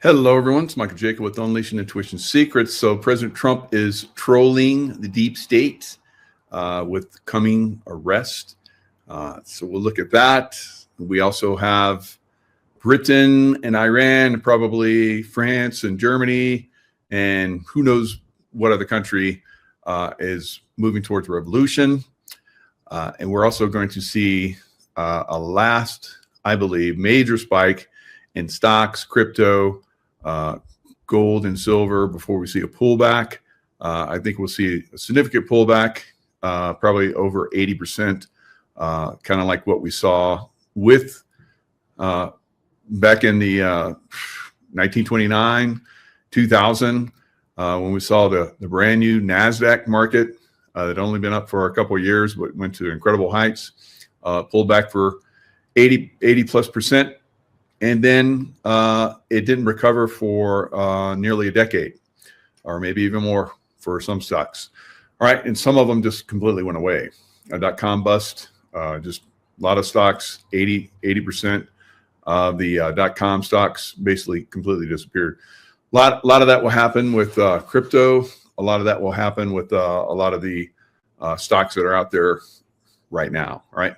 Hello, everyone. It's Michael Jaco with Unleashing Intuition Secrets. So, President Trump is trolling the deep state with coming arrest. So, we'll look at that. We also have Britain and Iran, probably France and Germany, and who knows what other country is moving towards revolution. And we're also going to see a last, I believe, major spike in stocks, crypto, gold and silver before we see a pullback. I think we'll see a significant pullback, probably over 80%, kind of like what we saw with back in the 1929, 2000, when we saw the brand new NASDAQ market that had only been up for a couple of years, but went to incredible heights, pulled back for 80 plus percent. And then it didn't recover for nearly a decade, or maybe even more for some stocks. All right, and some of them just completely went away. .com bust, just a lot of stocks, 80% of the .com stocks basically completely disappeared. A lot of that will happen with crypto. A lot of that will happen with a lot of the stocks that are out there right now. All right,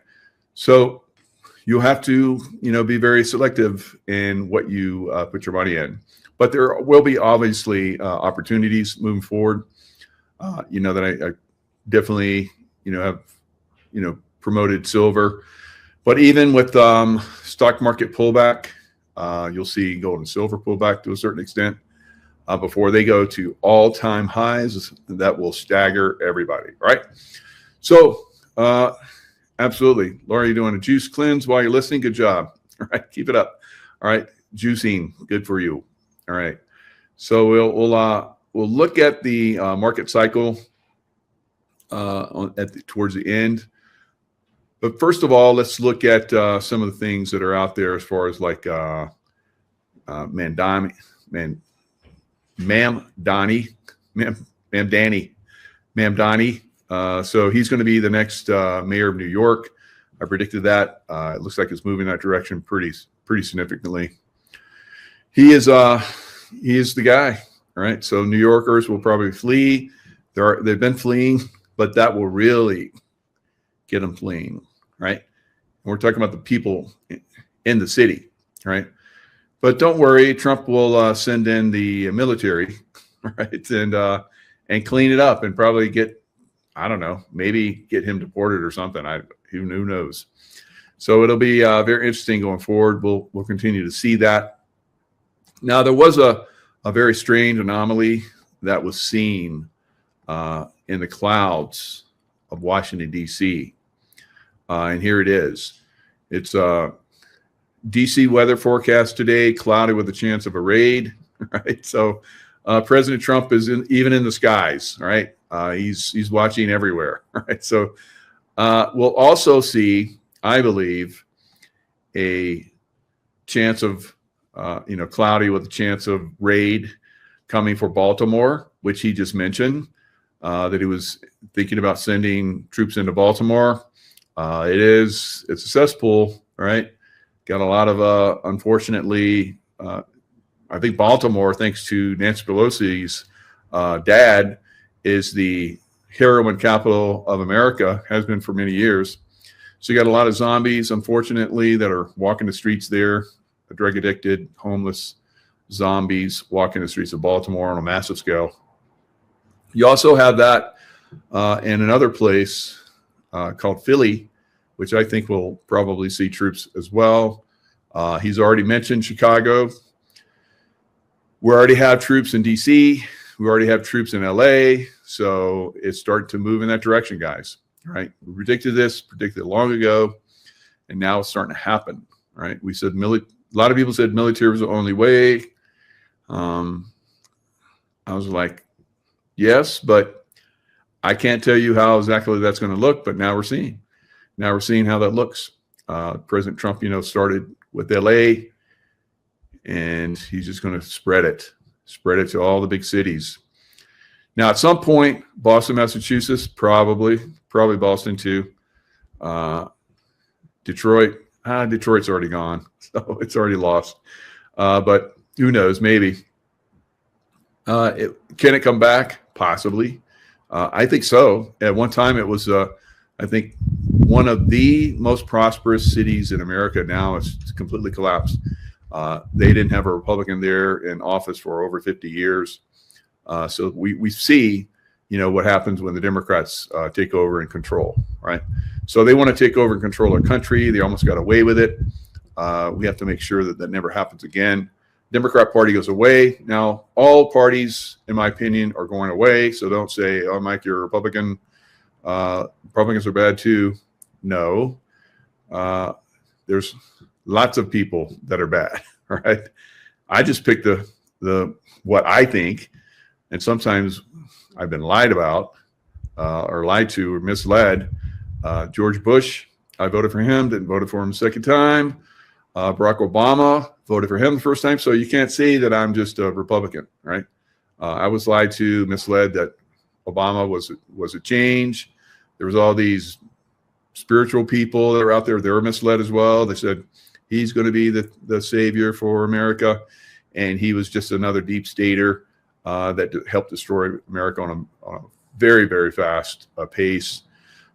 so you'll have to, be very selective in what you put your money in. But there will be obviously opportunities moving forward. That I definitely, have, promoted silver. But even with stock market pullback, you'll see gold and silver pullback to a certain extent before they go to all-time highs. That will stagger everybody, right? So, absolutely. Laura, you're doing a juice cleanse while you're listening. Good job. All right. Keep it up. All right. Juicing. Good for you. All right. So we'll look at the market cycle towards the end. But first of all, let's look at some of the things that are out there as far as like Mamdani. So he's going to be the next mayor of New York. I predicted that. It looks like it's moving that direction pretty significantly. He is the guy. All right. So New Yorkers will probably flee. They've been fleeing, but that will really get them fleeing. Right. And we're talking about the people in the city. Right. But don't worry, Trump will send in the military, right, and clean it up and probably get, I don't know, maybe get him deported or something. Who knows? So it'll be very interesting going forward. We'll continue to see that. Now, there was a very strange anomaly that was seen in the clouds of Washington, D.C. And here it is. It's D.C. weather forecast today, cloudy with a chance of a raid, right? So President Trump is even in the skies, right? He's watching everywhere, right? So we'll also see, I believe, a chance of, cloudy with a chance of raid coming for Baltimore, which he just mentioned, that he was thinking about sending troops into Baltimore. It's a cesspool, right? Got a lot of, unfortunately, I think Baltimore, thanks to Nancy Pelosi's dad, is the heroin capital of America, has been for many years. So you got a lot of zombies, unfortunately, that are walking the streets there, drug addicted, homeless zombies walking the streets of Baltimore on a massive scale. You also have that in another place called Philly, which I think will probably see troops as well. He's already mentioned Chicago. We already have troops in D.C. We already have troops in L.A., so it's starting to move in that direction, guys. Right? We predicted it long ago, and now it's starting to happen. Right? We said a lot of people said military was the only way. I was like, yes, but I can't tell you how exactly that's going to look. But now we're seeing how that looks. President Trump, started with L.A., and he's just going to spread it to all the big cities. Now, at some point, Boston, Massachusetts, probably Boston too. Detroit, Detroit's already gone, so it's already lost. But Who knows? Maybe. Can it come back? Possibly. I think so. At one time, it was, I think, one of the most prosperous cities in America. Now it's completely collapsed. They didn't have a Republican there in office for over 50 years. So we see, what happens when the Democrats take over and control, right? So they want to take over and control our country. They almost got away with it. We have to make sure that never happens again. Democrat Party goes away. Now, all parties, in my opinion, are going away. So don't say, oh, Mike, you're a Republican. Republicans are bad too. No. There's lots of people that are bad, right? I just picked the what I think, and sometimes I've been lied about or lied to or misled. George Bush, I voted for him, didn't vote for him the second time. Barack Obama, voted for him the first time. So you can't say that I'm just a Republican, right? I was lied to, misled that Obama was a change. There was all these spiritual people that were out there. They were misled as well. They said he's going to be the savior for America. And he was just another deep stater that helped destroy America on a very, very fast pace.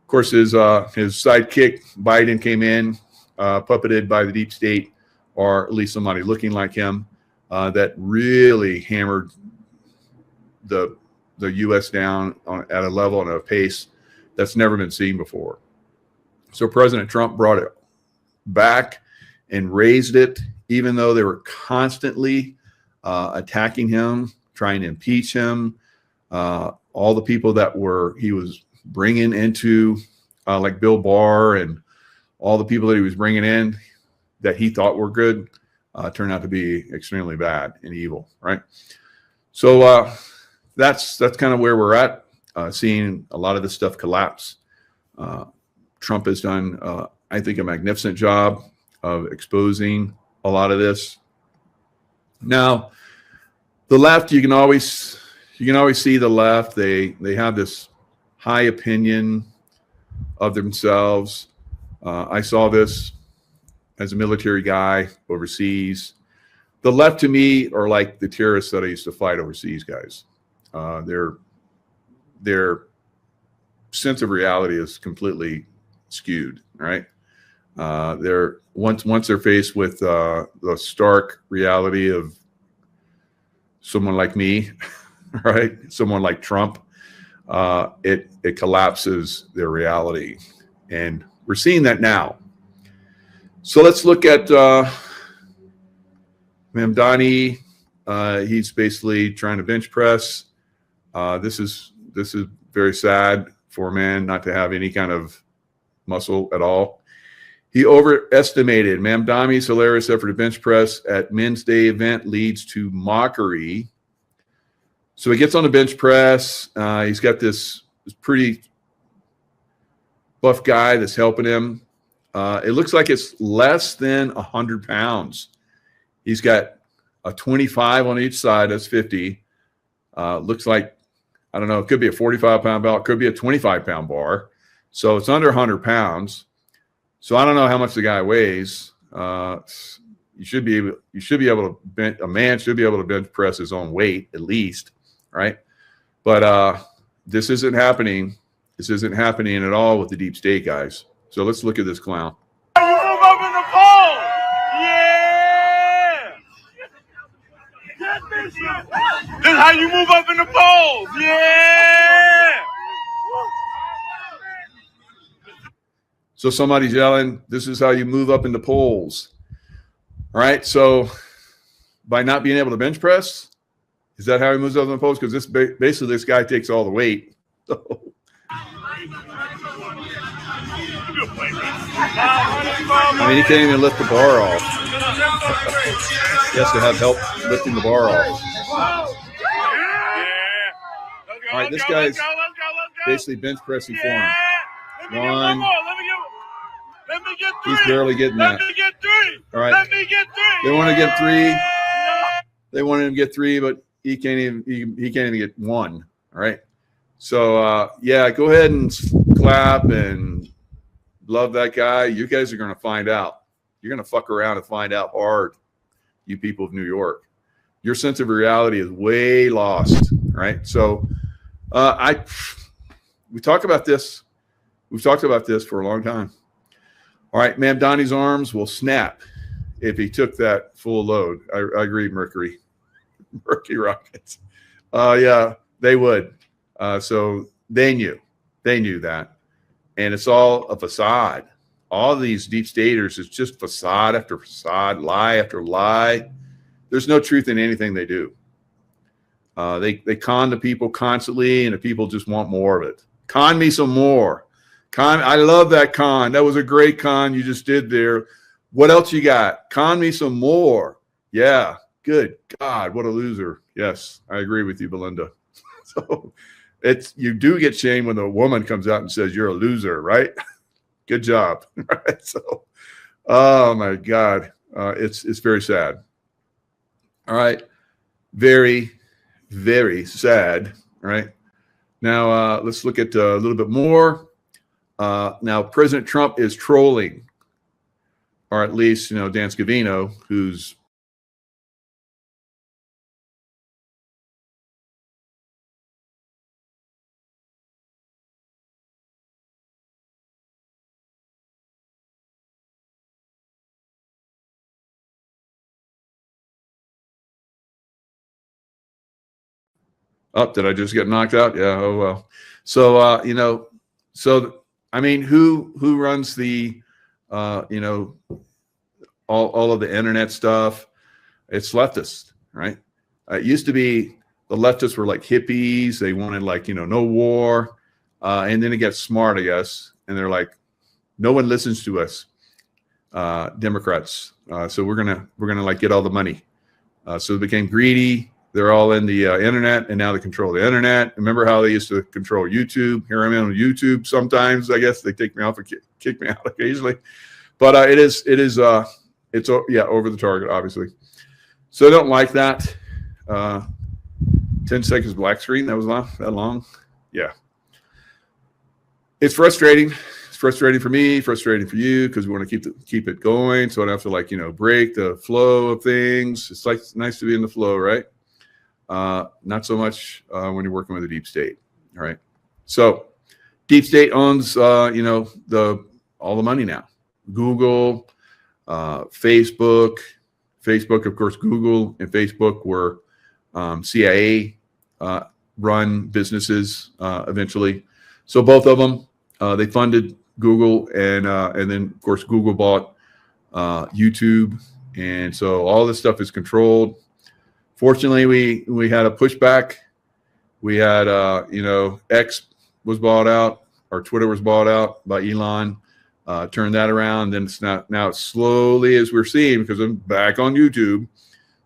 Of course, his sidekick, Biden, came in, puppeted by the deep state, or at least somebody looking like him, that really hammered the U.S. down at a level and a pace that's never been seen before. So President Trump brought it back and raised it, even though they were constantly attacking him, trying to impeach him. All the people that he was bringing into, like Bill Barr and all the people that he was bringing in that he thought were good, turned out to be extremely bad and evil, right? So that's kind of where we're at, seeing a lot of this stuff collapse. Trump has done, I think, a magnificent job of exposing a lot of this. Now, the left, you can always see the left. They have this high opinion of themselves. I saw this as a military guy overseas. The left, to me, are like the terrorists that I used to fight overseas, guys. Their sense of reality is completely skewed, right? They're once they're faced with the stark reality of someone like me, right? Someone like Trump, it collapses their reality, and we're seeing that now. So let's look at Mamdani. He's basically trying to bench press. This is very sad for a man not to have any kind of muscle at all. He overestimated. Mamdani's hilarious effort to bench press at Men's Day event leads to mockery. So he gets on the bench press. He's got this pretty buff guy that's helping him. It looks like it's less than 100 pounds. He's got a 25 on each side. That's 50. Looks like, I don't know, it could be a 45-pound belt. It could be a 25-pound bar. So it's under 100 pounds. So I don't know how much the guy weighs. You should be able to bench, a man should be able to bench press his own weight at least, right? But this isn't happening. This isn't happening at all with the deep state guys. So let's look at this clown. You move up in the pole. Yeah. This is how you move up in the polls. Yeah. So somebody's yelling, this is how you move up in the polls. All right. So by not being able to bench press, is that how he moves up in the polls? Because basically this guy takes all the weight. I mean, he can't even lift the bar off. He has to have help lifting the bar off. All right, this guy's basically bench pressing for him. One. He's barely getting that. All right. They want to get three. They wanted him to get three, but he can't even get one. All right. So yeah, go ahead and clap and love that guy. You guys are going to find out. You're going to fuck around and find out hard, you people of New York. Your sense of reality is way lost, right? So we talk about this. We've talked about this for a long time. All right, Ma'am Donnie's arms will snap if he took that full load. I agree, Mercury rockets. Yeah, they would. So they knew that. And it's all a facade. All of these deep staters is just facade after facade, lie after lie. There's no truth in anything they do. They con the people constantly, and the people just want more of it. Con me some more. I love that con. That was a great con you just did there. What else you got? Con me some more. Yeah. Good God, what a loser. Yes, I agree with you, Belinda. So you do get shamed when a woman comes out and says you're a loser, right? Good job. Right? So, oh my God, it's very sad. All right, very, very sad. All right. Now let's look at a little bit more. Now President Trump is trolling, or at least Dan Scavino, who's did I just get knocked out? Yeah. Oh, well. So, I mean, who runs the, all of the internet stuff? It's leftists, right? It used to be the leftists were like hippies. They wanted no war. And then it gets smart, I guess. And they're like, no one listens to us, Democrats. So we're going to get all the money. So they became greedy. They're all in the internet, and now they control the internet. Remember how they used to control YouTube? Here I'm on YouTube sometimes. I guess they take me off and kick me out occasionally. But it's over the target, obviously. So I don't like that. 10 seconds black screen. That was that long. Yeah. It's frustrating. It's frustrating for me, frustrating for you, because we want to keep it going. So I don't have to break the flow of things. It's nice to be in the flow, right? Not so much when you're working with a deep state. All right. So deep state owns, all the money now. Google, Facebook, of course, Google and Facebook were CIA run businesses eventually. So both of them, they funded Google, and then of course Google bought YouTube, and so all this stuff is controlled. Fortunately, we had a pushback. We had, X was bought out, or Twitter was bought out by Elon. Turned that around. Then now it's slowly, as we're seeing, because I'm back on YouTube,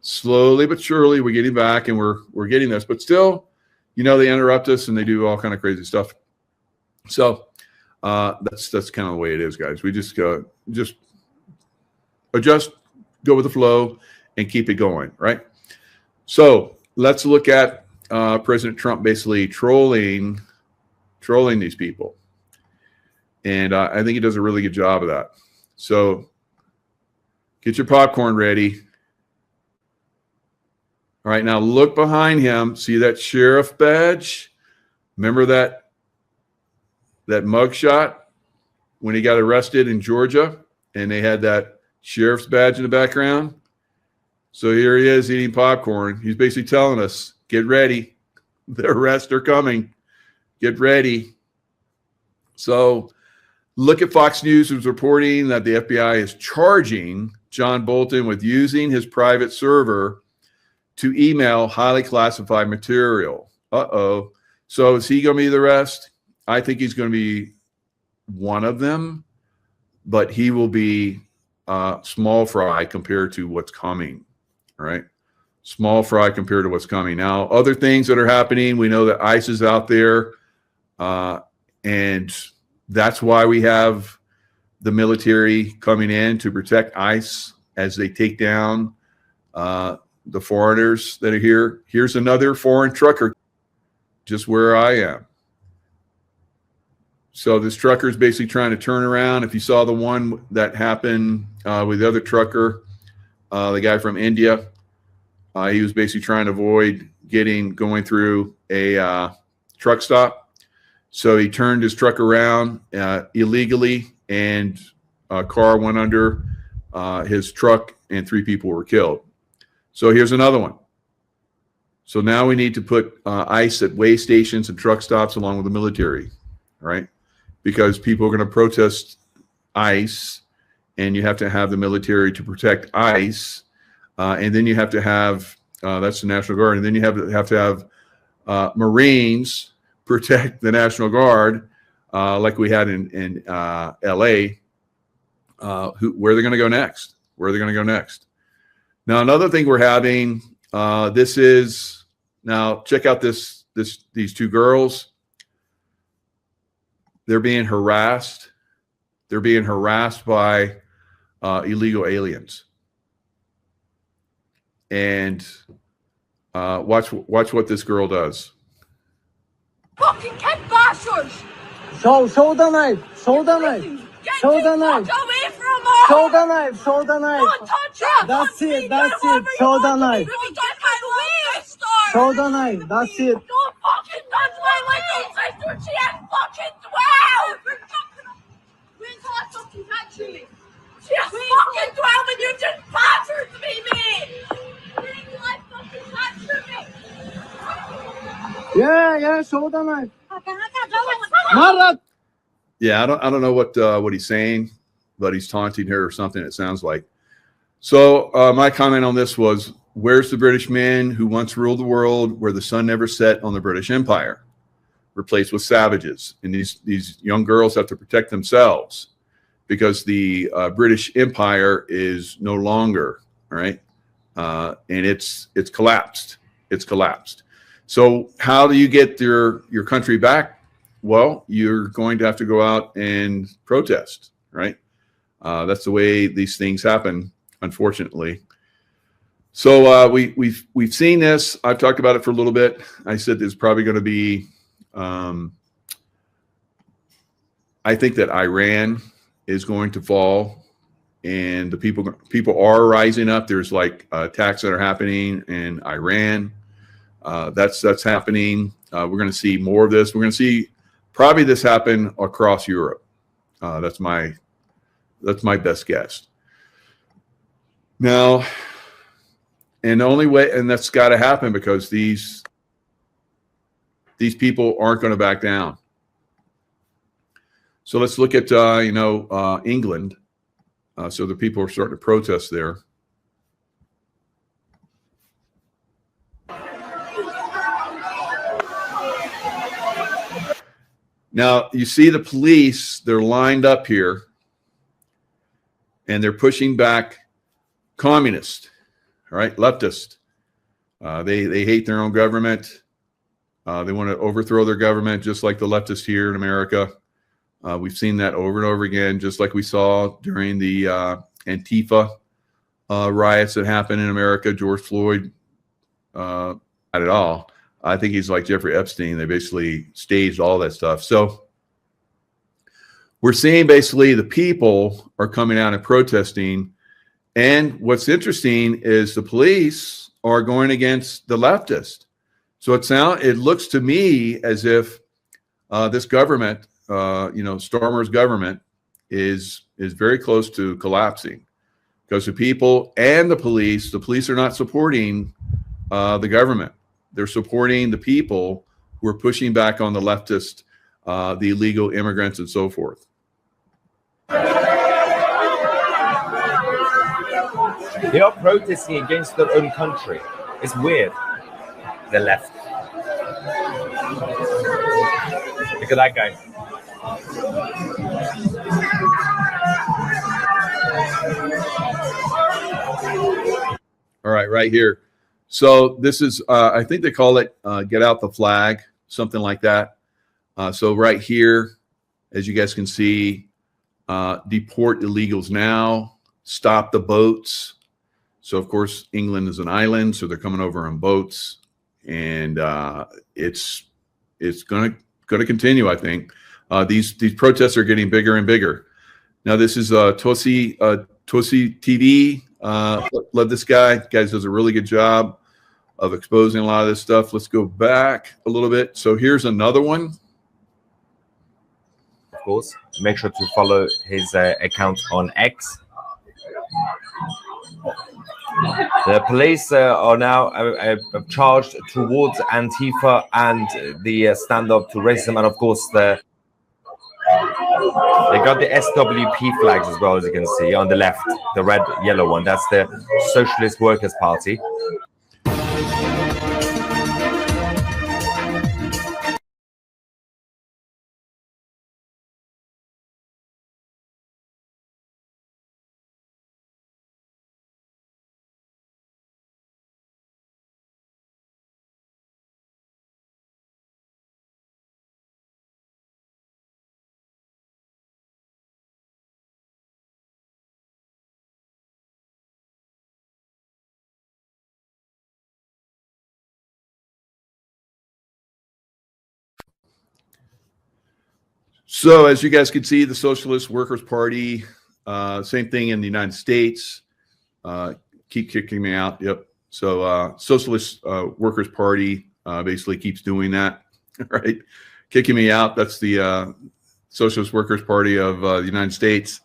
slowly but surely we're getting back, and we're getting this. But still, they interrupt us and they do all kind of crazy stuff. So that's kind of the way it is, guys. We just adjust, go with the flow, and keep it going, right? So let's look at President Trump basically trolling these people. And I think he does a really good job of that. So get your popcorn ready. All right, now look behind him. See that sheriff badge? Remember that mugshot when he got arrested in Georgia and they had that sheriff's badge in the background? So here he is eating popcorn. He's basically telling us, get ready. The arrests are coming. Get ready. So look at Fox News, who's reporting that the FBI is charging John Bolton with using his private server to email highly classified material. Uh-oh. So is he going to be the rest? I think he's going to be one of them, but he will be small fry compared to what's coming. All right. Small fry compared to what's coming. Now, other things that are happening, we know that ICE is out there. And that's why we have the military coming in to protect ICE as they take down the foreigners that are here. Here's another foreign trucker just where I am. So this trucker is basically trying to turn around. If you saw the one that happened with the other trucker, the guy from India, He was basically trying to avoid going through a truck stop. So he turned his truck around illegally, and a car went under his truck, and 3 people were killed. So here's another one. So now we need to put ICE at way stations and truck stops along with the military, right? Because people are going to protest ICE, and you have to have the military to protect ICE, and then you have to have that's the National Guard, and then you have to have Marines protect the National Guard, like we had in LA. Where they're going to go next? Where are they going to go next? Now, another thing we're having. This is now. Check out these 2 girls. They're being harassed. They're being harassed by illegal aliens. And watch what this girl does. Fucking kid bastards! Show the knife! Show the knife! Show the knife! Away from us! Show the knife! Show the knife! Don't touch her! That's it! That's it! Show the knife! Show the knife! That's it! Don't fucking touch my little sister! She has fucking 12! Wait until I fucking touch you! She has fucking 12 and you just battered me! Wait until I fucking touch me! Yeah, show the knife. Marat. Yeah, I don't know what he's saying, but he's taunting her or something. It sounds like. So my comment on this was, where's the British men who once ruled the world, where the sun never set on the British Empire, replaced with savages? And these young girls have to protect themselves because the British Empire is no longer, right, and it's collapsed. It's collapsed. So how do you get your country back? Well, you're going to have to go out and protest, right? That's the way these things happen, unfortunately. So we've seen this. I've talked about it for a little bit. I said there's probably going to be. I think that Iran is going to fall, and the people are rising up. There's like attacks that are happening in Iran. That's happening. We're going to see more of this. We're going to see probably this happen across Europe. That's my best guess. Now, and the only way, and that's got to happen because these people aren't going to back down. So let's look at England. So the people are starting to protest there. Now, you see the police, they're lined up here, and they're pushing back communists, right? Leftist. They hate their own government. They want to overthrow their government, just like the leftists here in America. We've seen that over and over again, just like we saw during the Antifa riots that happened in America. George Floyd, not at all. I think he's like Jeffrey Epstein. They basically staged all that stuff. So we're seeing basically the people are coming out and protesting. And what's interesting is the police are going against the leftist. So it looks to me as if this government, Starmer's government, is very close to collapsing because the people and the police are not supporting the government. They're supporting the people who are pushing back on the leftist, the illegal immigrants, and so forth. They are protesting against their own country. It's weird. The left. Look at that guy. All right here. So this is, I think they call it get out the flag, something like that. So right here, as you guys can see, deport illegals now, stop the boats. So, of course, England is an island, so they're coming over on boats. And it's going to continue, I think. These protests are getting bigger and bigger. Now, this is Tosi TV. Love this guy. Guys does a really good job of exposing a lot of this stuff. Let's go back a little bit. So here's another one. Of course, make sure to follow his account on X. The police are now charged towards Antifa and the stand-up to racism, and of course they got the SWP flags as well, as you can see on the left, the red, yellow one. That's the Socialist Workers' Party. So as you guys can see, the Socialist Workers' Party, same thing in the United States. Keep kicking me out. Yep. So Socialist Workers' Party basically keeps doing that, right? Kicking me out. That's the Socialist Workers' Party of the United States.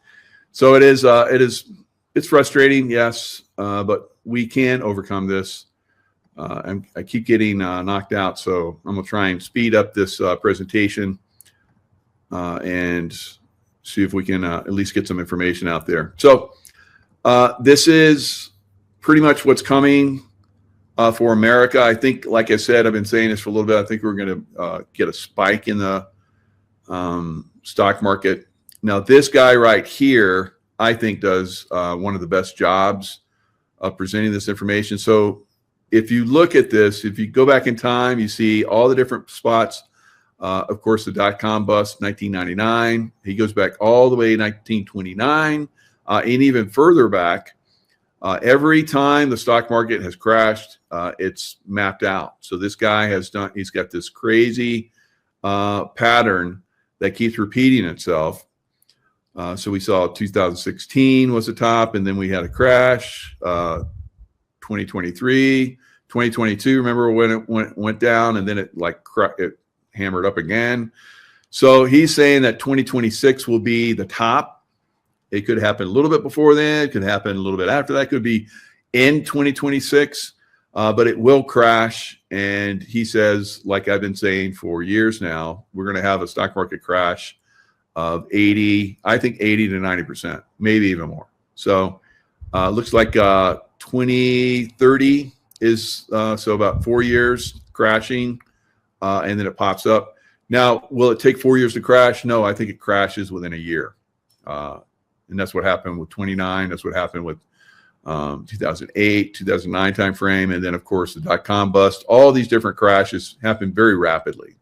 So it's frustrating, yes, but we can overcome this. I keep getting knocked out, so I'm gonna try and speed up this presentation. And see if we can at least get some information out there. So this is pretty much what's coming for America. I think, like I said, I've been saying this for a little bit. I think we're going to get a spike in the stock market. Now, this guy right here, I think, does one of the best jobs of presenting this information. So if you look at this, if you go back in time, you see all the different spots. Of course, the dot-com bust, 1999. He goes back all the way to 1929, and even further back. Every time the stock market has crashed, it's mapped out. So this guy he's got this crazy pattern that keeps repeating itself. So we saw 2016 was the top, and then we had a crash. 2023, 2022. Remember when it went down, and then it hammered up again. So he's saying that 2026 will be the top. It could happen a little bit before then. It could happen a little bit after that. It could be in 2026, but it will crash. And he says, like I've been saying for years now, we're going to have a stock market crash of 80 to 90%, maybe even more. So looks like 2030 is so about 4 years crashing. And then it pops up. Now, will it take 4 years to crash? No, I think it crashes within a year. And that's what happened with 29. That's what happened with 2008, 2009 timeframe. And then, of course, the dot-com bust. All these different crashes happen very rapidly.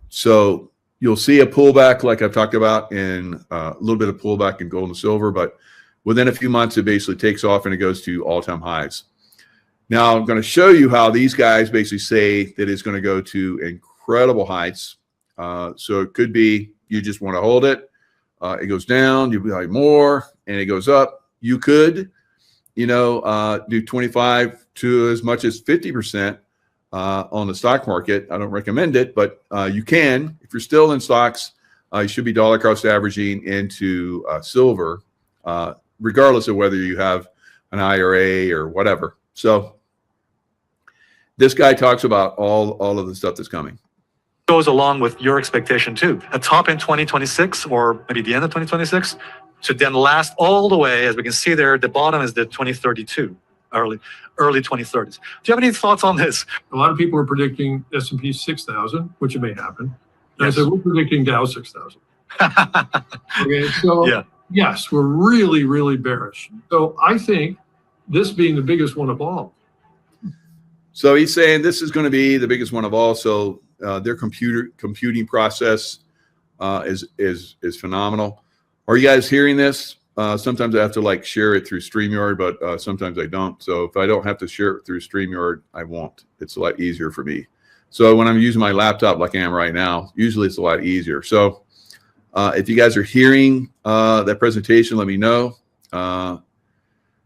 So you'll see a pullback like I've talked about, and a little bit of pullback in gold and silver. But within a few months, it basically takes off and it goes to all-time highs. Now, I'm going to show you how these guys basically say that it's going to go to incredible heights. So it could be you just want to hold it. It goes down, you buy more, and it goes up. You could, do 25 to as much as 50% on the stock market. I don't recommend it, but you can. If you're still in stocks, you should be dollar cost averaging into silver, regardless of whether you have an IRA or whatever. So this guy talks about all of the stuff that's coming. Goes along with your expectation too. A top in 2026 or maybe the end of 2026 should then last all the way, as we can see there, the bottom is the 2032, early 2030s. Do you have any thoughts on this? A lot of people are predicting S&P 6,000, which it may happen. And Yes. I said, we're predicting Dow 6,000. Okay, so Yeah. yes, we're really, really bearish. So I think this being the biggest one of all. So he's saying this is going to be the biggest one of all. So their computing process is phenomenal. Are you guys hearing this? Sometimes I have to share it through StreamYard, but sometimes I don't. So if I don't have to share it through StreamYard, I won't. It's a lot easier for me. So when I'm using my laptop like I am right now, usually it's a lot easier. So if you guys are hearing that presentation, let me know.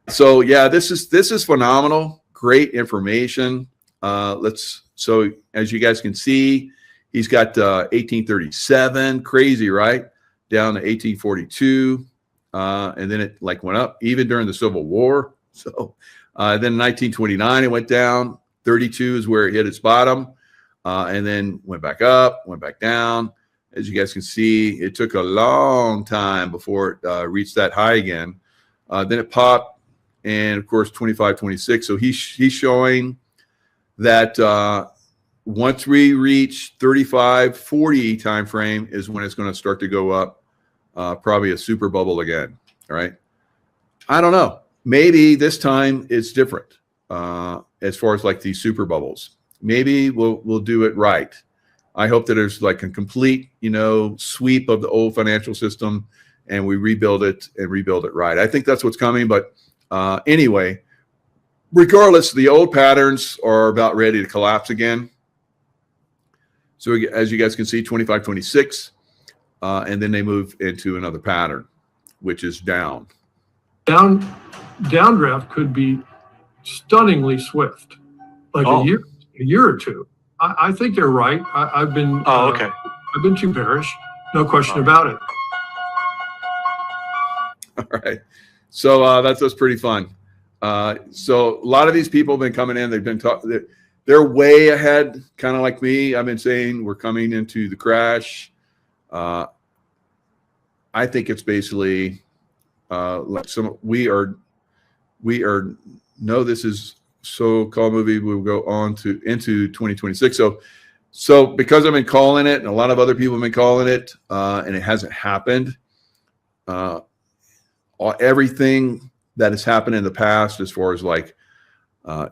So yeah, this is phenomenal. great information. So as you guys can see, he's got 1837, crazy, right? Down to 1842. And then it like went up even during the Civil War. So then 1929, it went down. 32 is where it hit its bottom. And then went back up, went back down. As you guys can see, it took a long time before it reached that high again. Then it popped, and of course, 25, 26. So he's showing that once we reach 35, 40 time frame is when it's going to start to go up, probably a super bubble again. All right. I don't know. Maybe this time it's different as far as like these super bubbles. Maybe we'll do it right. I hope that there's like a complete, sweep of the old financial system, and we rebuild it right. I think that's what's coming. But anyway, regardless, the old patterns are about ready to collapse again. So as you guys can see, 25, 26, and then they move into another pattern, which is down. Downdraft could be stunningly swift, like a year or two. I think they're right. I've been okay. I've been too bearish, no question about it. All right, so that's pretty fun. So a lot of these people have been coming in. They've been talking. They're way ahead, kind of like me. I've been saying we're coming into the crash. I think it's basically like we are. No, this is so-called movie will go on into 2026. So because I've been calling it, and a lot of other people have been calling it, and it hasn't happened. Everything that has happened in the past, as far as like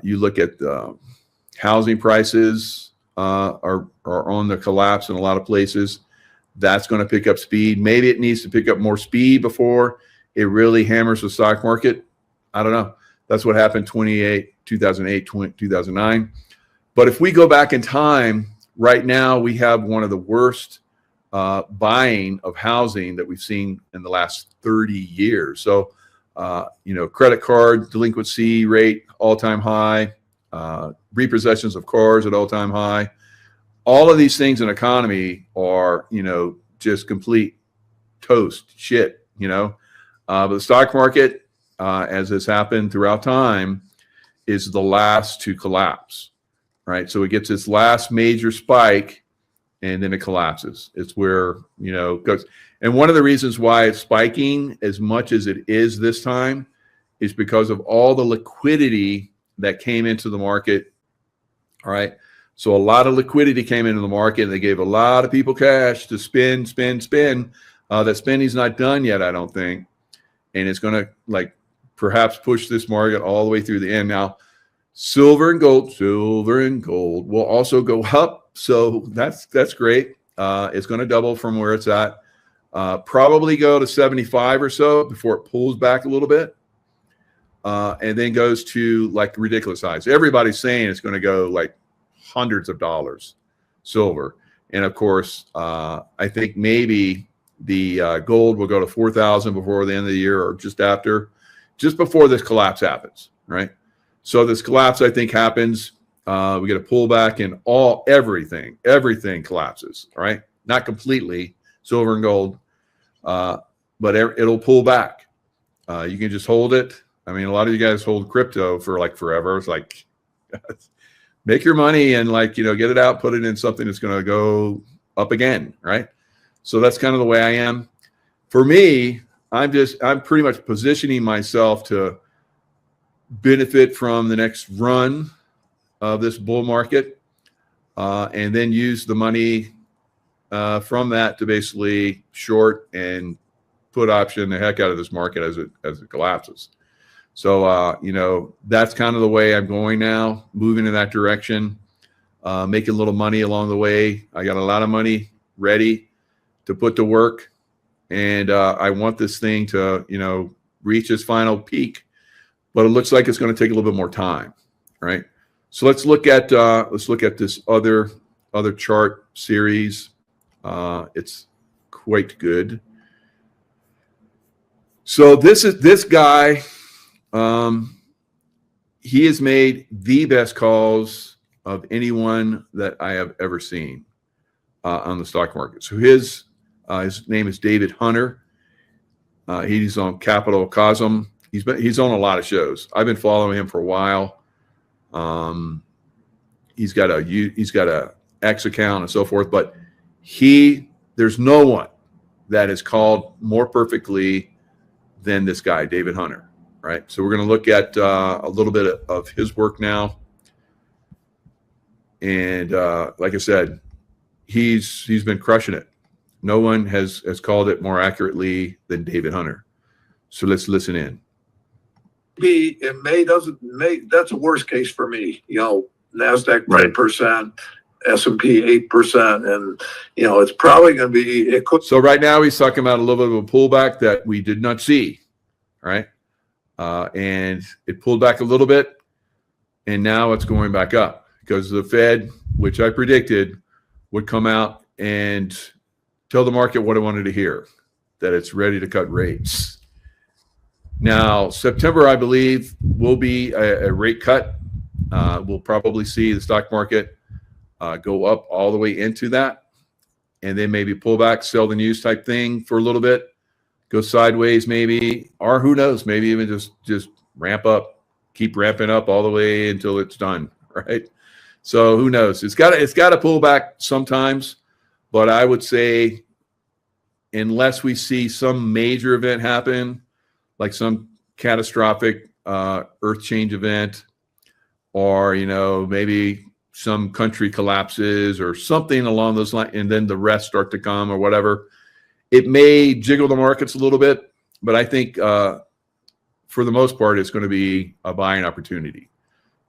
you look at housing prices are on the collapse in a lot of places. That's going to pick up speed. Maybe it needs to pick up more speed before it really hammers the stock market. I don't know. That's what happened 2008, 2009. But if we go back in time, right now we have one of the worst buying of housing that we've seen in the last 30 years. So, credit card delinquency rate, all-time high, repossessions of cars at all-time high. All of these things in economy are, just complete toast shit, but the stock market, as has happened throughout time, is the last to collapse, right? So it gets its last major spike, and then it collapses. It's where, goes. And one of the reasons why it's spiking as much as it is this time is because of all the liquidity that came into the market, all right? So a lot of liquidity came into the market, and they gave a lot of people cash to spend. That spending's not done yet, I don't think. And it's going to perhaps push this market all the way through the end. Now, silver and gold will also go up. So that's great. It's going to double from where it's at. Probably go to 75 or so before it pulls back a little bit. And then goes to like ridiculous highs. Everybody's saying it's going to go like hundreds of dollars, silver. And of course, I think maybe the gold will go to 4,000 before the end of the year, or just before this collapse happens, right? So this collapse, I think, happens. We get a pullback in everything collapses, right? Not completely, silver and gold, but it'll pull back. You can just hold it. I mean, a lot of you guys hold crypto for like forever. It's like, make your money and get it out, put it in something that's going to go up again, right? So that's kind of the way I am. For me, I'm pretty much positioning myself to benefit from the next run of this bull market, and then use the money from that to basically short and put option the heck out of this market as it collapses. So, that's kind of the way I'm going now, moving in that direction, making a little money along the way. I got a lot of money ready to put to work. And I want this thing to, reach its final peak, but it looks like it's going to take a little bit more time, right? So let's look at this other chart series. It's quite good. So this guy, he has made the best calls of anyone that I have ever seen on the stock market. So his name is David Hunter. He's on Capital Cosm. He's on a lot of shows. I've been following him for a while. He's got a X account and so forth, but there's no one that is called more perfectly than this guy, David Hunter. Right. So we're going to look at a little bit of his work now. And like I said, he's been crushing it. No one has called it more accurately than David Hunter. So let's listen in. That's a worst case for me. NASDAQ 10%, S&P 8%, and it's probably going to be. So right now he's talking about a little bit of a pullback that we did not see, right? And it pulled back a little bit, and now it's going back up because the Fed, which I predicted, would come out and tell the market what I wanted to hear, that it's ready to cut rates. Now, September, I believe, will be a rate cut. We'll probably see the stock market go up all the way into that, and then maybe pull back, sell the news type thing for a little bit, go sideways maybe, or who knows, maybe even just ramp up, keep ramping up all the way until it's done, right? So who knows? It's got to pull back sometimes, but I would say unless we see some major event happen, like some catastrophic earth change event, or maybe some country collapses or something along those lines, and then the rest start to come or whatever, it may jiggle the markets a little bit. But I think for the most part, it's going to be a buying opportunity.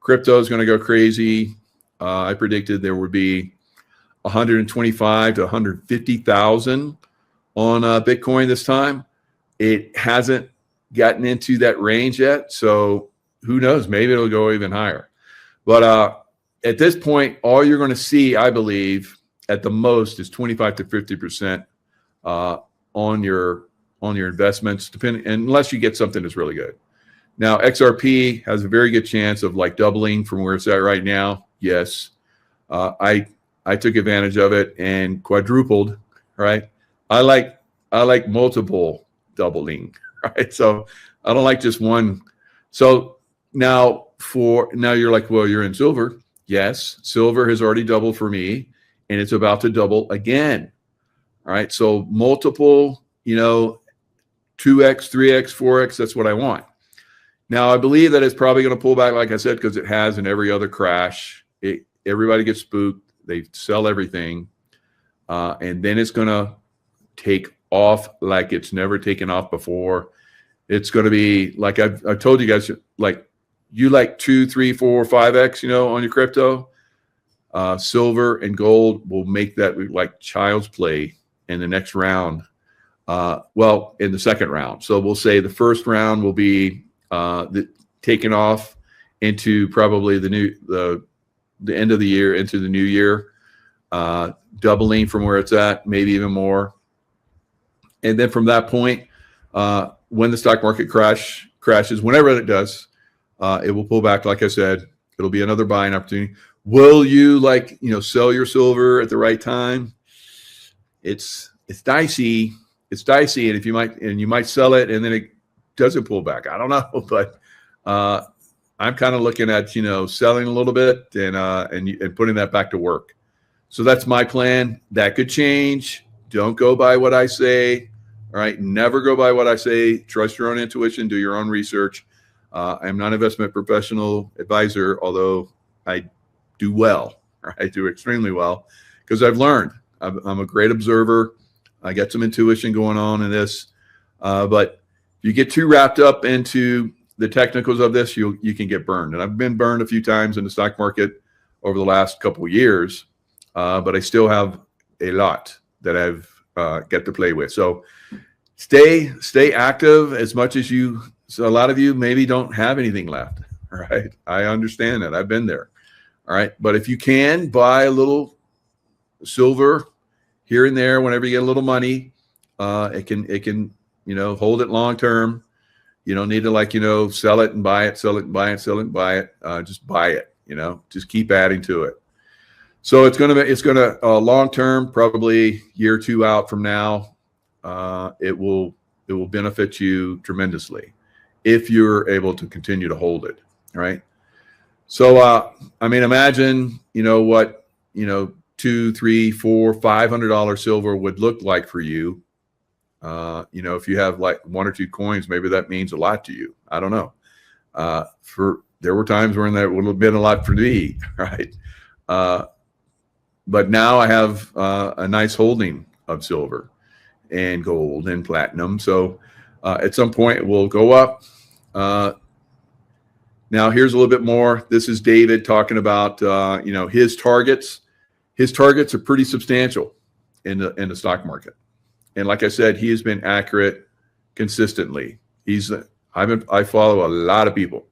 Crypto is going to go crazy. I predicted there would be 125 to 150,000 on Bitcoin this time. It hasn't gotten into that range yet, so who knows? Maybe it'll go even higher. But at this point, all you're going to see, I believe, at the most is 25 to 50% on your investments, unless you get something that's really good. Now, XRP has a very good chance of like doubling from where it's at right now. Yes, I took advantage of it and quadrupled. Right, I like multiple doubling. Right, so I don't like just one. So now you're like, well, you're in silver. Yes, silver has already doubled for me, and it's about to double again. All right, so multiple, 2x, 3x, 4x. That's what I want. Now, I believe that it's probably going to pull back, like I said, because it has in every other crash. Everybody gets spooked. They sell everything. And then it's going to take off like it's never taken off before. It's going to be like I've told you guys, like you like 2, 3, 4, 5x, on your crypto. Silver and gold will make that like child's play in the next round. In the second round. So we'll say the first round will be taken off into probably the end of the year, into the new year, doubling from where it's at, maybe even more. And then from that point, when the stock market crashes, whenever it does, it will pull back. Like I said, it'll be another buying opportunity. Will you sell your silver at the right time? It's dicey. It's dicey, and you might sell it, and then it doesn't pull back. I don't know, but I'm kind of looking at selling a little bit and putting that back to work. So that's my plan. That could change. Don't go by what I say. All right, never go by what I say. Trust your own intuition. Do your own research. I'm not an investment professional advisor, although I do well. I do extremely well because I've learned. I'm a great observer. I got some intuition going on in this, but if you get too wrapped up into the technicals of this, you can get burned. And I've been burned a few times in the stock market over the last couple of years, but I still have a lot that I've got to play with. So stay active as much as you. So a lot of you maybe don't have anything left. All right, I understand that. I've been there. All right, but if you can buy a little silver here and there whenever you get a little money, it can hold it long term. You don't need to sell it and buy it, sell it and buy it, sell it and buy it. Just buy it. Just keep adding to it. So it's gonna long term, probably year or two out from now, it will benefit you tremendously if you're able to continue to hold it. Right. So imagine what $200, $300, $400, $500 silver would look like for you. If you have like one or two coins, maybe that means a lot to you. I don't know. There were times when that would have been a lot for me, right? But now I have a nice holding of silver and gold and platinum. So at some point it will go up. Now here's a little bit more. This is David talking about his targets. His targets are pretty substantial in the stock market. And like I said, he has been accurate consistently. I follow a lot of people,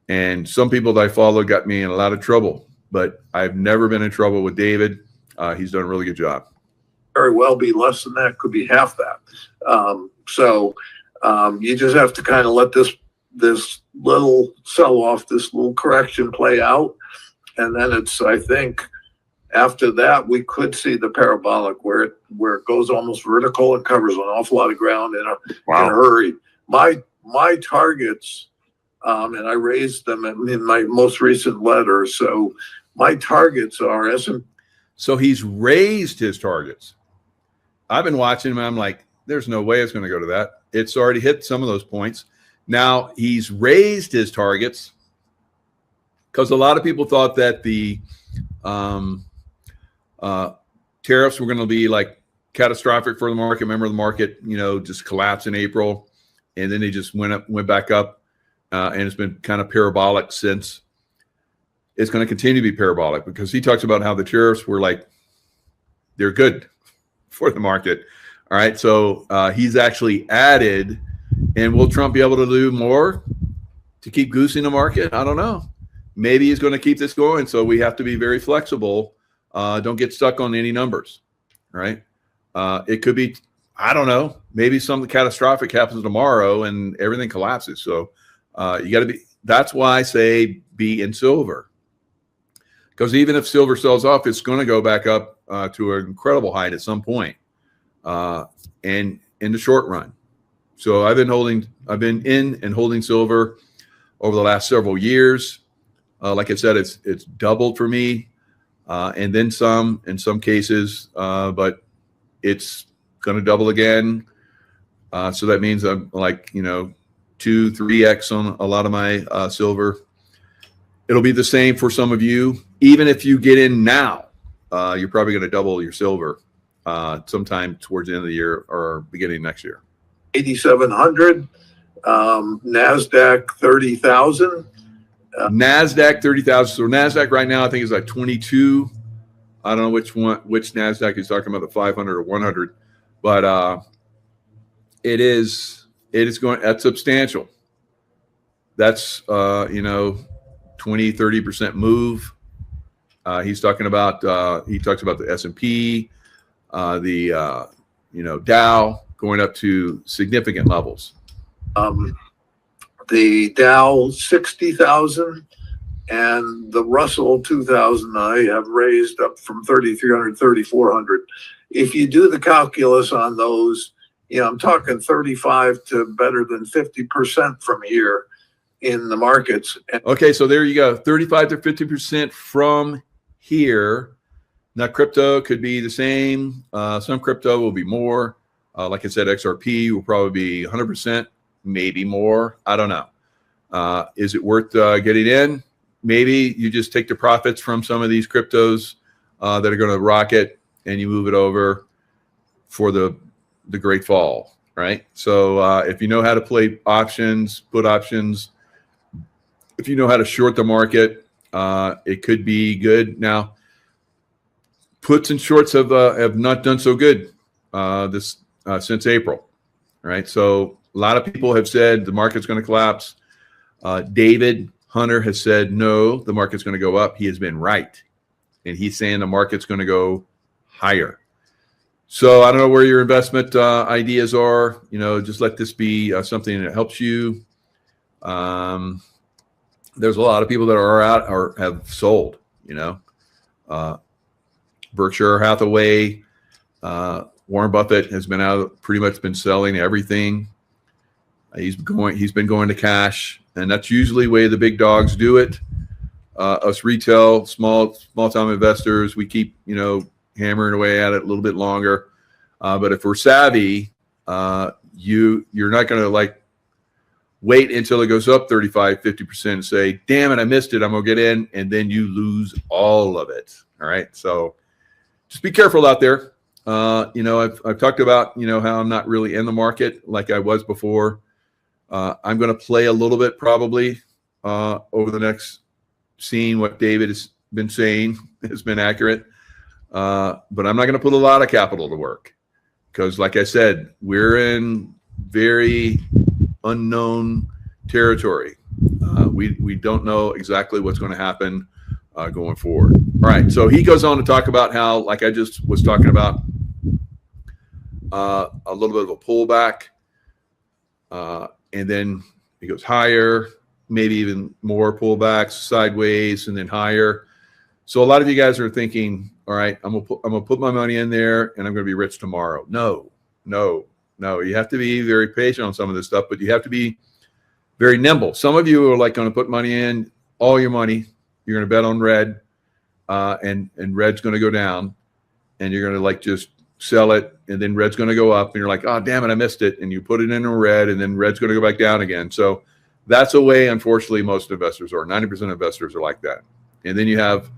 and some people that I follow got me in a lot of trouble, but I've never been in trouble with David. He's done a really good job. Very well be less than that, could be half that. So you just have to kind of let this little sell-off, this little correction play out. And then I think, after that, we could see the parabolic where it goes almost vertical and covers an awful lot of ground in a hurry. My targets, and I raised them in my most recent letter. So my targets are S&P. So he's raised his targets. I've been watching him. And I'm like, there's no way it's going to go to that. It's already hit some of those points. Now he's raised his targets because a lot of people thought that the tariffs were going to be like catastrophic for the market. Remember, the market, just collapsed in April, and then they just went back up, and it's been kind of parabolic since. It's going to continue to be parabolic because he talks about how the tariffs were they're good for the market. All right, so he's actually added, and will Trump be able to do more to keep goosing the market? I don't know. Maybe he's going to keep this going, so we have to be very flexible. Don't get stuck on any numbers, right? It could be, I don't know, maybe something catastrophic happens tomorrow and everything collapses. So you got to be, that's why I say be in silver. Because even if silver sells off, it's going to go back up to an incredible height at some point, and in the short run. So I've been in and holding silver over the last several years. Like I said, it's doubled for me. And then some in some cases, but it's going to double again. So that means I'm 2-3x on a lot of my silver. It'll be the same for some of you. Even if you get in now, you're probably going to double your silver sometime towards the end of the year or beginning next year. 8,700, NASDAQ 30,000. NASDAQ 30,000. So NASDAQ right now, I think is like 22. I don't know which NASDAQ he's talking about, the 500 or 100, but it is going, that's substantial. That's 20-30% move. He's talking about he talks about the S&P, the Dow going up to significant levels. The Dow 60,000 and the Russell 2000 I have raised up from 3,300, 3,400. If you do the calculus on those, I'm talking 35 to better than 50% from here in the markets. Okay, so there you go, 35 to 50% from here. Now, crypto could be the same. Some crypto will be more. Like I said, XRP will probably be 100%, maybe more. I don't know. Is it worth getting in? Maybe you just take the profits from some of these cryptos that are going to rocket, and you move it over for the great fall, right? So if you know how to play options, put options, if you know how to short the market, it could be good. Now, puts and shorts have not done so good since April, right? So a lot of people have said the market's going to collapse. David Hunter has said, no, the market's going to go up. He has been right. And he's saying the market's going to go higher. So I don't know where your investment ideas are. Just let this be something that helps you. There's a lot of people that are out or have sold. Berkshire Hathaway, Warren Buffett has been out, pretty much been selling everything. He's been going to cash, and that's usually the way the big dogs do it. Us retail, small time investors, we keep hammering away at it a little bit longer. But if we're savvy, you're not going to wait until it goes up 35, 50% and say, damn it, I missed it, I'm going to get in, and then you lose all of it. All right. So just be careful out there. I've talked about, how I'm not really in the market like I was before. I'm going to play a little bit probably over the next, seeing what David has been saying has been accurate. But I'm not going to put a lot of capital to work because, like I said, we're in very unknown territory. We don't know exactly what's going to happen going forward. All right. So he goes on to talk about how, like I just was talking about, a little bit of a pullback. And then he goes higher, maybe even more pullbacks, sideways, and then higher. So a lot of you guys are thinking, all right, I'm gonna put my money in there and I'm gonna be rich tomorrow. No. You have to be very patient on some of this stuff, but you have to be very nimble. Some of you are going to put money in, all your money. You're going to bet on red, and red's going to go down, and you're going to just sell it, and then red's going to go up, and you're like, oh, damn it, I missed it, and you put it in a red, and then red's going to go back down again. So that's the way, unfortunately, most investors are. 90% of investors are like that. And then you have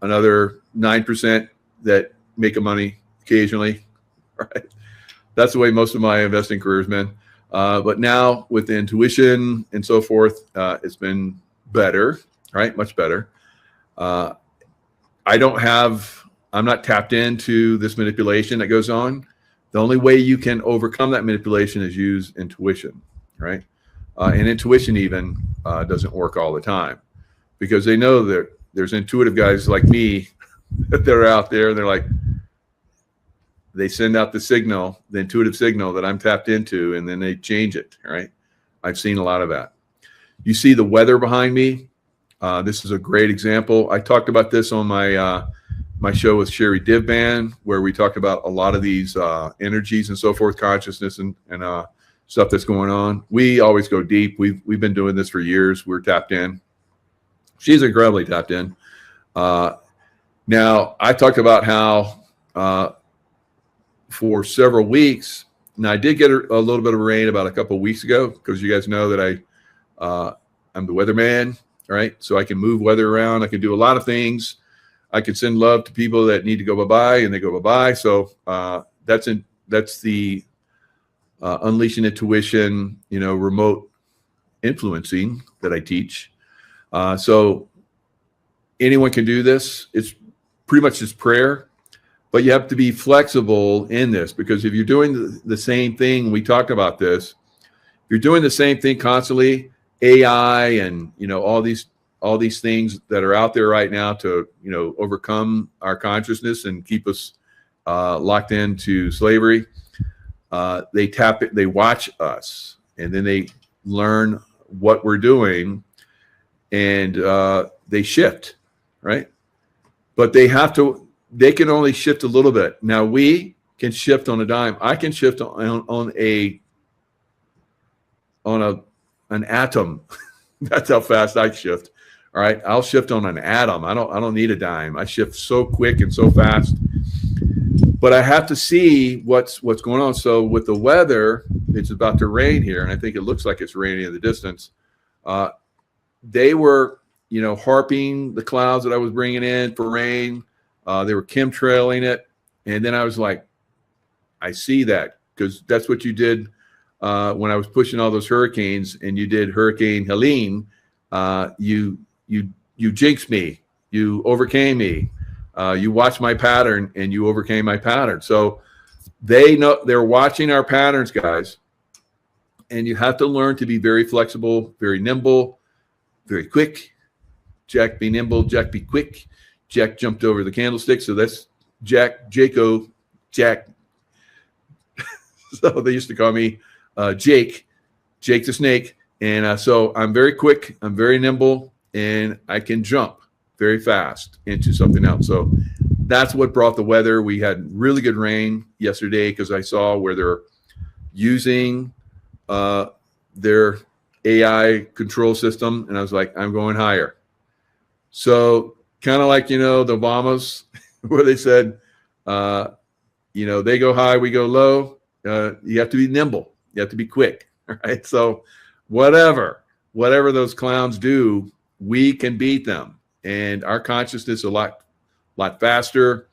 another 9% that make a money occasionally, right? That's the way most of my investing career has been. But now with intuition and so forth, it's been better, right? Much better. I'm not tapped into this manipulation that goes on. The only way you can overcome that manipulation is use intuition, right? And intuition even doesn't work all the time because they know that there's intuitive guys like me that are out there and they're like, they send out the signal, the intuitive signal that I'm tapped into, and then they change it, right? I've seen a lot of that. You see the weather behind me. This is a great example. I talked about this on my show with Sherry Divban, where we talked about a lot of these energies and so forth, consciousness and stuff that's going on. We always go deep. We've been doing this for years. We're tapped in. She's incredibly tapped in. Now, I talked about how for several weeks, now I did get a little bit of rain about a couple of weeks ago because you guys know that I'm the weatherman, right? So I can move weather around. I can do a lot of things. I can send love to people that need to go bye-bye, and they go bye-bye. So that's the unleashing intuition, remote influencing that I teach. So anyone can do this. It's pretty much just prayer, but you have to be flexible in this because if you're doing the same thing, we talked about this, if you're doing the same thing constantly, AI and, all these things that are out there right now to, overcome our consciousness and keep us locked into slavery, they watch us and then they learn what we're doing and they shift, right? But they can only shift a little bit. Now we can shift on a dime. I can shift on an atom. That's how fast I shift. All right. I'll shift on an atom. I don't need a dime. I shift so quick and so fast. But I have to see what's going on. So with the weather, it's about to rain here, and I think it looks like it's raining in the distance. They were, harping the clouds that I was bringing in for rain. They were chemtrailing it, and then I was like, I see that because that's what you did when I was pushing all those hurricanes, and you did Hurricane Helene. You jinxed me. You overcame me. You watched my pattern and you overcame my pattern. So they know they're watching our patterns, guys. And you have to learn to be very flexible, very nimble, very quick. Jack, be nimble. Jack, be quick. Jack jumped over the candlestick. So that's Jaco Jack. So they used to call me Jake the Snake. And so I'm very quick, I'm very nimble, and I can jump very fast into something else. So that's what brought the weather. We had really good rain yesterday because I saw where they're using their AI control system, and I was like, I'm going higher. So kind of like, the Obamas, where they said, they go high, we go low. You have to be nimble. You have to be quick. Right. So whatever those clowns do, we can beat them. And our consciousness is a lot faster.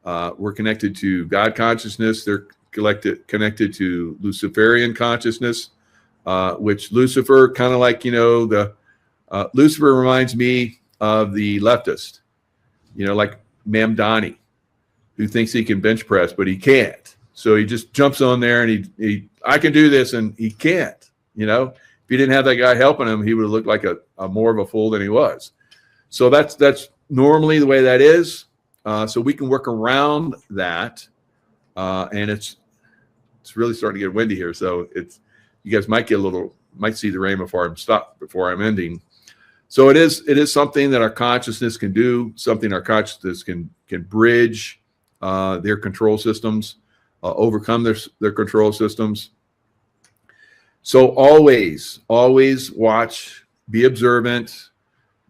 We're connected to God consciousness. They're connected to Luciferian consciousness, which Lucifer, kind of like, Lucifer reminds me of the leftist, like Mamdani, who thinks he can bench press, but he can't. So he just jumps on there and I can do this, and he can't. If he didn't have that guy helping him, he would have looked like a more of a fool than he was. So that's normally the way that is. So we can work around that, and it's really starting to get windy here. So you guys might see the rain before I'm ending. So it is something that our consciousness can do, something our consciousness can bridge their control systems, overcome their control systems. So always watch, be observant.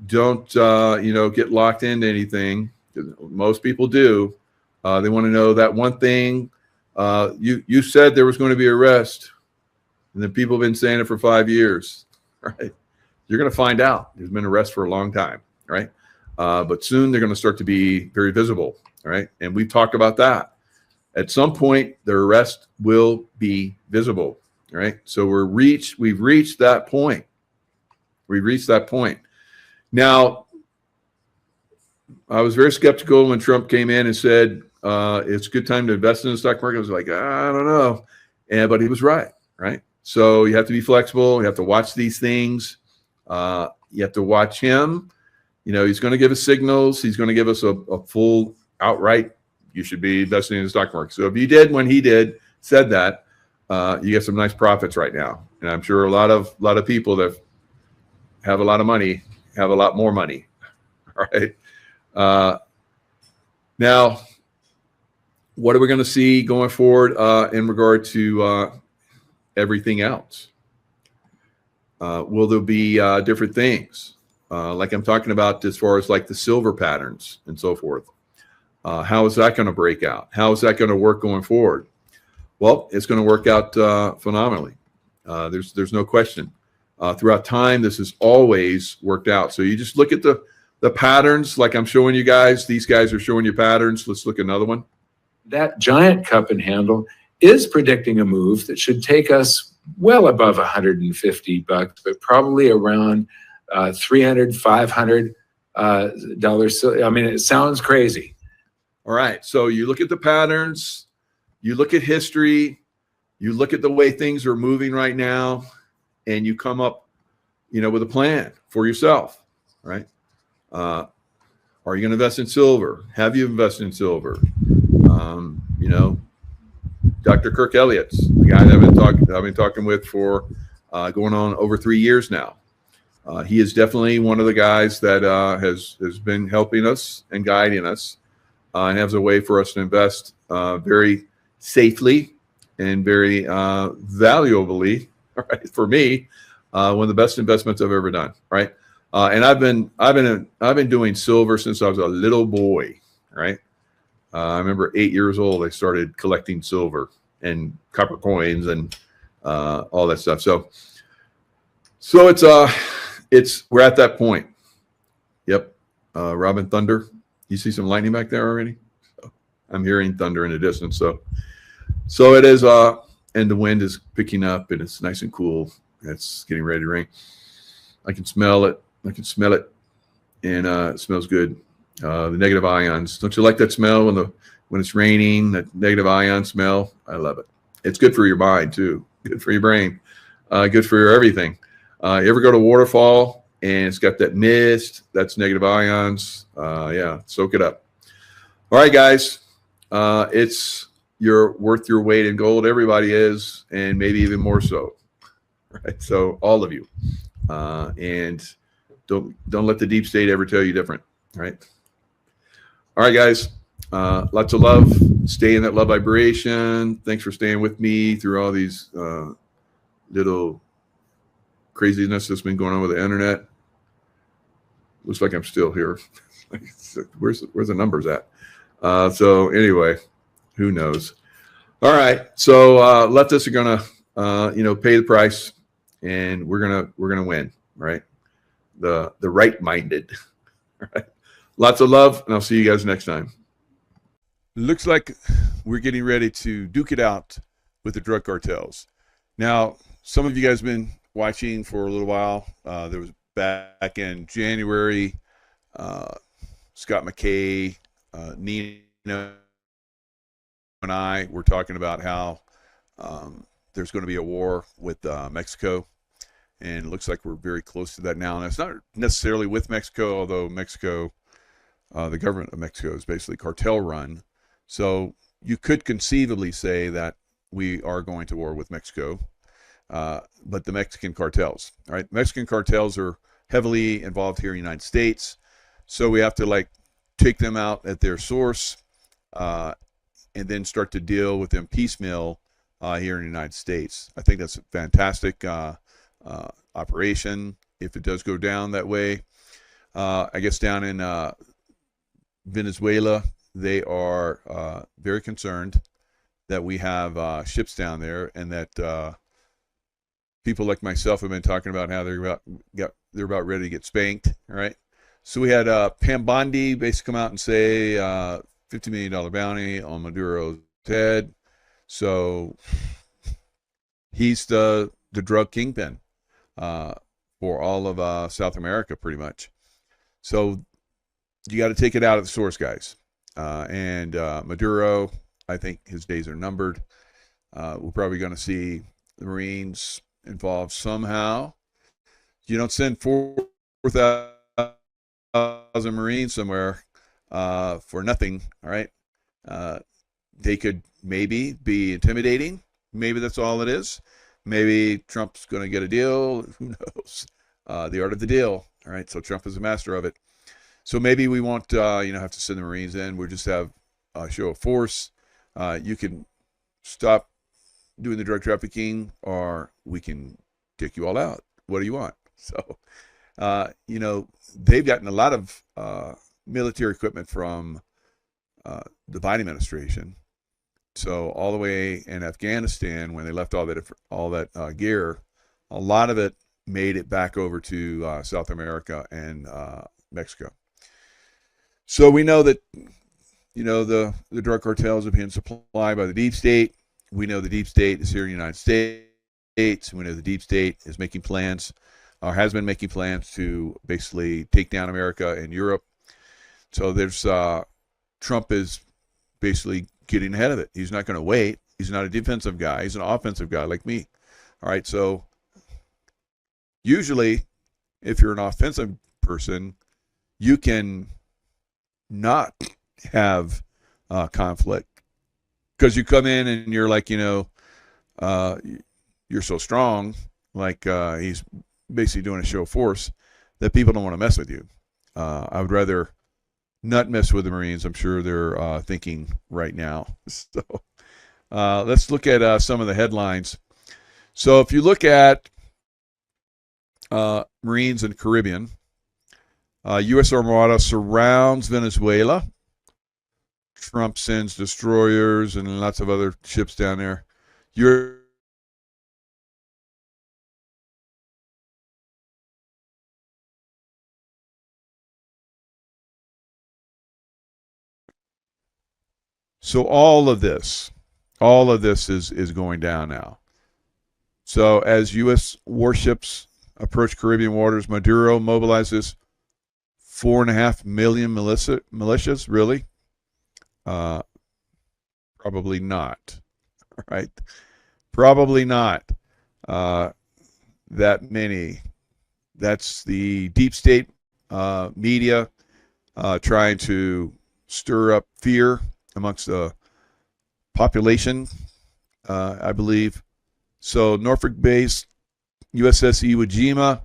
Don't get locked into anything. Most people do. They want to know that one thing. You said there was going to be arrest, and then people have been saying it for 5 years. Right? You're going to find out. There's been arrest for a long time, right? But soon they're going to start to be very visible, right? And we've talked about that. At some point, the arrest will be visible, right? So we've reached that point. We've reached that point. Now, I was very skeptical when Trump came in and said it's a good time to invest in the stock market. I was like, I don't know, but he was right? So you have to be flexible. You have to watch these things. You have to watch him. He's going to give us signals. He's going to give us a full outright. You should be investing in the stock market. So if you did when he said that, you get some nice profits right now. And I'm sure a lot of people that have a lot of money have a lot more money. All right. Now, what are we going to see going forward in regard to everything else? Will there be different things like I'm talking about as far as like the silver patterns and so forth? How is that going to break out? How is that going to work going forward? Well, it's going to work out phenomenally. There's no question. Throughout time, this has always worked out. So you just look at the patterns like I'm showing you guys. These guys are showing you patterns. Let's look at another one. That giant cup and handle is predicting a move that should take us well above $150, but probably around $300, $500. I mean, it sounds crazy. All right. So you look at the patterns, you look at history, you look at the way things are moving right now, and you come up, with a plan for yourself, right? Are you going to invest in silver? Have you invested in silver? Dr. Kirk Elliott's the guy that I've been talking with for going on over 3 years now. He is definitely one of the guys that has been helping us and guiding us, and has a way for us to invest very safely and very valuably. Right, for me, one of the best investments I've ever done. Right, and I've been doing silver since I was a little boy. Right. I remember 8 years old, I started collecting silver and copper coins and all that stuff. So we're at that point. Yep. Robin Thunder. You see some lightning back there already? I'm hearing thunder in the distance. So it is, and the wind is picking up and it's nice and cool. It's getting ready to rain. I can smell it. And it smells good. The negative ions. Don't you like that smell when it's raining, that negative ion smell? I love it. It's good for your mind too. Good for your brain. Good for your everything. You ever go to a waterfall and it's got that mist? That's negative ions. Yeah, soak it up. All right, guys. It's you're worth your weight in gold. Everybody is, and maybe even more so. Right. So all of you, and don't let the deep state ever tell you different. Right. All right, guys. Lots of love. Stay in that love vibration. Thanks for staying with me through all these little craziness that's been going on with the internet. Looks like I'm still here. Where's the numbers at? So anyway, who knows? All right. So leftists are gonna pay the price, and we're gonna win. Right. The right-minded. Right. Lots of love, and I'll see you guys next time. Looks like we're getting ready to duke it out with the drug cartels. Now, some of you guys have been watching for a little while. There was back in January, Scott McKay, Nina, and I were talking about how there's going to be a war with Mexico. And it looks like we're very close to that now. And it's not necessarily with Mexico, although Mexico, the government of Mexico is basically cartel run. So you could conceivably say that we are going to war with Mexico, but the Mexican cartels, right? Mexican cartels are heavily involved here in the United States. So we have to take them out at their source and then start to deal with them piecemeal here in the United States. I think that's a fantastic operation if it does go down that way. I guess down in Venezuela, they are very concerned that we have ships down there, and that people like myself have been talking about how they're about ready to get spanked. Right? So we had Pam Bondi basically come out and say $50 million bounty on Maduro's head. So he's the drug kingpin for all of South America, pretty much. So you got to take it out of the source, guys. And Maduro, I think his days are numbered. We're probably going to see the Marines involved somehow. You don't send 4,000 Marines somewhere for nothing, all right? They could maybe be intimidating. Maybe that's all it is. Maybe Trump's going to get a deal. Who knows? The art of the deal, all right? So Trump is a master of it. So maybe we won't, have to send the Marines in. We'll just have a show of force. You can stop doing the drug trafficking, or we can take you all out. What do you want? So, they've gotten a lot of military equipment from the Biden administration. So all the way in Afghanistan, when they left all that gear, a lot of it made it back over to South America and Mexico. So we know that, the drug cartels are being supplied by the deep state. We know the deep state is here in the United States. We know the deep state is making plans, or has been making plans to basically take down America and Europe. So there's Trump is basically getting ahead of it. He's not going to wait. He's not a defensive guy. He's an offensive guy like me. All right. So usually, if you're an offensive person, you can not have conflict, because you come in and you're like, you're so strong, like he's basically doing a show of force, that people don't want to mess with you. I would rather not mess with the Marines. I'm sure they're thinking right now. So let's look at some of the headlines. So if you look at Marines in the Caribbean, U.S. Armada surrounds Venezuela. Trump sends destroyers and lots of other ships down there. So all of this is going down now. So as U.S. warships approach Caribbean waters, Maduro mobilizes 4.5 million militias. Really? Probably not. Right? Probably not that many. That's the deep state media trying to stir up fear amongst the population, I believe. So Norfolk-based USS Iwo Jima,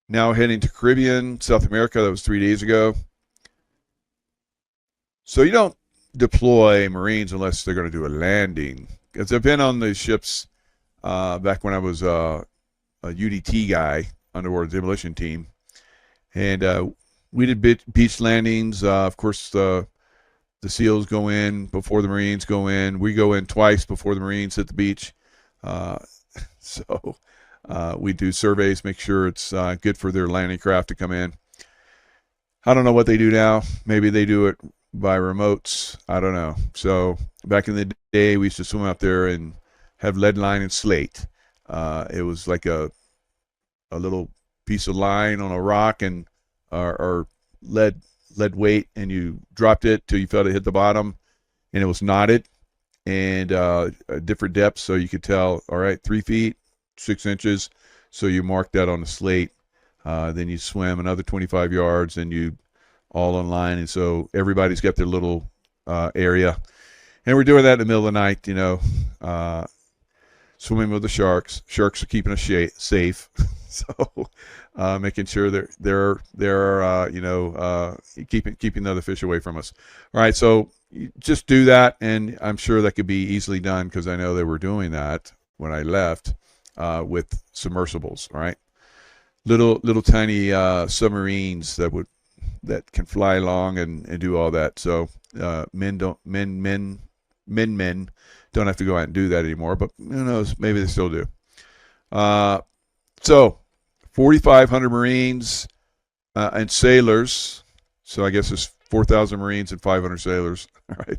now heading to Caribbean, South America. That was 3 days ago. So you don't deploy Marines unless they're going to do a landing. Because I've been on the ships back when I was a UDT guy, underwater demolition team. And we did beach landings. Of course, the SEALs go in before the Marines go in. We go in twice before the Marines hit the beach. So we do surveys, make sure it's good for their landing craft to come in. I don't know what they do now. Maybe they do it by remotes. I don't know. So back in the day, we used to swim out there and have lead line and slate. It was like a little piece of line on a rock and or lead weight, and you dropped it till you felt it hit the bottom, and it was knotted and different depths, so you could tell, all right, 3 feet, 6 inches. So you mark that on the slate. Then you swim another 25 yards, and you all on line. And so everybody's got their little area. And we're doing that in the middle of the night, you know, swimming with the sharks. Sharks are keeping us safe. So making sure they're keeping the other fish away from us. All right, so you just do that, and I'm sure that could be easily done because I know they were doing that when I left with submersibles. All right, little tiny submarines that can fly along and do all that. So men don't have to go out and do that anymore, but who knows, maybe they still do. So 4,500 Marines and sailors, so I guess there's 4,000 Marines and 500 sailors, right,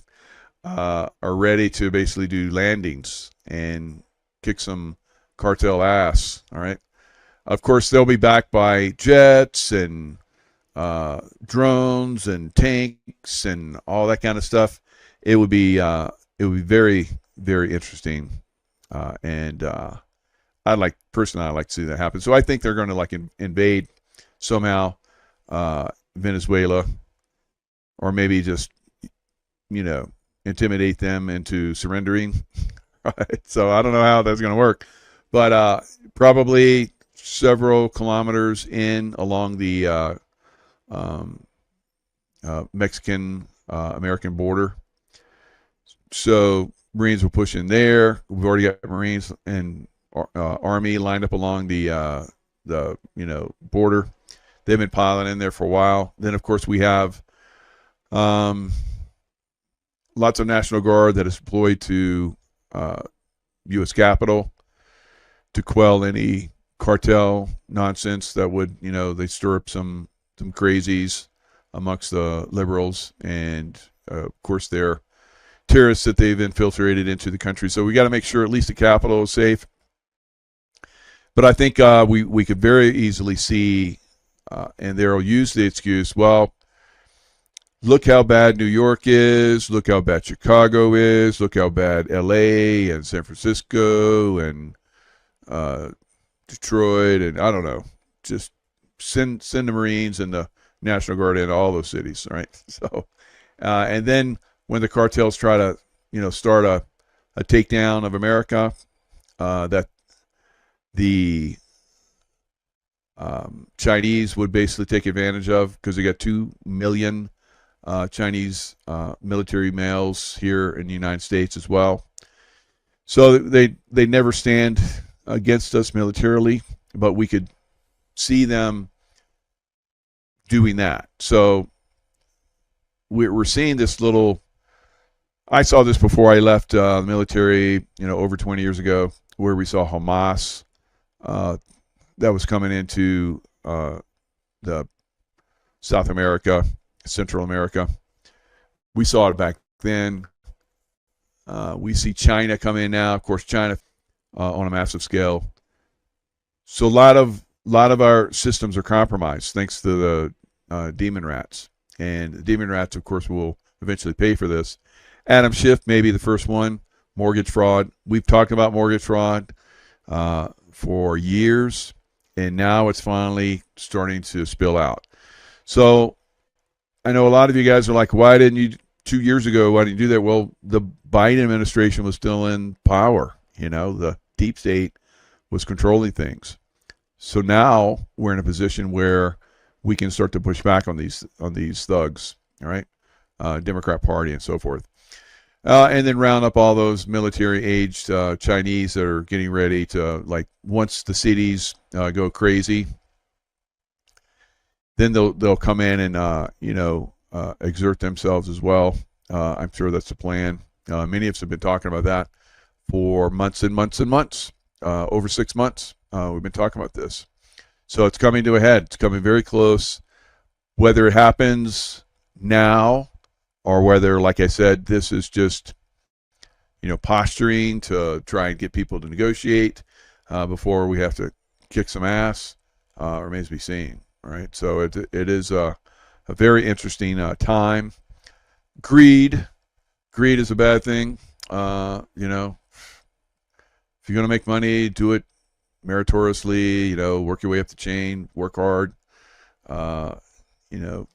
are ready to basically do landings and kick some cartel ass. All right. Of course, they'll be backed by jets and drones and tanks and all that kind of stuff. It would be very, very interesting, and I'd like to see that happen. So I think they're going to like invade somehow Venezuela, or maybe just intimidate them into surrendering. Right. So I don't know how that's going to work, but probably several kilometers in along the Mexican American border. So Marines will push in there. We've already got Marines and Army lined up along the border. They've been piling in there for a while. Then of course we have lots of National Guard that is deployed to U.S. Capitol to quell any cartel nonsense that would, they stir up some crazies amongst the liberals, and of course they're terrorists that they've infiltrated into the country. So we got to make sure at least the Capitol is safe. But I think we could very easily see, and they'll use the excuse, well, look how bad New York is, look how bad Chicago is, look how bad L.A. and San Francisco and Detroit, and I don't know, just send the Marines and the National Guard into all those cities, right? So, and then when the cartels try to, start a takedown of America, that the Chinese would basically take advantage of, because they got 2 million Chinese military males here in the United States as well. So they never stand against us militarily, but we could see them doing that. So we're seeing this little. I saw this before I left the military, over 20 years ago, where we saw Hamas that was coming into the South America, Central America. We saw it back then. We see China come in now. Of course, China on a massive scale. So a lot of our systems are compromised thanks to the demon rats. And the demon rats, of course, will eventually pay for this. Adam Schiff may be the first one. Mortgage fraud. We've talked about mortgage fraud for years, and now it's finally starting to spill out. So I know a lot of you guys are like, why didn't you 2 years ago, why didn't you do that? Well, the Biden administration was still in power. The deep state was controlling things. So now we're in a position where we can start to push back on these thugs, all right? Democrat Party and so forth. And then round up all those military-aged Chinese that are getting ready to, like, once the cities go crazy, then they'll come in and exert themselves as well. I'm sure that's the plan. Many of us have been talking about that for months and months and months. Over 6 months, we've been talking about this. So it's coming to a head. It's coming very close. Whether it happens now or whether, like I said, this is just, posturing to try and get people to negotiate before we have to kick some ass, remains to be seen. All right. So it is a very interesting time. Greed is a bad thing. If you're going to make money, do it meritoriously, work your way up the chain, work hard. Depending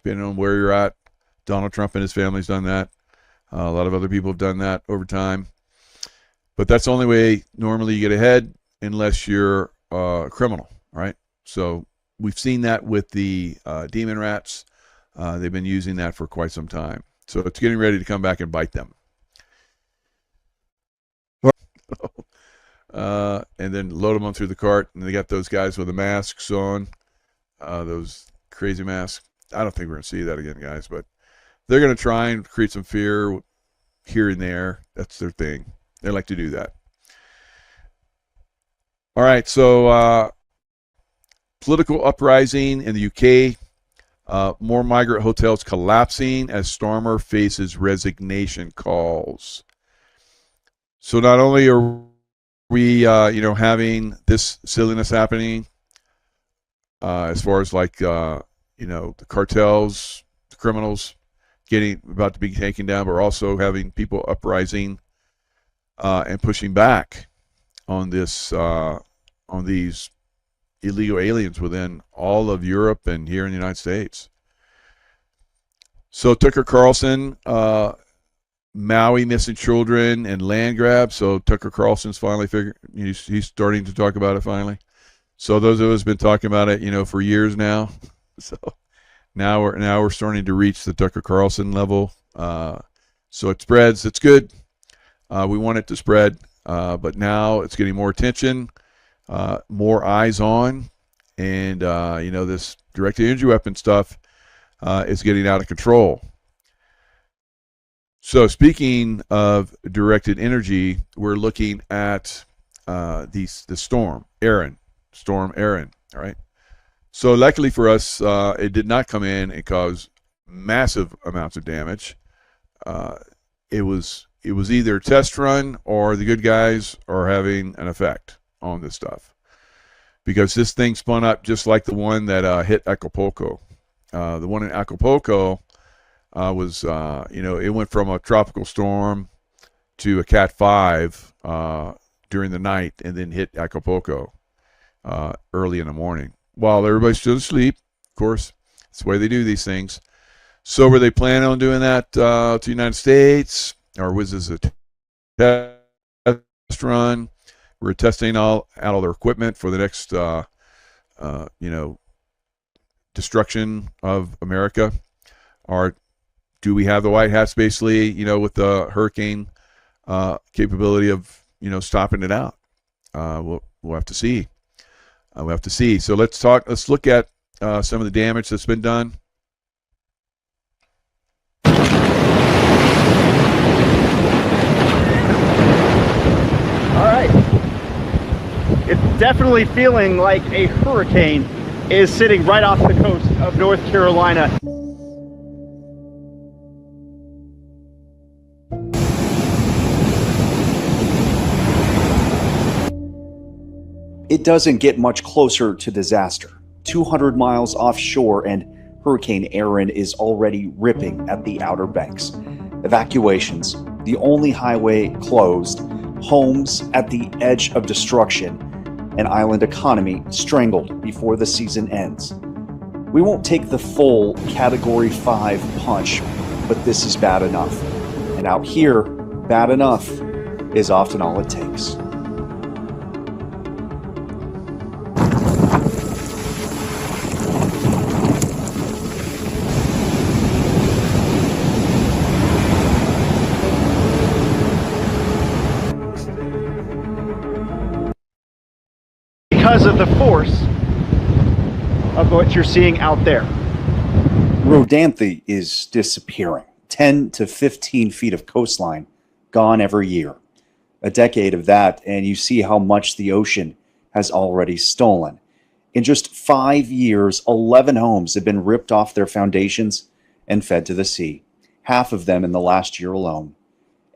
on where you're at. Donald Trump and his family's done that. A lot of other people have done that over time. But that's the only way normally you get ahead unless you're a criminal, right? So we've seen that with the demon rats. They've been using that for quite some time. So it's getting ready to come back and bite them. And then load them on through the cart. And they got those guys with the masks on, those crazy masks. I don't think we're going to see that again, guys, but they're going to try and create some fear here and there. That's their thing. They like to do that. All right, so political uprising in the UK. More migrant hotels collapsing as Starmer faces resignation calls. So not only are we, having this silliness happening as far as like, the cartels, the criminals about to be taken down, but we're also having people uprising and pushing back on this, on these illegal aliens within all of Europe and here in the United States. So Tucker Carlson, Maui missing children and land grab. So Tucker Carlson's finally he's starting to talk about it finally. So those of us have been talking about it, for years now. So now we're starting to reach the Tucker Carlson level. So it spreads. It's good. We want it to spread, but now it's getting more attention, more eyes on, and this directed energy weapon stuff is getting out of control. So speaking of directed energy, we're looking at the Storm Aaron. All right. So luckily for us, it did not come in and cause massive amounts of damage. It was either a test run or the good guys are having an effect on this stuff, because this thing spun up just like the one that hit Acapulco. The one in Acapulco was, it went from a tropical storm to a Cat 5 during the night and then hit Acapulco early in the morning while everybody's still asleep. Of course, that's the way they do these things. So were they planning on doing that to the United States, or was this a test run? We're testing all their equipment for the next, destruction of America. Or do we have the White Hats basically, with the hurricane capability of, stopping it out? We'll have to see. We'll have to see. So let's look at some of the damage that's been done. All right. It's definitely feeling like a hurricane is sitting right off the coast of North Carolina. It doesn't get much closer to disaster. 200 miles offshore and Hurricane Aaron is already ripping at the Outer Banks. Evacuations, the only highway closed, homes at the edge of destruction, an island economy strangled before the season ends. We won't take the full Category 5 punch, but this is bad enough. And out here, bad enough is often all it takes. Because of the force of what you're seeing out there. Rodanthe is disappearing. 10 to 15 feet of coastline gone every year. A decade of that, and you see how much the ocean has already stolen. In just 5 years, 11 homes have been ripped off their foundations and fed to the sea. Half of them in the last year alone.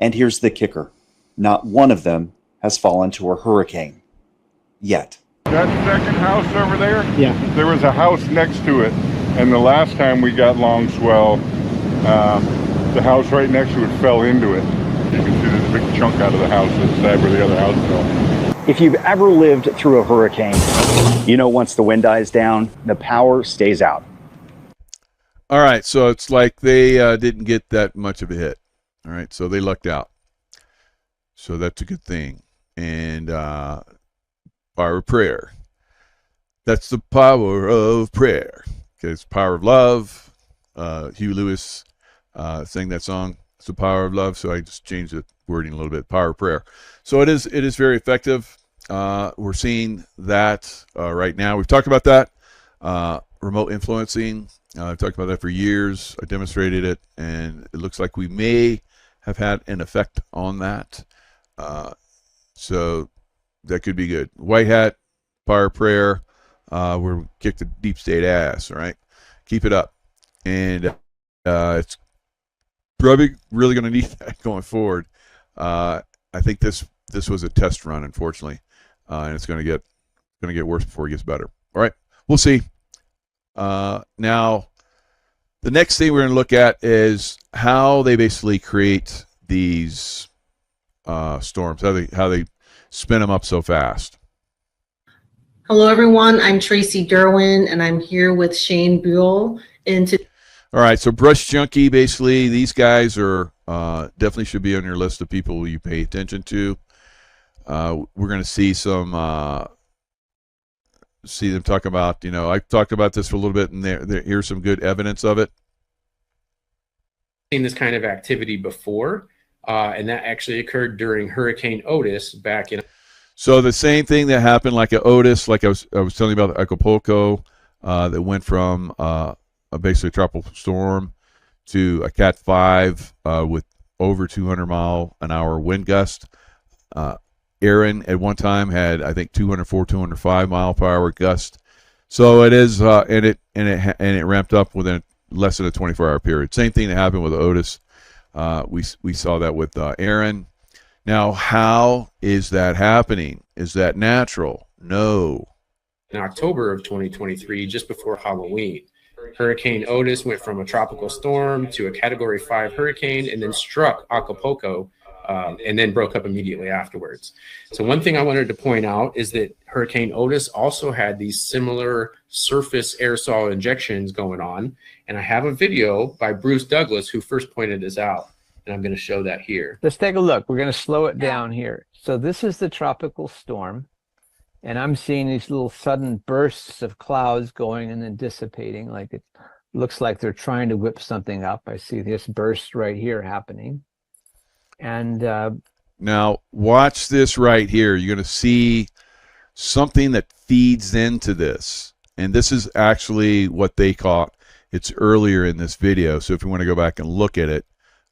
And here's the kicker. Not one of them has fallen to a hurricane. Yet. That second house over there? Yeah. There was a house next to it, and the last time we got long swell, the house right next to it fell into it. You can see there's a big chunk out of the house inside where the other house fell. If you've ever lived through a hurricane, you know once the wind dies down, the power stays out. All right, so it's like they didn't get that much of a hit. All right, so they lucked out. So that's a good thing. And power of prayer. That's the power of prayer. Okay, it's power of love. Hugh Lewis sang that song. It's the power of love. So I just changed the wording a little bit. Power of prayer. So it is very effective. We're seeing that right now. We've talked about that. Remote influencing. I've talked about that for years. I demonstrated it, and it looks like we may have had an effect on that. So that could be good. White hat, power of prayer. We're kick the deep state ass. All right, keep it up, and it's probably really going to need that going forward. I think this was a test run, unfortunately, and it's going to get worse before it gets better. All right, we'll see. Now, the next thing we're going to look at is how they basically create these storms, how they spin them up so fast. Hello, everyone. I'm Tracy Derwin, and I'm here with Shane Buell. All right, so Brush Junkie, basically, these guys are definitely should be on your list of people you pay attention to. We're going to see them talk about, I've talked about this for a little bit, and here's some good evidence of it. Seen this kind of activity before, and that actually occurred during Hurricane Otis back in. So the same thing that happened like at Otis, like I was telling you about the Acapulco, that went from basically a tropical storm to a Cat 5 with over 200-mile-an-hour wind gust. Aaron at one time had, I think, 204, 205-mile-per-hour gust. So it is, and it ramped up within less than a 24-hour period. Same thing that happened with Otis. We saw that with Aaron. Now, how is that happening? Is that natural? No. In October of 2023, just before Halloween, Hurricane Otis went from a tropical storm to a Category 5 hurricane and then struck Acapulco and then broke up immediately afterwards. So one thing I wanted to point out is that Hurricane Otis also had these similar surface aerosol injections going on. And I have a video by Bruce Douglas who first pointed this out. And I'm going to show that here. Let's take a look. We're going to slow it down here. So this is the tropical storm. And I'm seeing these little sudden bursts of clouds going and then dissipating. Like it looks like they're trying to whip something up. I see this burst right here happening. And now watch this right here. You're going to see something that feeds into this. And this is actually what they caught. It's earlier in this video. So if you want to go back and look at it,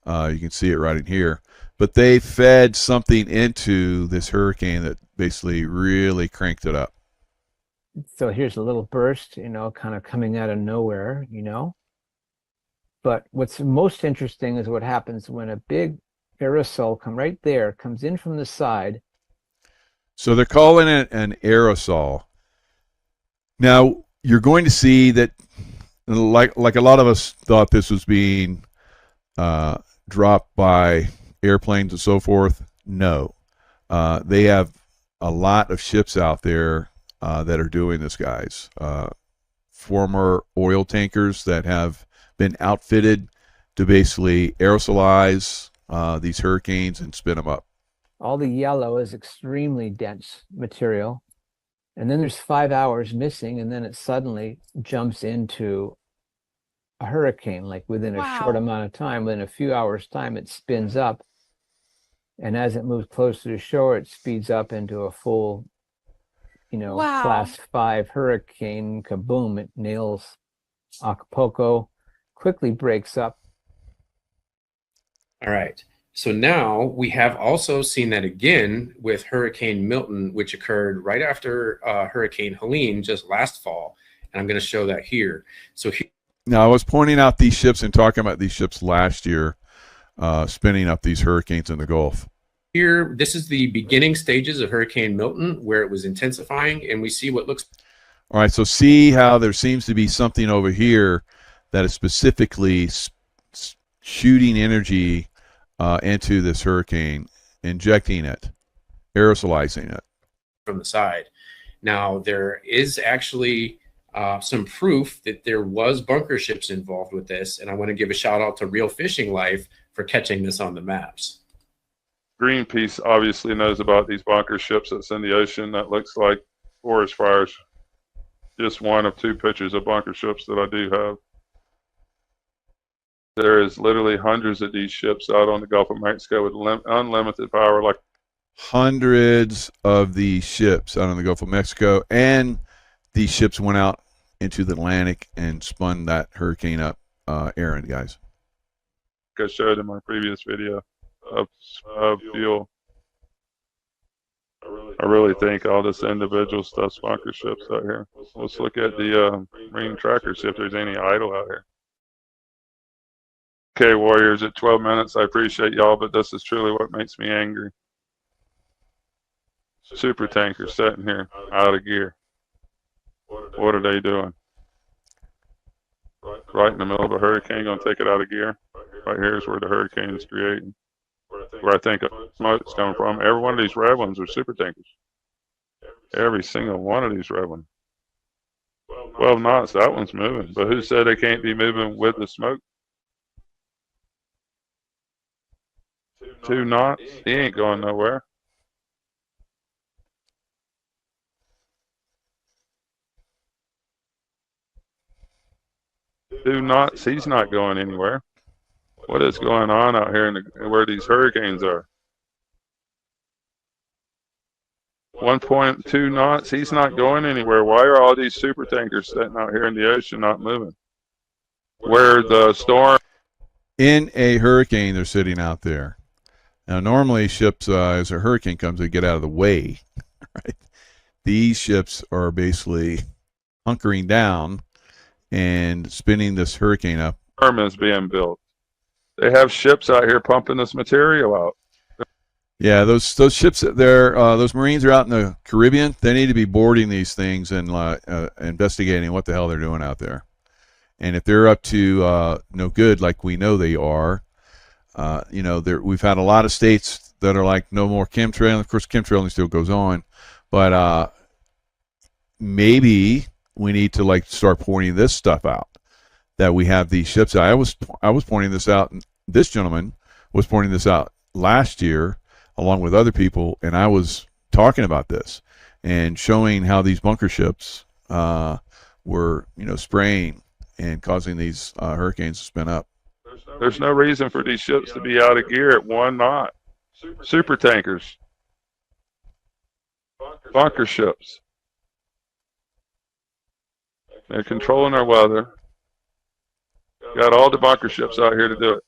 you can see it right in here. But they fed something into this hurricane that basically really cranked it up. So here's a little burst, kind of coming out of nowhere, But what's most interesting is what happens when a big aerosol comes in from the side. So they're calling it an aerosol. Now, you're going to see that, like a lot of us thought this was being dropped by airplanes and so forth. No, they have a lot of ships out there that are doing this, guys. Former oil tankers that have been outfitted to basically aerosolize these hurricanes and spin them up. All the yellow is extremely dense material. And then there's 5 hours missing, and then it suddenly jumps into a hurricane, like within a short amount of time. Within a few hours' time, it spins up. And as it moves closer to shore, it speeds up into a full, class 5 hurricane. Kaboom, it nails Acapulco, quickly breaks up. All right. So now we have also seen that again with Hurricane Milton, which occurred right after Hurricane Helene just last fall. And I'm going to show that here. So now I was pointing out these ships and talking about these ships last year spinning up these hurricanes in the Gulf. Here, this is the beginning stages of Hurricane Milton where it was intensifying, and we see what looks. All right, so see how there seems to be something over here that is specifically shooting energy into this hurricane, injecting it, aerosolizing it. From the side. Now, there is actually some proof that there was bunker ships involved with this, and I want to give a shout out to Real Fishing Life for catching this on the maps. Greenpeace obviously knows about these bunker ships that's in the ocean. That looks like forest fires. Just one of 2 pictures of bunker ships that I do have. There is literally hundreds of these ships out on the Gulf of Mexico with unlimited power. Like hundreds of these ships out on the Gulf of Mexico, and these ships went out into the Atlantic and spun that hurricane up. Aaron, guys. I showed in my previous video of fuel. I really think all this individual stuff's bunker ships out here. Let's look at the marine trackers, see if there's any idle out here. Okay, Warriors, at 12 minutes, I appreciate y'all, but this is truly what makes me angry. Super tankers sitting here, out of gear. What are they doing? Right in the middle of a hurricane, gonna take it out of gear. Right here is where the hurricane is creating. Where I think smoke's coming from. Every one of these red ones are super tankers. Every single one of these red ones. 12 knots, that one's moving. But who said they can't be moving with the smoke? 2 knots, he ain't going nowhere. Two knots, he's not going anywhere. What is going on out here where these hurricanes are? 1.2 knots, he's not going anywhere. Why are all these super tankers sitting out here in the ocean not moving? Where the storm... In a hurricane, they're sitting out there. Now, normally ships, as a hurricane comes, they get out of the way. Right? These ships are basically hunkering down and spinning this hurricane up. Is being built. They have ships out here pumping this material out. Yeah, those ships there, those Marines are out in the Caribbean. They need to be boarding these things and investigating what the hell they're doing out there. And if they're up to no good, like we know they are, we've had a lot of states that are like no more chemtrail. Of course, chemtrailing still goes on, but maybe we need to start pointing this stuff out. That we have these ships. I was pointing this out. And this gentleman was pointing this out last year, along with other people, and I was talking about this and showing how these bunker ships were, spraying and causing these hurricanes to spin up. There's no reason for these ships to be out of gear at 1 knot. Super tankers, bunker ships. They're controlling our weather. Got all the bunker ships out here to do it.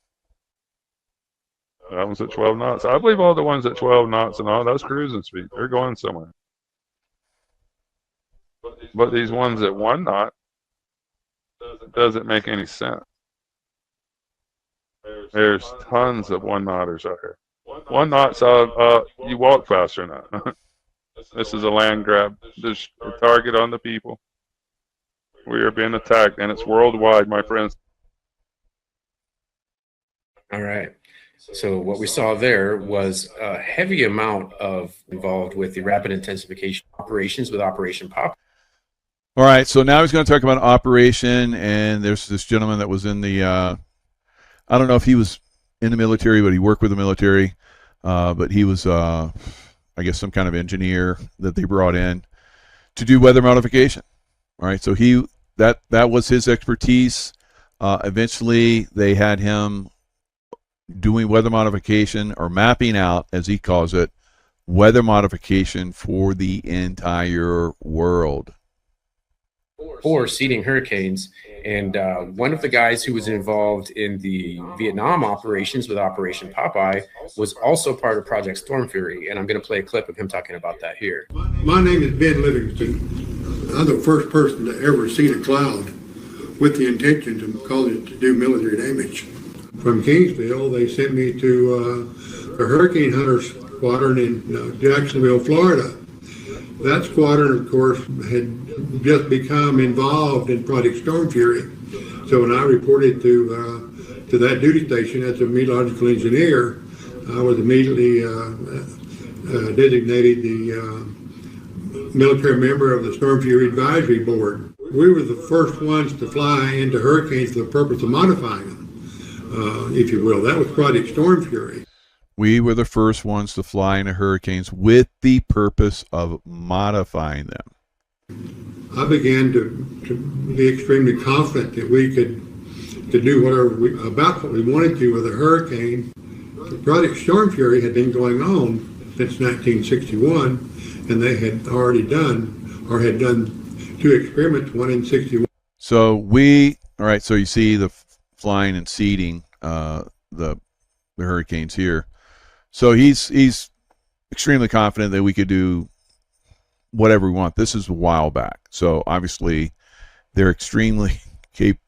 That one's at 12 knots. I believe all the ones at 12 knots and all, that's cruising speed. They're going somewhere. But these ones at 1 knot, doesn't make any sense. There's tons of 1 knotters out here. 1 knot's you walk faster than that. This is a land grab. There's a target on the people. We are being attacked, and it's worldwide, my friends. All right. So what we saw there was a heavy amount of involved with the rapid intensification operations with Operation Pop. All right. So now he's going to talk about Operation, and there's this gentleman that was in the I don't know if he was in the military, but he worked with the military. But he was, I guess, some kind of engineer that they brought in to do weather modification. All right, so that was his expertise. Eventually, they had him doing weather modification, or mapping out, as he calls it, weather modification for the entire world. For seeding hurricanes. And one of the guys who was involved in the Vietnam operations with Operation Popeye was also part of Project Storm Fury. And I'm going to play a clip of him talking about that here. My name is Ben Livingston. I'm the first person to ever seed a cloud with the intention to cause it to do military damage. From Kingsville, they sent me to a hurricane hunter squadron in Jacksonville, Florida. That squadron, of course, had just become involved in Project Storm Fury. So when I reported to that duty station as a meteorological engineer, I was immediately designated the military member of the Storm Fury Advisory Board. We were the first ones to fly into hurricanes for the purpose of modifying them, if you will. That was Project Storm Fury. We were the first ones to fly into hurricanes with the purpose of modifying them. I began to be extremely confident that we could do about what we wanted to with a hurricane. Project Storm Fury had been going on since 1961, and they had already done, or had done 2 experiments, one in 61. So all right, so you see the flying and seeding the hurricanes here. So he's extremely confident that we could do whatever we want. This is a while back. So obviously they're extremely capable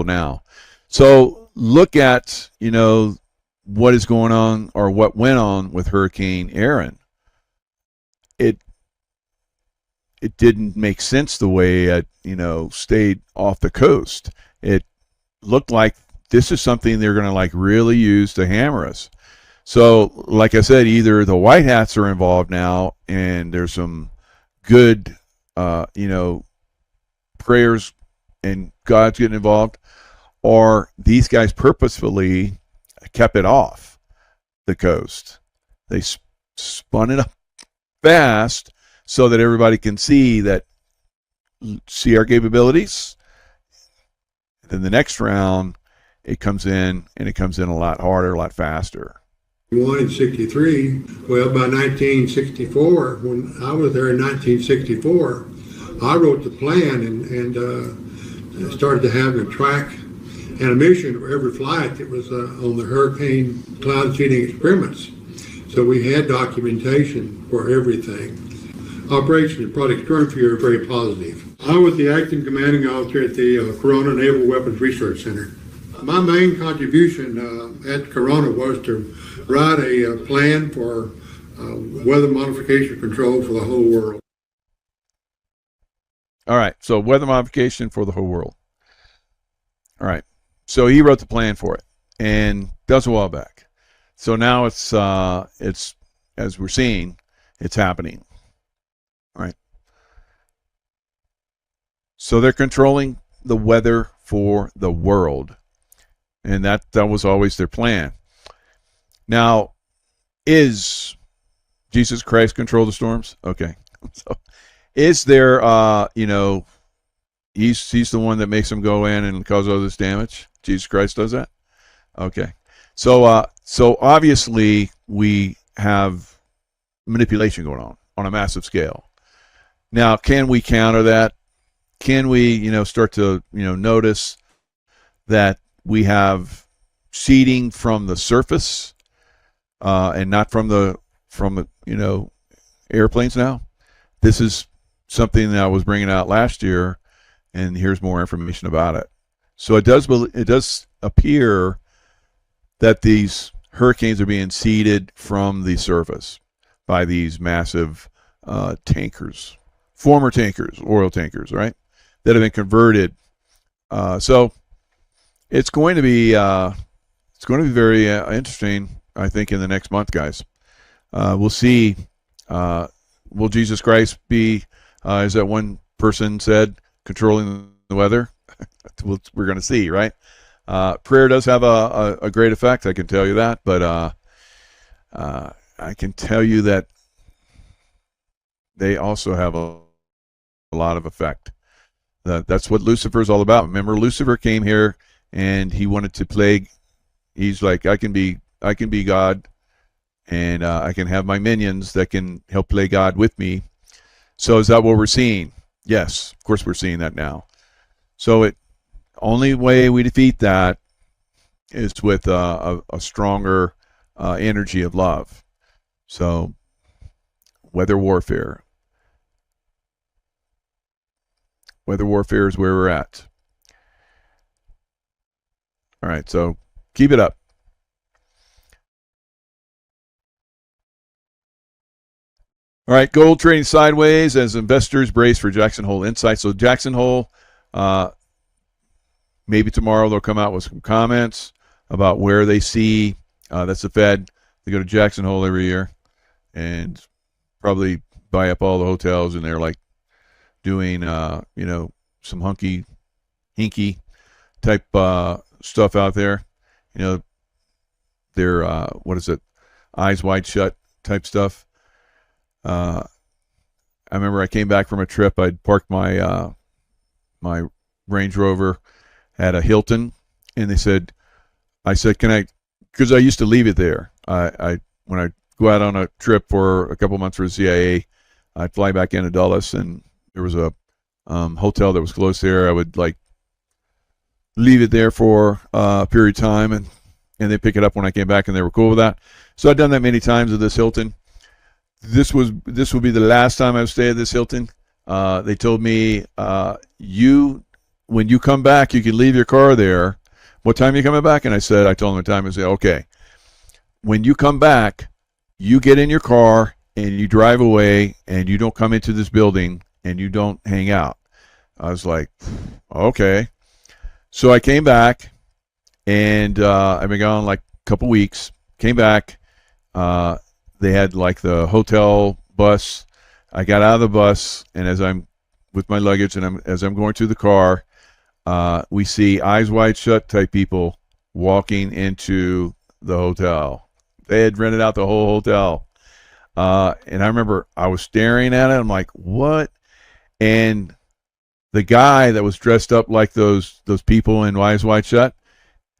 now. So look at, what is going on, or what went on with Hurricane Aaron. It didn't make sense the way it, stayed off the coast. It looked like this is something they're going to really use to hammer us. So, like I said, either the White Hats are involved now, and there's some good, prayers, and God's getting involved, or these guys purposefully kept it off the coast. They spun it up fast so that everybody can see our capabilities. Then the next round, it comes in, and it comes in a lot harder, a lot faster. One in 63. Well, by 1964, when I was there in 1964, I wrote the plan and started to have a track and a mission for every flight that was on the hurricane cloud seeding experiments. So we had documentation for everything. Operations in Project Storm Fury are very positive. I was the acting commanding officer at the Corona Naval Weapons Research Center. My main contribution at Corona was to write a plan for weather modification control for the whole world. All right, so weather modification for the whole world. All right, so he wrote the plan for it, and that was a while back. So now it's as we're seeing, it's happening. All right. So they're controlling the weather for the world, and that was always their plan. Now, is Jesus Christ control the storms? Okay. So is there, he's the one that makes them go in and cause all this damage? Jesus Christ does that? Okay. So obviously we have manipulation going on a massive scale. Now, can we counter that? Can we, start to, notice that we have seeding from the surface and not from the airplanes now? This is something that I was bringing out last year, and here's more information about it. So it does appear that these hurricanes are being seeded from the surface by these massive tankers, former tankers, oil tankers, right, that have been converted. So it's going to be very interesting, I think, in the next month, guys. We'll see. Will Jesus Christ be, as that one person said, controlling the weather? we're going to see, right? Prayer does have a great effect, I can tell you that, but I can tell you that they also have a lot of effect. That's what Lucifer is all about. Remember, Lucifer came here and he wanted to play. He's like, I can be God, and I can have my minions that can help play God with me. So is that what we're seeing? Yes, of course we're seeing that now. So only way we defeat that is with a stronger energy of love. So weather warfare. Weather warfare is where we're at. All right, so keep it up. All right, gold trading sideways as investors brace for Jackson Hole insight. So Jackson Hole, maybe tomorrow they'll come out with some comments about where they see. That's the Fed. They go to Jackson Hole every year and probably buy up all the hotels, and they're like doing, some hinky type stuff out there. They're what is it? Eyes wide shut type stuff. I remember I came back from a trip. I'd parked my my Range Rover at a Hilton, and I said, can I? Because I used to leave it there. When I go out on a trip for a couple months for the CIA, I'd fly back into Dulles, and there was a hotel that was close there. I would leave it there for a period of time, and they pick it up when I came back, and they were cool with that. So I've done that many times at this Hilton. This would be the last time I've stayed at this Hilton. They told me, when you come back, you can leave your car there. What time are you coming back? And I told them the time. I said, okay, when you come back, you get in your car and you drive away, and you don't come into this building and you don't hang out. I was like, okay. So I came back, and I've been gone like a couple weeks. Came back. They had like the hotel bus. I got out of the bus, and as I'm with my luggage, and as I'm going to the car, we see eyes wide shut type people walking into the hotel. They had rented out the whole hotel. And I remember I was staring at it. I'm like, what? And the guy that was dressed up like those people in Eyes Wide Shut,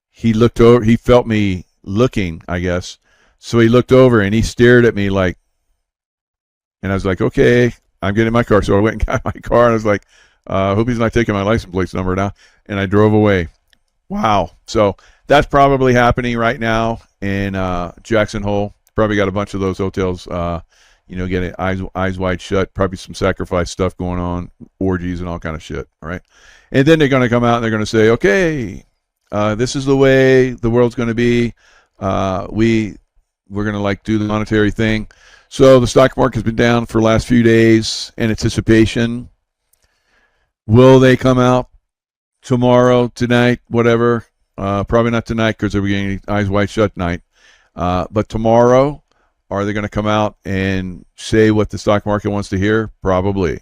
he looked over. He felt me looking, I guess. So he looked over and he stared at me like, and I was like, okay, I'm getting in my car. So I went and got my car, and I was like, hope he's not taking my license plate number now. And I drove away. Wow. So that's probably happening right now in Jackson Hole. Probably got a bunch of those hotels, getting eyes wide shut. Probably some sacrifice stuff going on, orgies and all kind of shit. All right. And then they're going to come out and they're going to say, okay, this is the way the world's going to be. We're going to do the monetary thing. So the stock market has been down for the last few days in anticipation. Will they come out tomorrow, tonight, whatever? Probably not tonight because they're getting eyes wide shut night. But tomorrow, are they going to come out and say what the stock market wants to hear? Probably.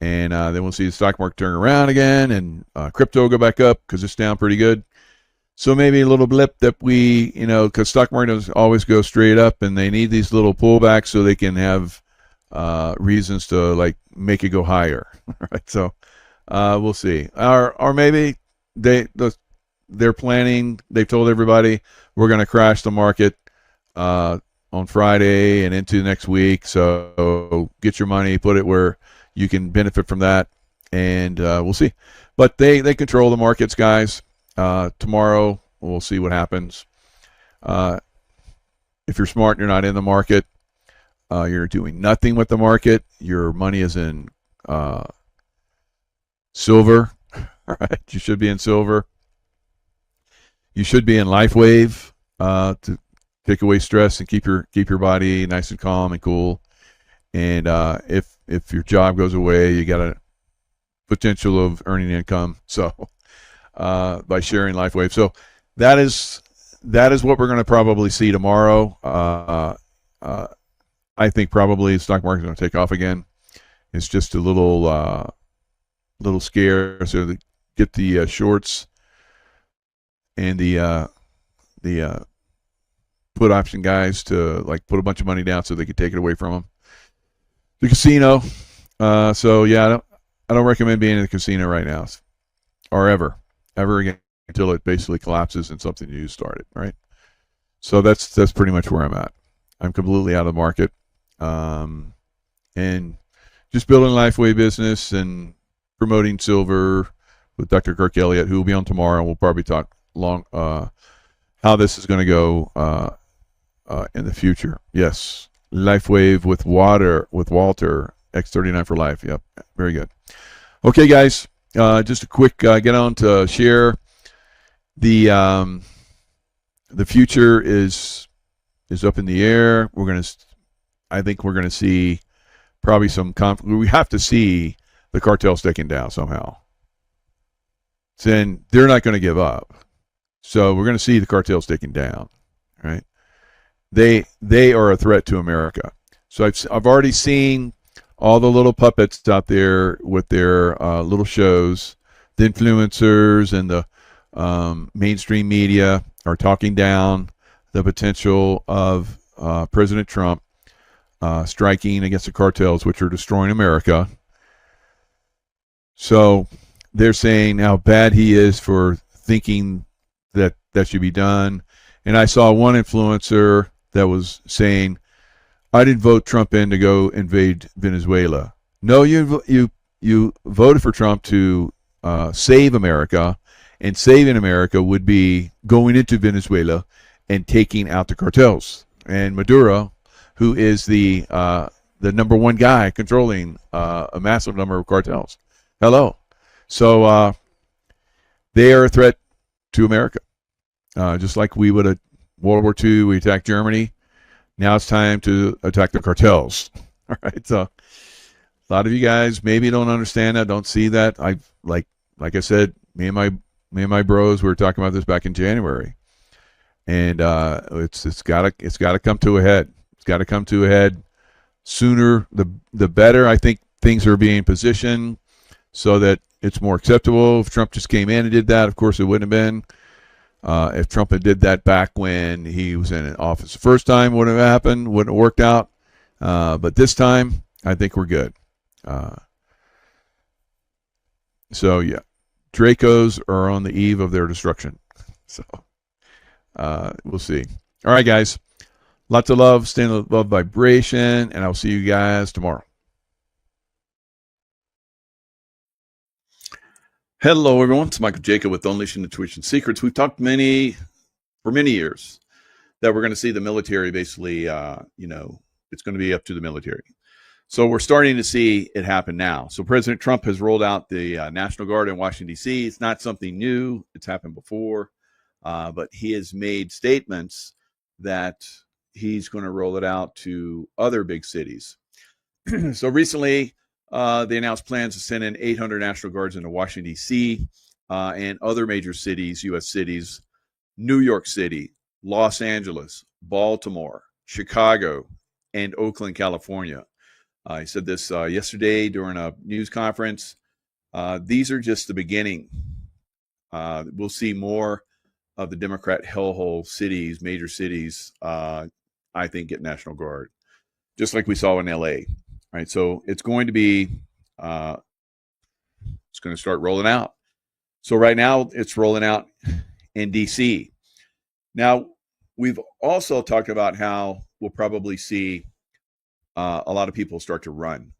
And then we'll see the stock market turn around again, and crypto go back up because it's down pretty good. So maybe a little blip that because stock market doesn't always go straight up, and they need these little pullbacks so they can have reasons to make it go higher. Right? So we'll see. Or maybe they're planning. They've told everybody we're going to crash the market on Friday and into next week. So get your money, put it where you can benefit from that, and we'll see. But they control the markets, guys. Tomorrow we'll see what happens. If you're smart and you're not in the market, you're doing nothing with the market. Your money is in silver. All right, you should be in silver. You should be in LifeWave to take away stress and keep your body nice and calm and cool. And if your job goes away, you got a potential of earning income. So by sharing LifeWave, so that is what we're going to probably see tomorrow. I think probably the stock market is going to take off again. It's just a little scare, so get the shorts and the put option guys to like put a bunch of money down so they could take it away from them. The casino. So yeah, I don't recommend being in the casino right now, or ever again, until it basically collapses and something new started. Right. So that's pretty much where I'm at. I'm completely out of the market, and just building a Lifeway business and promoting silver with Dr. Kirk Elliott, who will be on tomorrow. We'll probably talk how this is going to go in the future. Yes, LifeWave with Walter X39 for life. Yep, very good. Okay, guys, just a quick get on to share. The future is up in the air. I think we're gonna see probably some we have to see the cartels taken down somehow. Then they're not going to give up. So we're going to see the cartels taken down, right? They are a threat to America. So I've already seen all the little puppets out there with their little shows. The influencers and the mainstream media are talking down the potential of President Trump striking against the cartels, which are destroying America. So they're saying how bad he is for thinking that should be done. And I saw one influencer that was saying, I didn't vote Trump in to go invade Venezuela. No, you voted for Trump to save America, and saving America would be going into Venezuela and taking out the cartels. And Maduro, who is the number one guy controlling a massive number of cartels. Hello. So they are a threat to America. Just like we would have World War II, we attacked Germany. Now it's time to attack the cartels. All right. So a lot of you guys maybe don't understand that, don't see that. Like I said, me and my bros, we were talking about this back in January. And it's gotta come to a head. It's gotta come to a head sooner the better. I think things are being positioned so that it's more acceptable. If Trump just came in and did that, of course it wouldn't have been. If Trump had did that back when he was in office the first time, wouldn't have happened, wouldn't have worked out. But this time, I think we're good. So yeah, Dracos are on the eve of their destruction. So we'll see. All right, guys. Lots of love. Stay in the love vibration, and I'll see you guys tomorrow. Hello, everyone. It's Michael Jaco with Unleashing Intuition Secrets. We've talked for many years that we're going to see the military basically, it's going to be up to the military. So we're starting to see it happen now. So President Trump has rolled out the National Guard in Washington, D.C. It's not something new. It's happened before. But he has made statements that he's going to roll it out to other big cities. So recently, they announced plans to send in 800 National Guards into Washington, D.C. And other major cities, U.S. cities, New York City, Los Angeles, Baltimore, Chicago, and Oakland, California. He said this yesterday during a news conference. These are just the beginning. We'll see more of the Democrat hellhole cities, major cities, I think, get National Guard, just like we saw in L.A., right? So it's going to be, it's going to start rolling out. So right now it's rolling out in D.C. Now, we've also talked about how we'll probably see a lot of people start to run,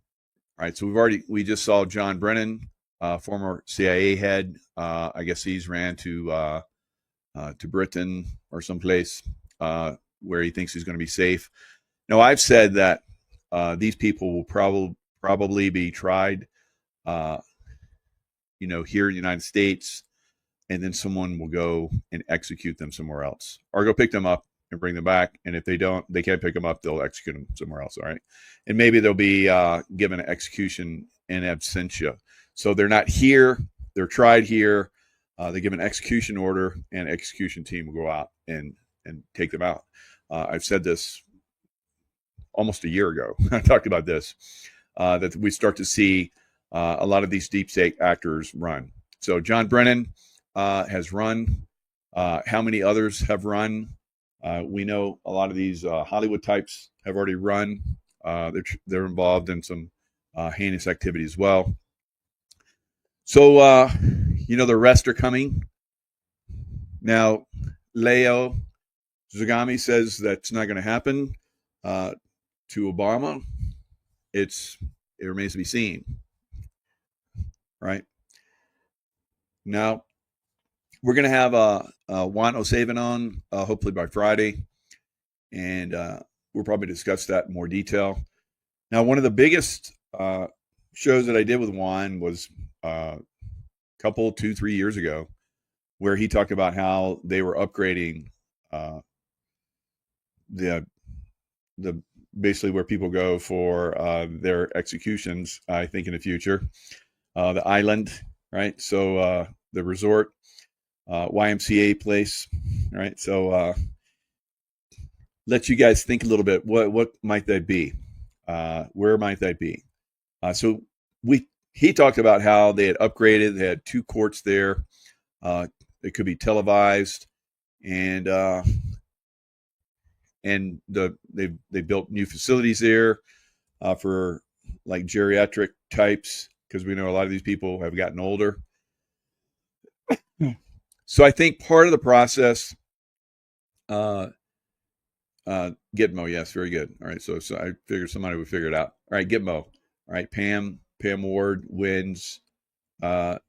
right? So we just saw John Brennan, former CIA head. I guess he's ran to Britain or someplace where he thinks he's going to be safe. Now, I've said that these people will probably be tried, here in the United States, and then someone will go and execute them somewhere else, or go pick them up and bring them back. And if they can't pick them up, they'll execute them somewhere else. All right. And maybe they'll be given an execution in absentia. So they're not here. They're tried here. They give an execution order, and execution team will go out and take them out. I've said this almost a year ago. I talked about this, that we start to see a lot of these deep state actors run. So John Brennan has run. How many others have run? We know a lot of these Hollywood types have already run. They're involved in some heinous activity as well. So, the rest are coming. Now, Leo Zagami says that's not going to happen to Obama. It remains to be seen. Right? Now, we're going to have Juan O'Savin on hopefully by Friday, and we'll probably discuss that in more detail. Now, one of the biggest shows that I did with Juan was a couple, 2-3 years ago, where he talked about how they were upgrading the basically where people go for their executions, I think, in the future. The island, right? So the resort, YMCA place, right? So let you guys think a little bit. What might that be? Where might that be? So he talked about how they had upgraded. They had 2 courts there. It could be televised, and they built new facilities there for like geriatric types, because we know a lot of these people have gotten older. So I think part of the process, Gitmo, yes, very good. All right, so I figured somebody would figure it out. All right, Gitmo. All right, Pam Ward wins the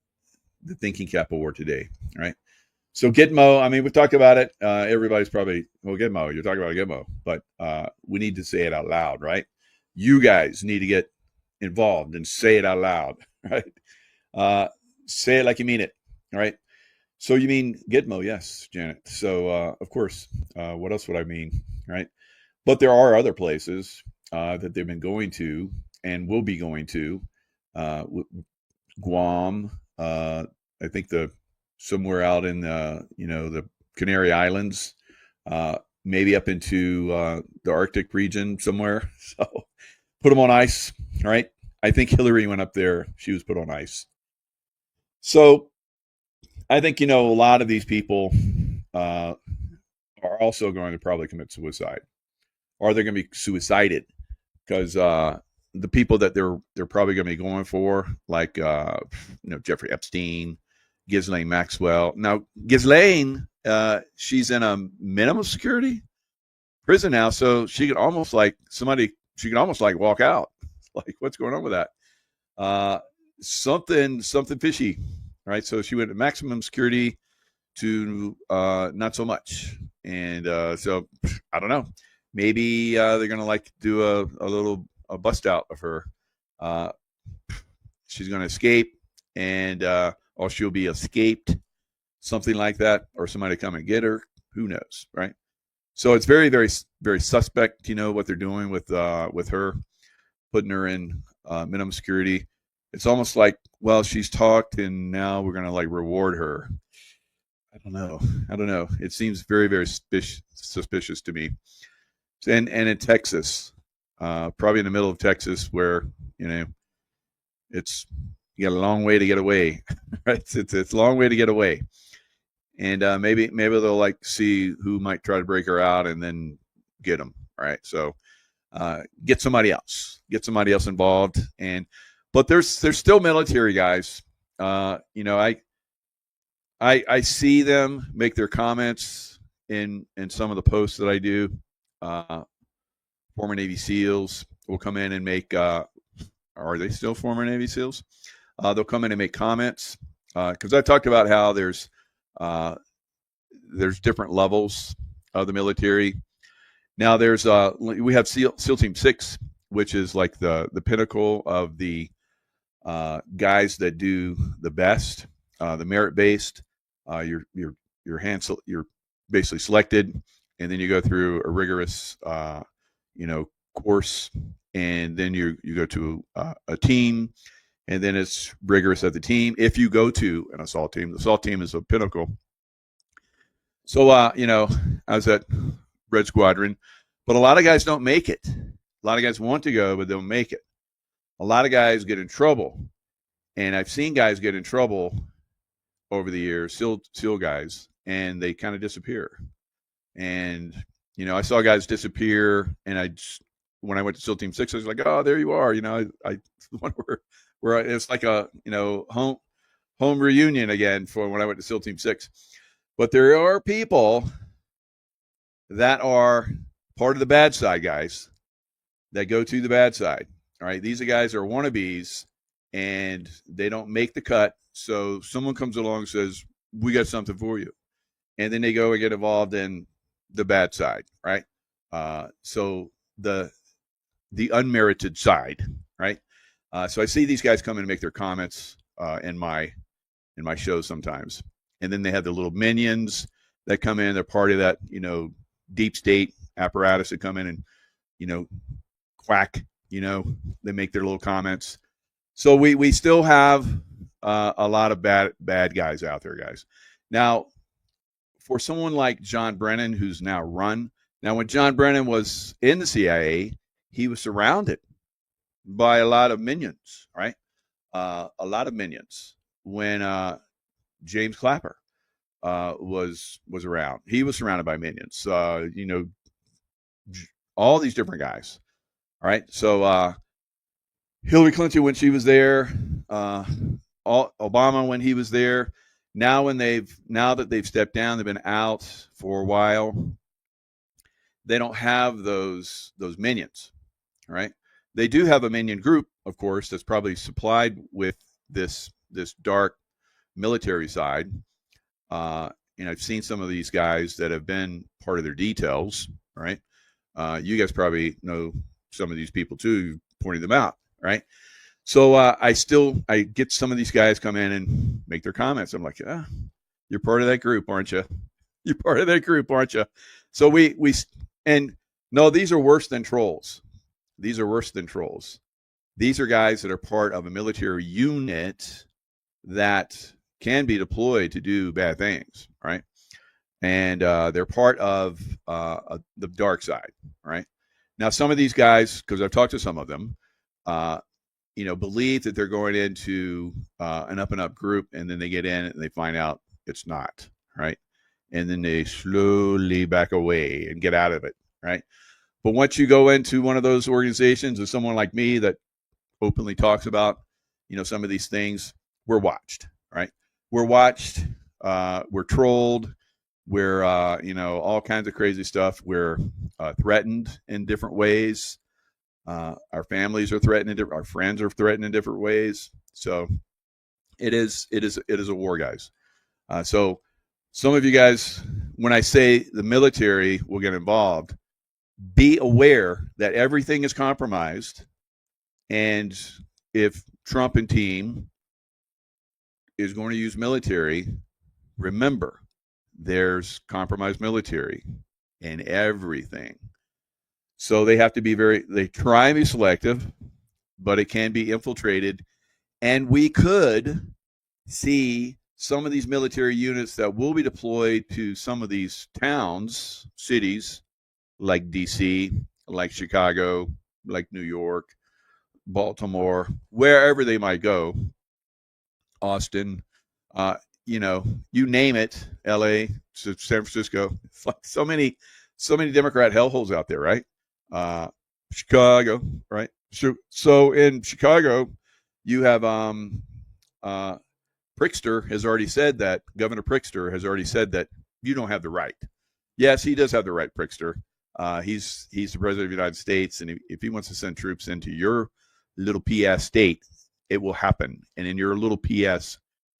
Thinking Cap Award today. All right. So Gitmo, I mean, we've talked about it. Everybody's probably, well, Gitmo, you're talking about Gitmo, but we need to say it out loud, right? You guys need to get involved and say it out loud, right? Say it like you mean it, all right? So you mean Gitmo, yes, Janet. So, of course, what else would I mean, right? But there are other places that they've been going to and will be going to. Guam, I think somewhere out in the Canary Islands, maybe up into the Arctic region somewhere. So put them on ice, right? I think Hillary went up there. She was put on ice. So I think, a lot of these people are also going to probably commit suicide, or they're going to be suicided, because the people that they're probably going to be going for, like Jeffrey Epstein, Ghislaine Maxwell. Now, Ghislaine, she's in a minimum security prison now, so she could almost like walk out. Like, what's going on with that? Something fishy, right? So she went to maximum security to not so much, and so I don't know. Maybe they're gonna do a little bust out of her. She's gonna escape, and or she'll be escaped, something like that, or somebody come and get her. Who knows, right? So it's very, very, very suspect, what they're doing with her, putting her in minimum security. It's almost like, well, she's talked, and now we're gonna reward her. I don't know. It seems very, very suspicious to me. And in Texas, probably in the middle of Texas, where it's, you got a long way to get away, right? It's a long way to get away, and maybe they'll see who might try to break her out and then get them. All right, so get somebody else involved, but there's still military guys. I see them make their comments in some of the posts that I do. Former Navy SEALs will come in and make. Are they still former Navy SEALs? They'll come in and make comments, because I talked about how there's different levels of the military. Now we have SEAL Team 6, which is like the pinnacle of the guys that do the best, the merit based. You're basically selected, and then you go through a rigorous course, and then you go to a team. And then it's rigorous at the team. If you go to an assault team, the assault team is a pinnacle. So, I was at Red Squadron, but a lot of guys don't make it. A lot of guys want to go, but don't make it. A lot of guys get in trouble. And I've seen guys get in trouble over the years, SEAL guys, and they kind of disappear. And I saw guys disappear, and when I went to SEAL Team 6, I was like, oh, there you are. I where it's like a home reunion again for when I went to SEAL Team 6. But there are people that are part of the bad side, guys, that go to the bad side. All right, these guys are wannabes, and they don't make the cut. So someone comes along and says, we got something for you. And then they go and get involved in the bad side, right? So the unmerited side, right? So I see these guys come in and make their comments in my shows sometimes. And then they have the little minions that come in. They're part of that, deep state apparatus that come in and, quack, they make their little comments. So we still have a lot of bad guys out there, guys. Now, for someone like John Brennan, who's now run. Now, when John Brennan was in the CIA, he was surrounded by a lot of minions, right? A lot of minions. When James Clapper was around, he was surrounded by minions. All these different guys. All right. So Hillary Clinton, when she was there, Obama when he was there. Now that they've stepped down, they've been out for a while. They don't have those minions, right? They do have a minion group, of course, that's probably supplied with this dark military side. I've seen some of these guys that have been part of their details, right? You guys probably know some of these people too, pointing them out, right? So I get some of these guys come in and make their comments. I'm like, you're part of that group, aren't you? You're part of that group, aren't you? So no, these are worse than trolls. These are worse than trolls. These are guys that are part of a military unit that can be deployed to do bad things, right? And they're part of the dark side, right? Now, some of these guys, because I've talked to some of them, believe that they're going into an up and up group, and then they get in and they find out it's not, right? And then they slowly back away and get out of it, right? But once you go into one of those organizations, or someone like me that openly talks about, some of these things, we're watched, right? We're watched, we're trolled, we're, all kinds of crazy stuff. We're threatened in different ways. Our families are threatened, our friends are threatened in different ways. So it is a war, guys. So some of you guys, when I say the military will get involved, be aware that everything is compromised. And if Trump and team is going to use military, remember, there's compromised military in everything. So they have to be they try and be selective, but it can be infiltrated. And we could see some of these military units that will be deployed to some of these towns, cities, like DC, like Chicago, like New York, Baltimore, wherever they might go, Austin, you name it, LA, San Francisco. It's like so many Democrat hellholes out there, right? Chicago, right? So in Chicago, you have Pritzker has already said that, Governor Pritzker has already said that you don't have the right. Yes, he does have the right, Pritzker. He's the president of the United States, and if he wants to send troops into your little PS state, it will happen. And in your little PS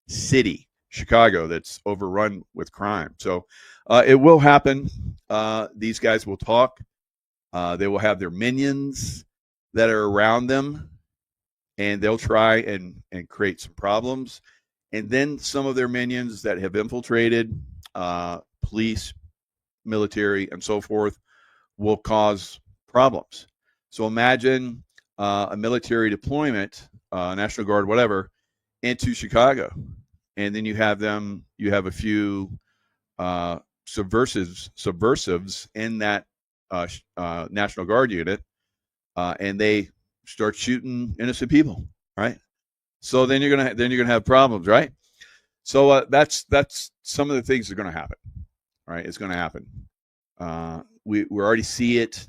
city, Chicago, that's overrun with crime. So it will happen. These guys will talk. They will have their minions that are around them, and they'll try and create some problems. And then some of their minions that have infiltrated police, military, and so forth will cause problems. So imagine a military deployment, National Guard, whatever, into Chicago. And then you have a few subversives in that National Guard unit, and they start shooting innocent people, right? So then you're gonna have problems, right? So that's some of the things that are going to happen. Right, it's going to happen. We already see it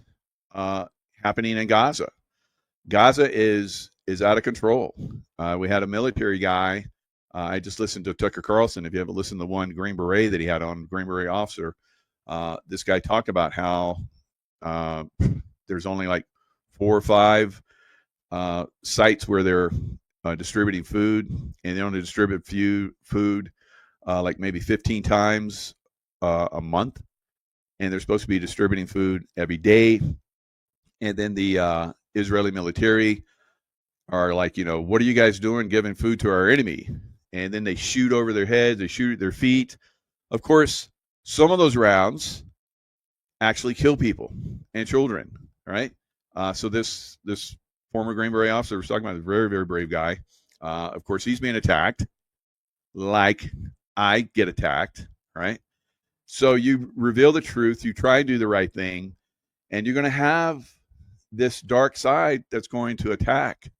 happening in Gaza. Gaza is out of control. We had a military guy. I just listened to Tucker Carlson. If you haven't listened to the one Green Beret that he had on, Green Beret officer, this guy talked about how there's only like 4 or 5 sites where they're distributing food, and they only distribute food like maybe 15 times a month, and they're supposed to be distributing food every day. And then the Israeli military are like, what are you guys doing giving food to our enemy? And then they shoot over their heads, they shoot at their feet. Of course, some of those rounds actually kill people and children, right? So this former Green Beret officer was talking about, a very, very brave guy. Of course, he's being attacked like I get attacked, right? So you reveal the truth, you try and do the right thing, and you're going to have this dark side that's going to attack.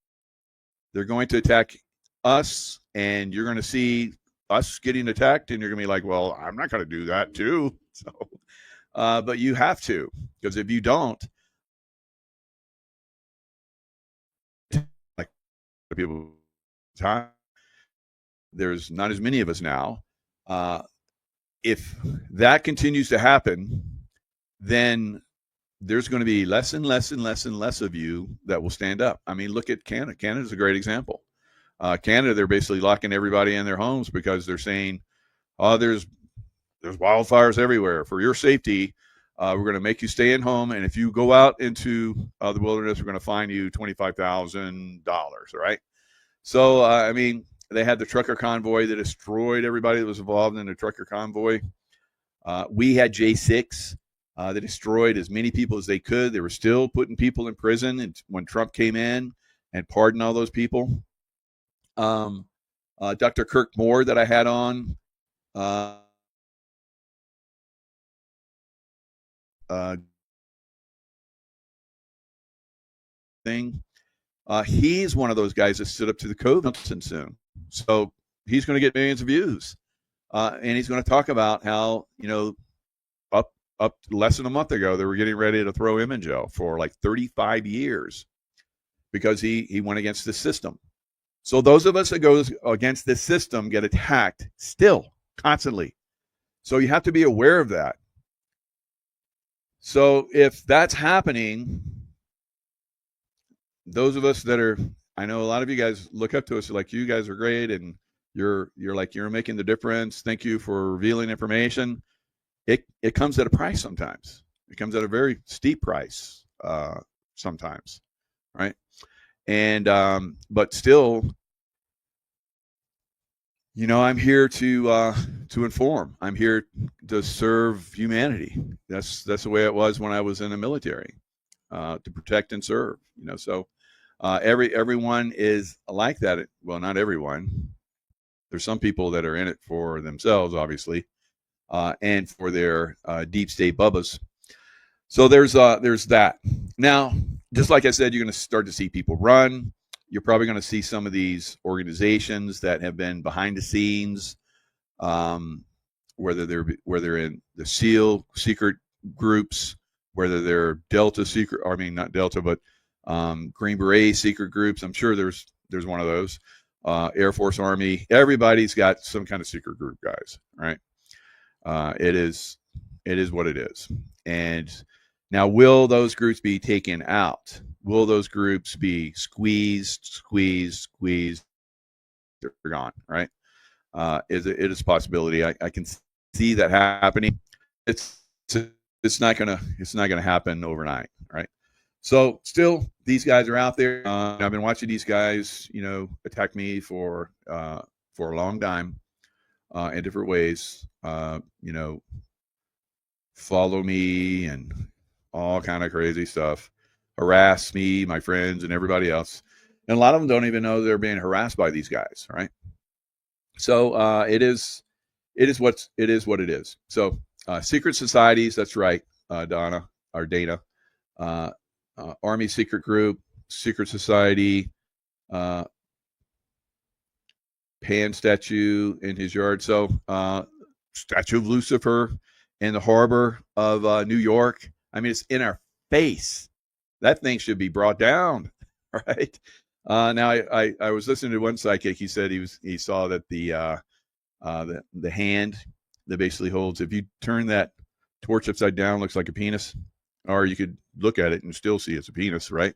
They're going to attack us, and you're going to see us getting attacked, and you're going to be like, well, I'm not going to do that too. So, but you have to, because if you don't, like people, there's not as many of us now. If that continues to happen, then there's going to be less and less and less and less of you that will stand up. I mean, look at Canada. Canada's a great example. Canada, they're basically locking everybody in their homes because they're saying, oh, there's wildfires everywhere. For your safety, we're going to make you stay in home. And if you go out into the wilderness, we're going to fine you $25,000, right? So, I mean, they had the trucker convoy that destroyed everybody that was involved in the trucker convoy. We had J6 that destroyed as many people as they could. They were still putting people in prison, and when Trump came in and pardoned all those people. Dr. Kirk Moore that I had on, he's one of those guys that stood up to the COVID soon. So he's going to get millions of views. And he's going to talk about how, up less than a month ago, they were getting ready to throw him in jail for like 35 years because he went against the system. So those of us that go against this system get attacked still, constantly. So you have to be aware of that. So if that's happening, those of us that are, I know a lot of you guys look up to us like, you guys are great, and you're making the difference. Thank you for revealing information. It comes at a price sometimes. It comes at a very steep price sometimes, right? And but still, I'm here to inform. I'm here to serve humanity. That's the way it was when I was in the military, to protect and serve. So everyone is like that. Well, not everyone. There's some people that are in it for themselves, obviously, and for their deep state bubbas. So there's that. Now, just like I said, you're going to start to see people run. You're probably going to see some of these organizations that have been behind the scenes, whether they're in the SEAL secret groups, whether they're Delta secret, I mean not Delta, but Green Beret secret groups. I'm sure there's one of those. Air Force, Army, everybody's got some kind of secret group, guys, right? It is what it is. And now, will those groups be taken out? Will those groups be squeezed? They're gone, right? It is a possibility. I can see that happening. It's not gonna happen overnight, right? So still, these guys are out there. I've been watching these guys, attack me for a long time, in different ways. Follow me and all kind of crazy stuff, harass me, my friends, and everybody else. And a lot of them don't even know they're being harassed by these guys, right? So it is what it is. So secret societies, that's right, Dana. Army secret group, secret society, Pan statue in his yard. So statue of Lucifer in the harbor of New York. I mean, it's in our face. That thing should be brought down, right? Now I was listening to one psychic. He said he saw that the hand that basically holds, if you turn that torch upside down, looks like a penis, or you could look at it and still see it's a penis, right?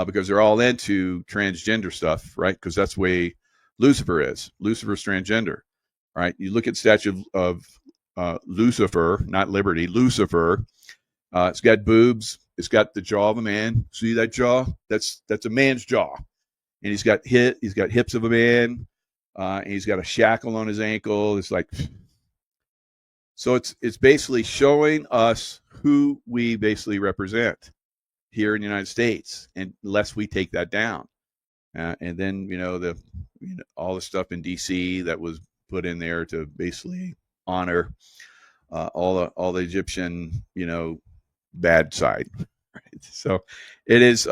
Because they're all into transgender stuff, right? Because that's the way Lucifer is. Lucifer's transgender, right? You look at statue of Lucifer, not Liberty, Lucifer. It's got boobs. It's got the jaw of a man. See that jaw? That's a man's jaw, and he's got hips of a man, and he's got a shackle on his ankle. It's like, so it's basically showing us who we basically represent here in the United States, unless we take that down. And then all the stuff in D.C. that was put in there to basically honor all the Egyptian bad side. Right? So it is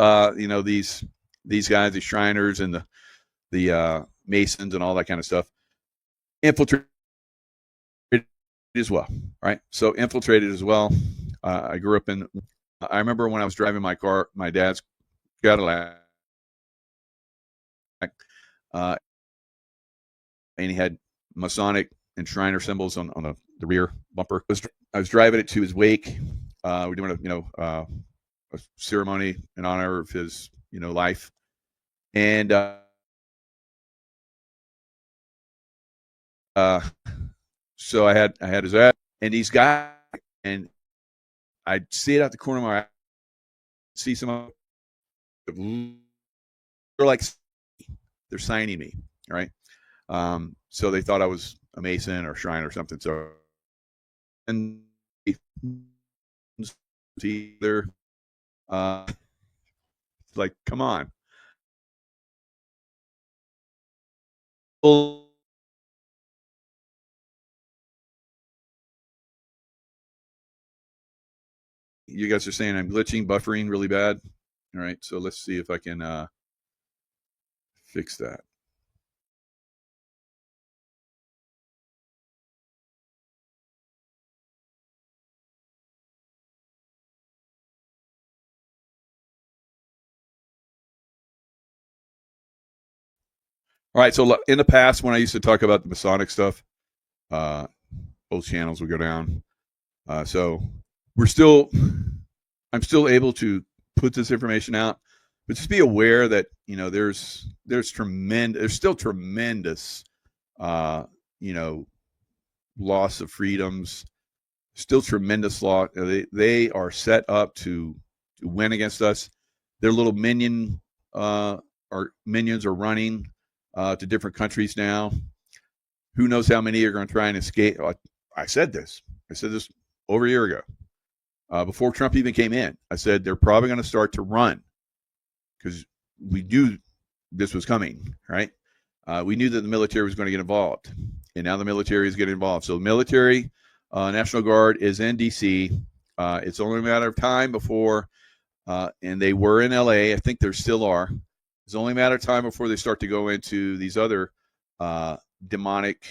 these guys, the Shriners and the Masons and all that kind of stuff, infiltrated as well, right? So infiltrated as well. I grew up in. I remember when I was driving my car, my dad's Cadillac, and he had Masonic and Shriner symbols on the rear bumper. I was driving it to his wake. We're doing a ceremony in honor of his life, and so I had his ad, and these guys, and I'd see it out the corner of my eye, see some, they're like, they're signing me, right? So they thought I was a Mason or Shrine or something. So, and either, like, come on. Well, you guys are saying I'm glitching, buffering really bad. All right, so let's see if I can fix that. All right, so in the past, when I used to talk about the Masonic stuff, both channels would go down. So I'm still able to put this information out, but just be aware that there's still tremendous loss of freedoms, still tremendous law. They are set up to win against us. Their little minions are running to different countries now. Who knows how many are going to try and escape? I said this over a year ago, before Trump even came in. I said they're probably going to start to run because we knew this was coming, right? We knew that the military was going to get involved, and now the military is getting involved. So the military, National Guard is in D.C. It's only a matter of time before, and they were in L.A. I think there still are. It's only a matter of time before they start to go into these other demonic,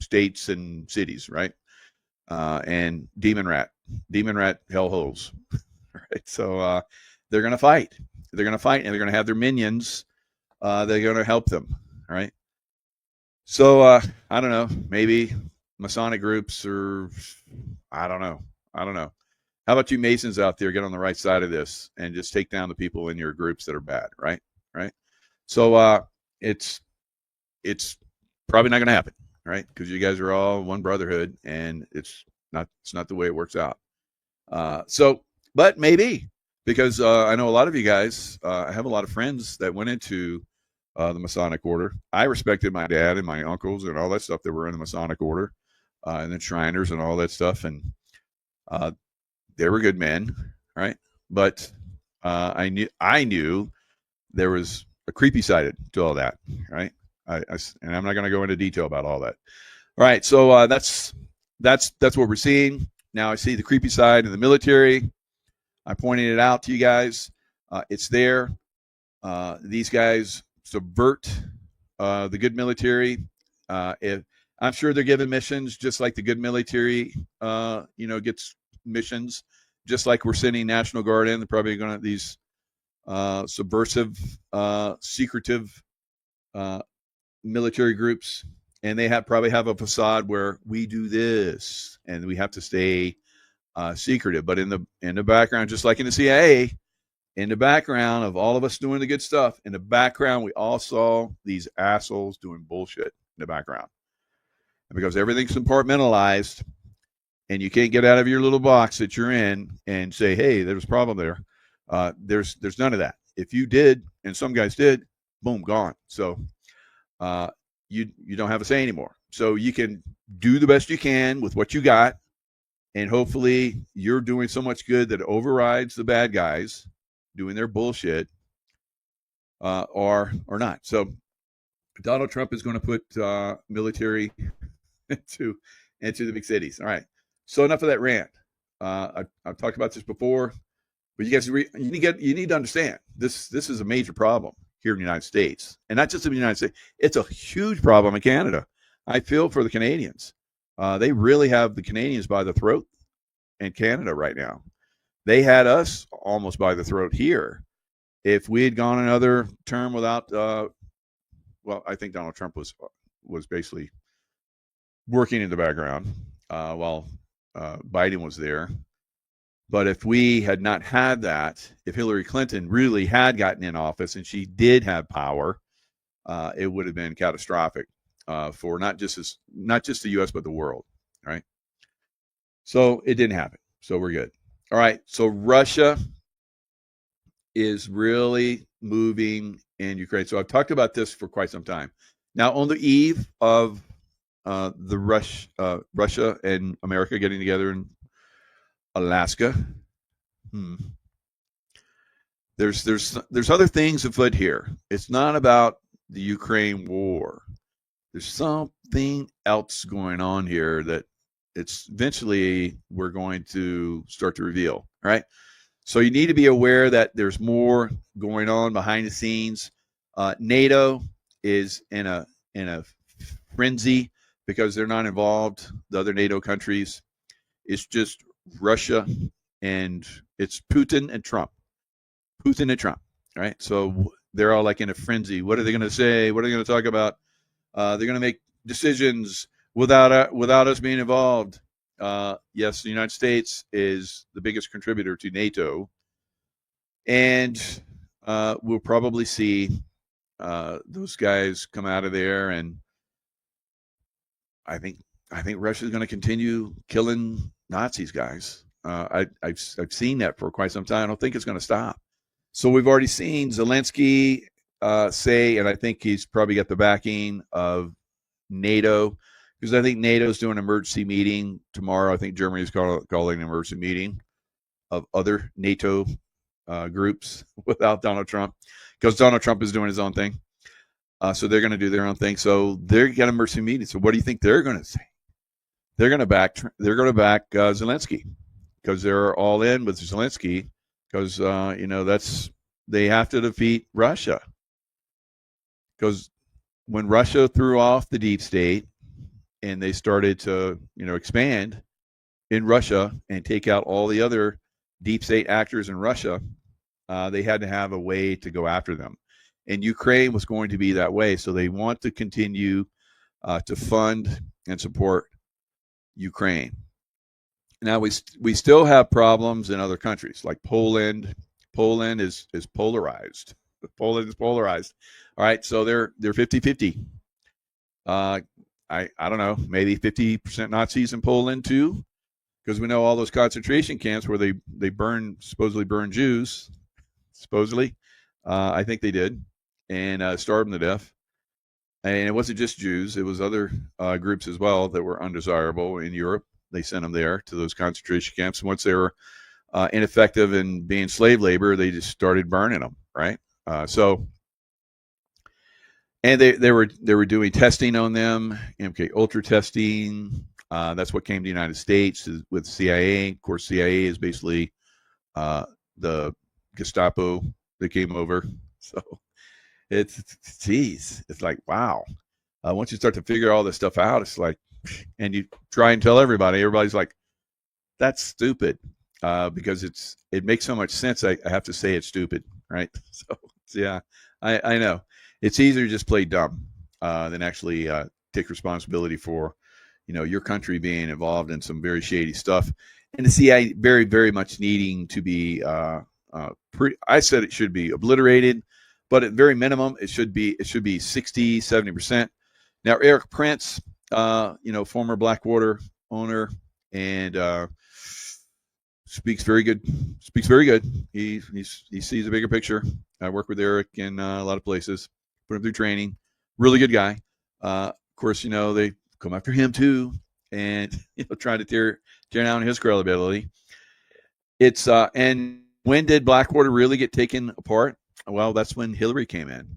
states and cities, right? And demon rat hellholes, right? So they're going to fight. They're going to fight, and they're going to have their minions. They're going to help them, right? So I don't know. Maybe Masonic groups, or I don't know. How about you Masons out there? Get on the right side of this and just take down the people in your groups that are bad, right? So it's probably not going to happen, right? Because you guys are all one brotherhood, and it's not the way it works out. But maybe, because I know a lot of you guys. I have a lot of friends that went into the Masonic order. I respected my dad and my uncles and all that stuff that were in the Masonic order, and then Shriners and all that stuff, and they were good men, right? But I knew there was a creepy side to all that, right? And I'm not going to go into detail about all that. All right, so that's what we're seeing now. I see the creepy side of the military. I pointed it out to you guys. It's there. These guys subvert the good military. If I'm sure they're given missions just like the good military, gets missions, just like we're sending National Guard in. They're probably going to these subversive, secretive military groups, and they probably have a facade where we do this, and we have to stay secretive. But in the background, just like in the CIA, in the background of all of us doing the good stuff, in the background, we all saw these assholes doing bullshit in the background. And because everything's compartmentalized and you can't get out of your little box that you're in and say, hey, there's a problem there. There's none of that. If you did, and some guys did, boom, gone. So you don't have a say anymore. So you can do the best you can with what you got, and hopefully you're doing so much good that it overrides the bad guys doing their bullshit, or not. So Donald Trump is going to put military into the big cities. All right. So enough of that rant. I've talked about this before, but you guys, you need to understand this is a major problem here in the United States, and not just in the United States. It's a huge problem in Canada. I feel for the Canadians. They really have the Canadians by the throat in Canada right now. They had us almost by the throat here. If we had gone another term without, I think Donald Trump was basically working in the background while Biden was there. But if we had not had that, if Hillary Clinton really had gotten in office and she did have power, it would have been catastrophic for not just the U.S. but the world. All right. So it didn't happen. So we're good. All right. So Russia is really moving in Ukraine. So I've talked about this for quite some time. Now, on the eve of Russia and America getting together in Alaska, there's other things afoot here. It's not about the Ukraine war. There's something else going on here that it's eventually we're going to start to reveal. All right. So you need to be aware that there's more going on behind the scenes. NATO is in a frenzy because they're not involved. The other NATO countries, it's just Russia, and it's Putin and Trump. Putin and Trump. All right. So they're all like in a frenzy. What are they going to say? What are they going to talk about? They're going to make decisions without us being involved. Yes, the United States is the biggest contributor to NATO, and we'll probably see those guys come out of there. And I think Russia's going to continue killing Nazis, guys. I've seen that for quite some time. I don't think it's going to stop. So we've already seen Zelensky say, and I think he's probably got the backing of NATO, because I think NATO's doing an emergency meeting tomorrow. I think Germany's calling an emergency meeting of other NATO groups without Donald Trump, because Donald Trump is doing his own thing. So they're going to do their own thing. So they're going to emergency meeting. So what do you think they're going to say? They're going to back Zelensky, because they're all in with Zelensky, because they have to defeat Russia. Because when Russia threw off the deep state and they started to expand in Russia and take out all the other deep state actors in Russia, they had to have a way to go after them. And Ukraine was going to be that way. So they want to continue to fund and support Ukraine. Now we still have problems in other countries like Poland. Poland is polarized. Poland is polarized. All right, so they're 50-50. I don't know, maybe 50% Nazis in Poland too, because we know all those concentration camps where they supposedly burn Jews. Supposedly, I think they did, and starved them to death. And it wasn't just Jews; it was other groups as well that were undesirable in Europe. They sent them there to those concentration camps. And once they were ineffective in being slave labor, they just started burning them. Right. And they were doing testing on them, MK Ultra testing. That's what came to the United States with CIA. Of course, CIA is basically the Gestapo that came over. So geez, it's like, wow. Once you start to figure all this stuff out, it's like, and you try and tell everybody, everybody's like, that's stupid, because it makes so much sense. I have to say it's stupid, right? So yeah, I know it's easier to just play dumb than actually take responsibility for, your country being involved in some very shady stuff, and the CIA very, very much needing to be I said it should be obliterated, but at very minimum, it should be 60, 70%. Now, Eric Prince, former Blackwater owner, and speaks very good. He sees a bigger picture. I work with Eric in a lot of places, put him through training. Really good guy. Of course, they come after him too, and try to tear down his credibility. It's and when did Blackwater really get taken apart? Well, that's when Hillary came in.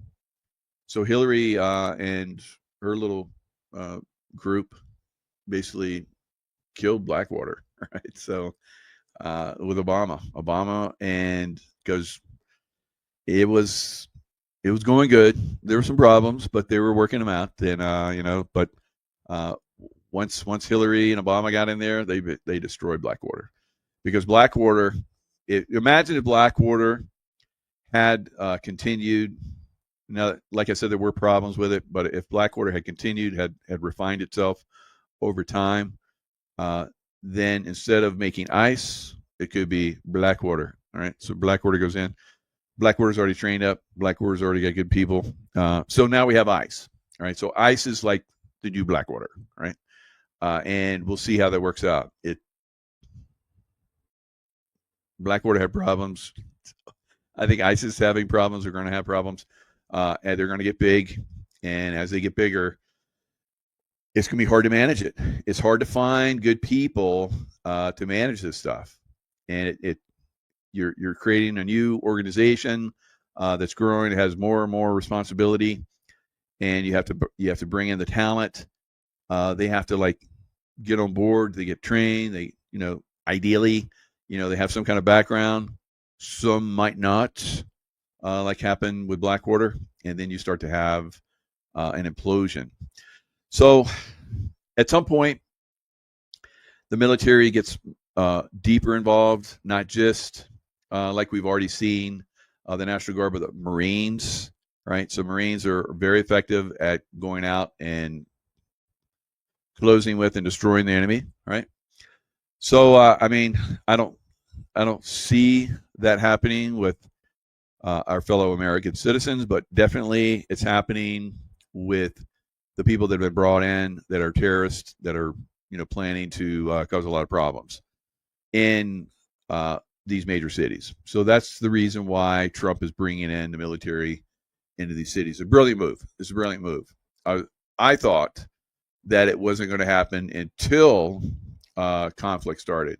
So Hillary and her little group basically killed Blackwater, right? So with Obama, and because it was going good. There were some problems, but they were working them out. And but once Hillary and Obama got in there, they destroyed Blackwater, because Blackwater. Imagine if Blackwater had continued. Now, like I said, there were problems with it, but if Blackwater had continued, had refined itself over time, then instead of making ice, it could be Blackwater. All right, so Blackwater goes in. Blackwater's already trained up. Blackwater's already got good people. So now we have ice. All right, so ice is like the new Blackwater, right? And we'll see how that works out. Blackwater had problems. I think ice is having problems. They're going to have problems, and they're going to get big. And as they get bigger, it's going to be hard to manage it. It's hard to find good people to manage this stuff. And you're creating a new organization that's growing. It has more and more responsibility, and you have to bring in the talent. They have to get on board. They get trained. They ideally they have some kind of background. Some might not, like happened with Blackwater, and then you start to have an implosion. So at some point, the military gets deeper involved, not just like we've already seen the National Guard, but the Marines, right? So Marines are very effective at going out and closing with and destroying the enemy, right? So I don't see that happening with our fellow American citizens, but definitely it's happening with the people that have been brought in that are terrorists, that are planning to cause a lot of problems in these major cities. So that's the reason why Trump is bringing in the military into these cities. A brilliant move. It's a brilliant move. I thought that it wasn't going to happen until conflict started,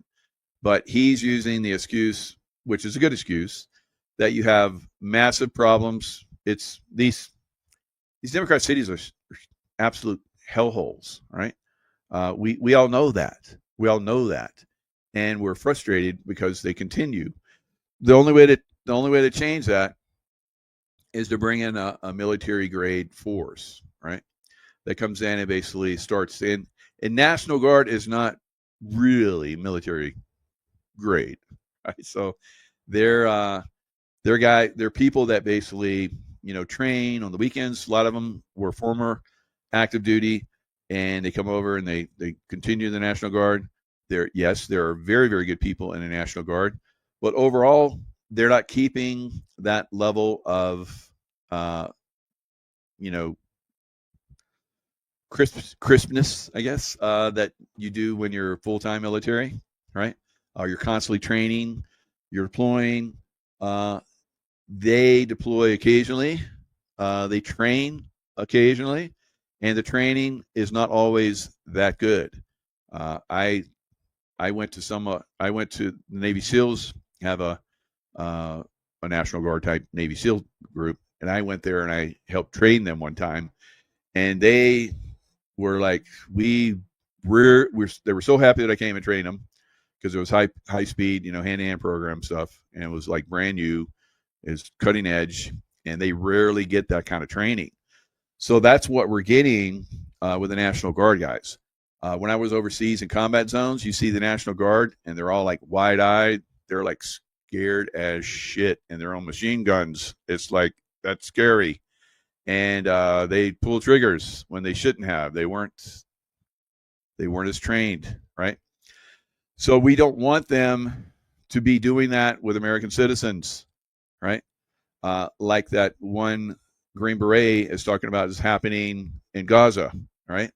but he's using the excuse, which is a good excuse, that you have massive problems. It's these Democrat cities are absolute hellholes, right? We all know that. We all know that, and we're frustrated because they continue. The only way to change that is to bring in a military grade force, right? That comes in and basically starts in. And National Guard is not really military grade, right? So they're people that basically train on the weekends. A lot of them were former active duty, and they come over and they continue the National Guard. There are very, very good people in the National Guard, but overall they're not keeping that level of crispness, I guess, that you do when you're full-time military, right? You're constantly training, you're deploying. They deploy occasionally, they train occasionally, and the training is not always that good. I went to the Navy SEALs, have a National Guard type Navy SEAL group, and I went there and I helped train them one time, and they were like, they were so happy that I came and trained them, because it was high speed, hand-to-hand program stuff, and it was like brand new, is cutting edge, and they rarely get that kind of training. So that's what we're getting with the National Guard guys. When I was overseas in combat zones, you see the National Guard, and they're all like wide-eyed. They're like scared as shit, and their own machine guns. It's like, that's scary. And they pull triggers when they shouldn't have. They weren't as trained, right? So we don't want them to be doing that with American citizens, right? Like that one Green Beret is talking about is happening in Gaza, right?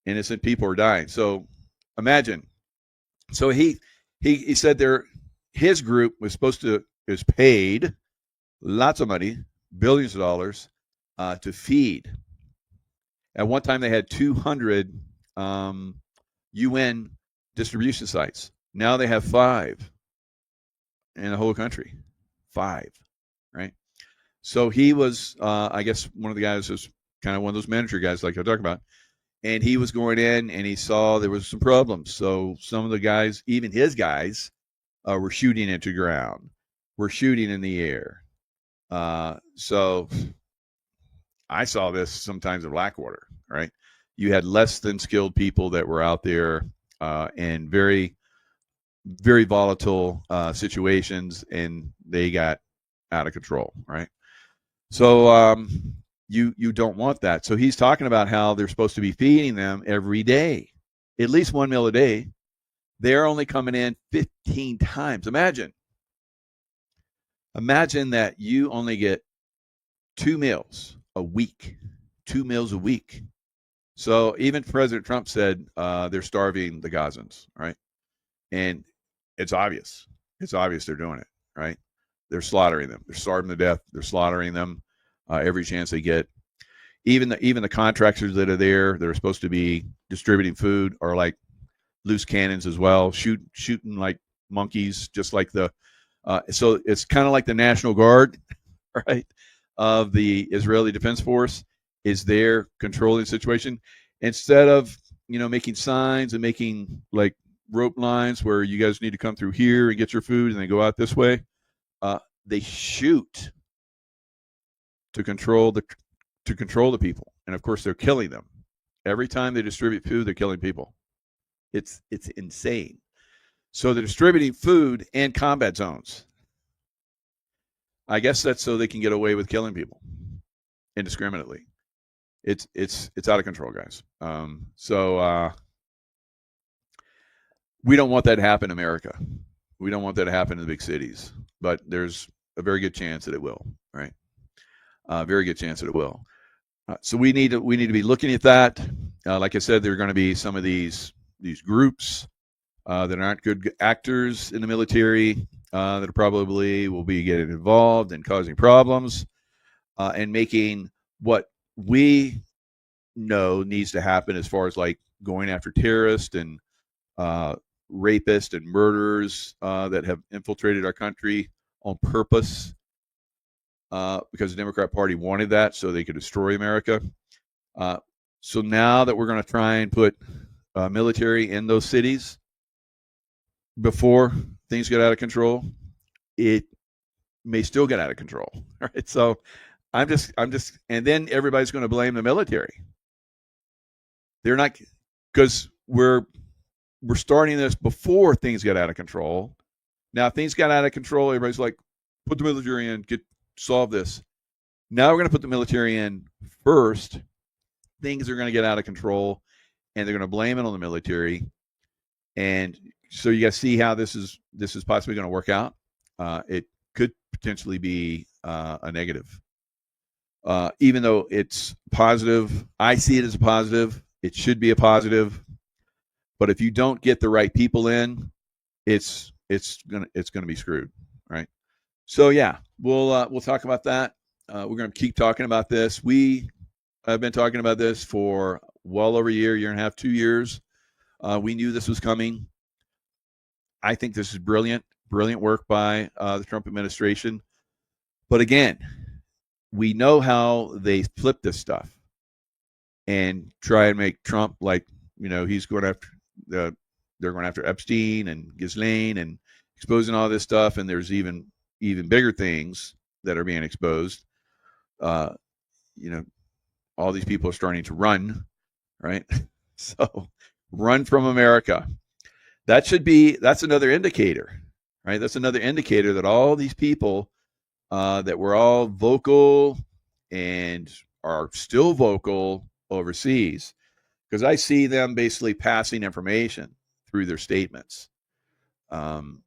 Innocent people are dying. So imagine. So he said his group is paid lots of money, billions of dollars, to feed. At one time, they had 200 UN distribution sites. Now they have 5 in the whole country. 5, right? So he was, I guess, one of the guys was kind of one of those manager guys like I talked about. And he was going in and he saw there was some problems. So some of the guys, even his guys, were shooting into the ground, were shooting in the air. So I saw this sometimes in Blackwater, right? You had less than skilled people that were out there in very, very volatile situations, and they got out of control, right? So you don't want that. So he's talking about how they're supposed to be feeding them every day, at least 1 meal a day. They're only coming in 15 times. Imagine that you only get 2 meals a week, 2 meals a week. So even President Trump said they're starving the Gazans, right? And it's obvious. It's obvious they're doing it, right? They're slaughtering them. They're starving to death. They're slaughtering them every chance they get. Even the contractors that are there, that are supposed to be distributing food, are like loose cannons as well, shooting like monkeys, just like the. So it's kind of like the National Guard, right, of the Israeli Defense Force is there controlling the situation instead of making signs and making like rope lines where you guys need to come through here and get your food and then go out this way. They shoot to control the people, and of course they're killing them. Every time they distribute food, they're killing people. It's insane. So they're distributing food in combat zones. I guess that's so they can get away with killing people indiscriminately. It's out of control, guys. So we don't want that to happen in America. We don't want that to happen in the big cities, but there's a very good chance that it will, right? Very good chance that it will. So we need to be looking at that. Like I said, there are going to be some of these groups that aren't good actors in the military that probably will be getting involved and causing problems and making what we know needs to happen as far as like going after terrorists and rapists and murderers that have infiltrated our country on purpose because the Democrat Party wanted that so they could destroy America. So now that we're going to try and put military in those cities before things get out of control, it may still get out of control. Right? So I'm just, and then everybody's going to blame the military. They're not, because we're starting this before things get out of control. Now, if things got out of control, everybody's like, put the military in, solve this. Now we're going to put the military in first. Things are going to get out of control, and they're going to blame it on the military. And so you got to see how this is possibly going to work out. It could potentially be a negative, even though it's positive. I see it as a positive. It should be a positive. But if you don't get the right people in, it's gonna be screwed, right? So yeah, we'll talk about that. We're gonna keep talking about this. We have been talking about this for well over a year and a half, 2 years. We knew this was coming. I think this is brilliant work by the Trump administration. But again, we know how they flip this stuff and try and make Trump like, he's going after they're going after Epstein and Ghislaine and exposing all this stuff. And there's even bigger things that are being exposed. you know, all these people are starting to run, right? So run from America. That's another indicator, right? That's another indicator that all these people that were all vocal and are still vocal overseas, because I see them basically passing information through their statements.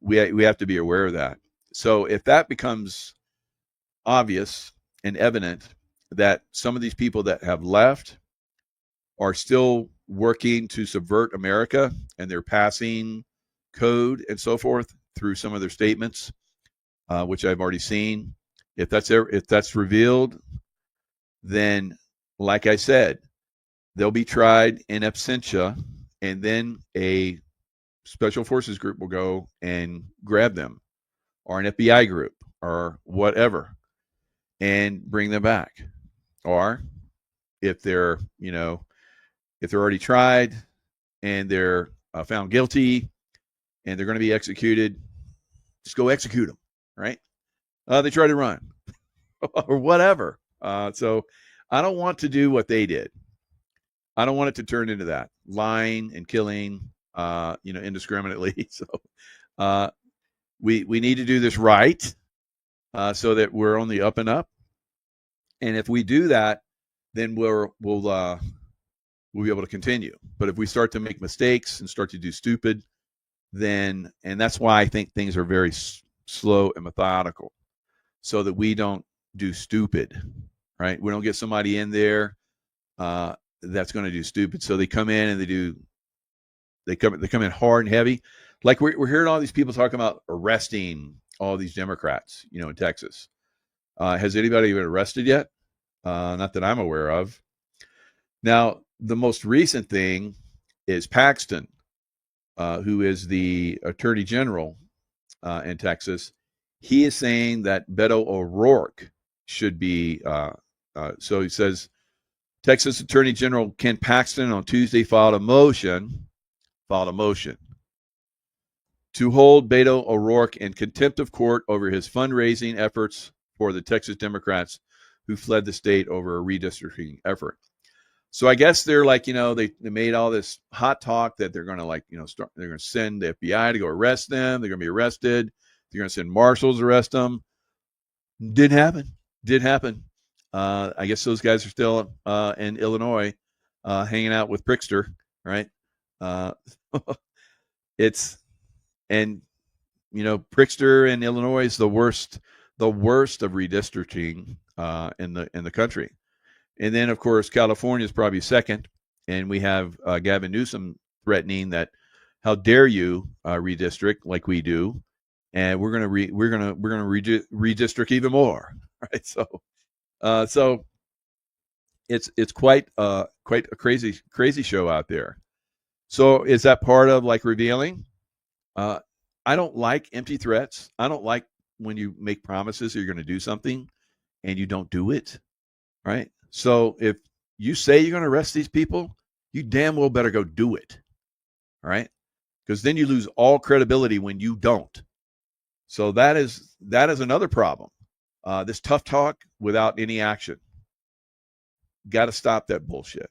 We have to be aware of that. So if that becomes obvious and evident that some of these people that have left are still working to subvert America and they're passing code and so forth through some of their statements, which I've already seen. If that's revealed, then, like I said, they'll be tried in absentia, and then a special forces group will go and grab them, or an FBI group, or whatever, and bring them back. Or if they're already tried and they're found guilty and they're going to be executed, just go execute them, right? They try to run or whatever. So I don't want to do what they did. I don't want it to turn into that, lying and killing, indiscriminately. So we need to do this right, so that we're on the up and up. And if we do that, then we'll be able to continue. But if we start to make mistakes and start to do stupid, then, and that's why I think things are very slow and methodical, so that we don't do stupid, right? We don't get somebody in there that's going to do stupid. So they come in and they come in hard and heavy. Like we're hearing all these people talking about arresting all these Democrats, in Texas. Has anybody been arrested yet? Not that I'm aware of. Now, the most recent thing is Paxton, who is the Attorney General in Texas. He is saying that Beto O'Rourke should be. So he says, Texas Attorney General Ken Paxton on Tuesday filed a motion to hold Beto O'Rourke in contempt of court over his fundraising efforts for the Texas Democrats who fled the state over a redistricting effort. So I guess they're like, they made all this hot talk that they're going to they're going to send the FBI to go arrest them. They're going to be arrested. They're going to send marshals to arrest them. Didn't happen. I guess those guys are still in Illinois, hanging out with Prickster, right? Prickster in Illinois is the worst of redistricting in the country. And then, of course, California is probably second, and we have Gavin Newsom threatening that, how dare you redistrict like we do, and we're gonna redistrict even more, right? So it's quite a crazy show out there. So is that part of like revealing? I don't like empty threats. I don't like when you make promises that you're going to do something and you don't do it, right? So if you say you're going to arrest these people, you damn well better go do it, all right? Because then you lose all credibility when you don't. So that is another problem. This tough talk without any action. Got to stop that bullshit,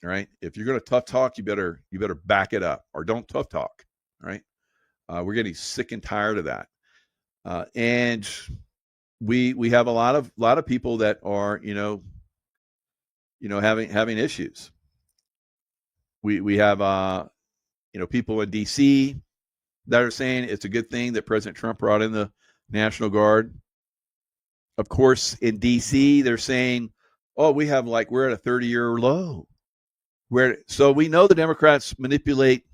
all right? If you're going to tough talk, you better back it up, or don't tough talk, all right? We're getting sick and tired of that, and we have a lot of people that are having issues. We have people in D.C. that are saying it's a good thing that President Trump brought in the National Guard. Of course, in D.C. they're saying, oh, we're at a 30-year low. So we know the Democrats manipulate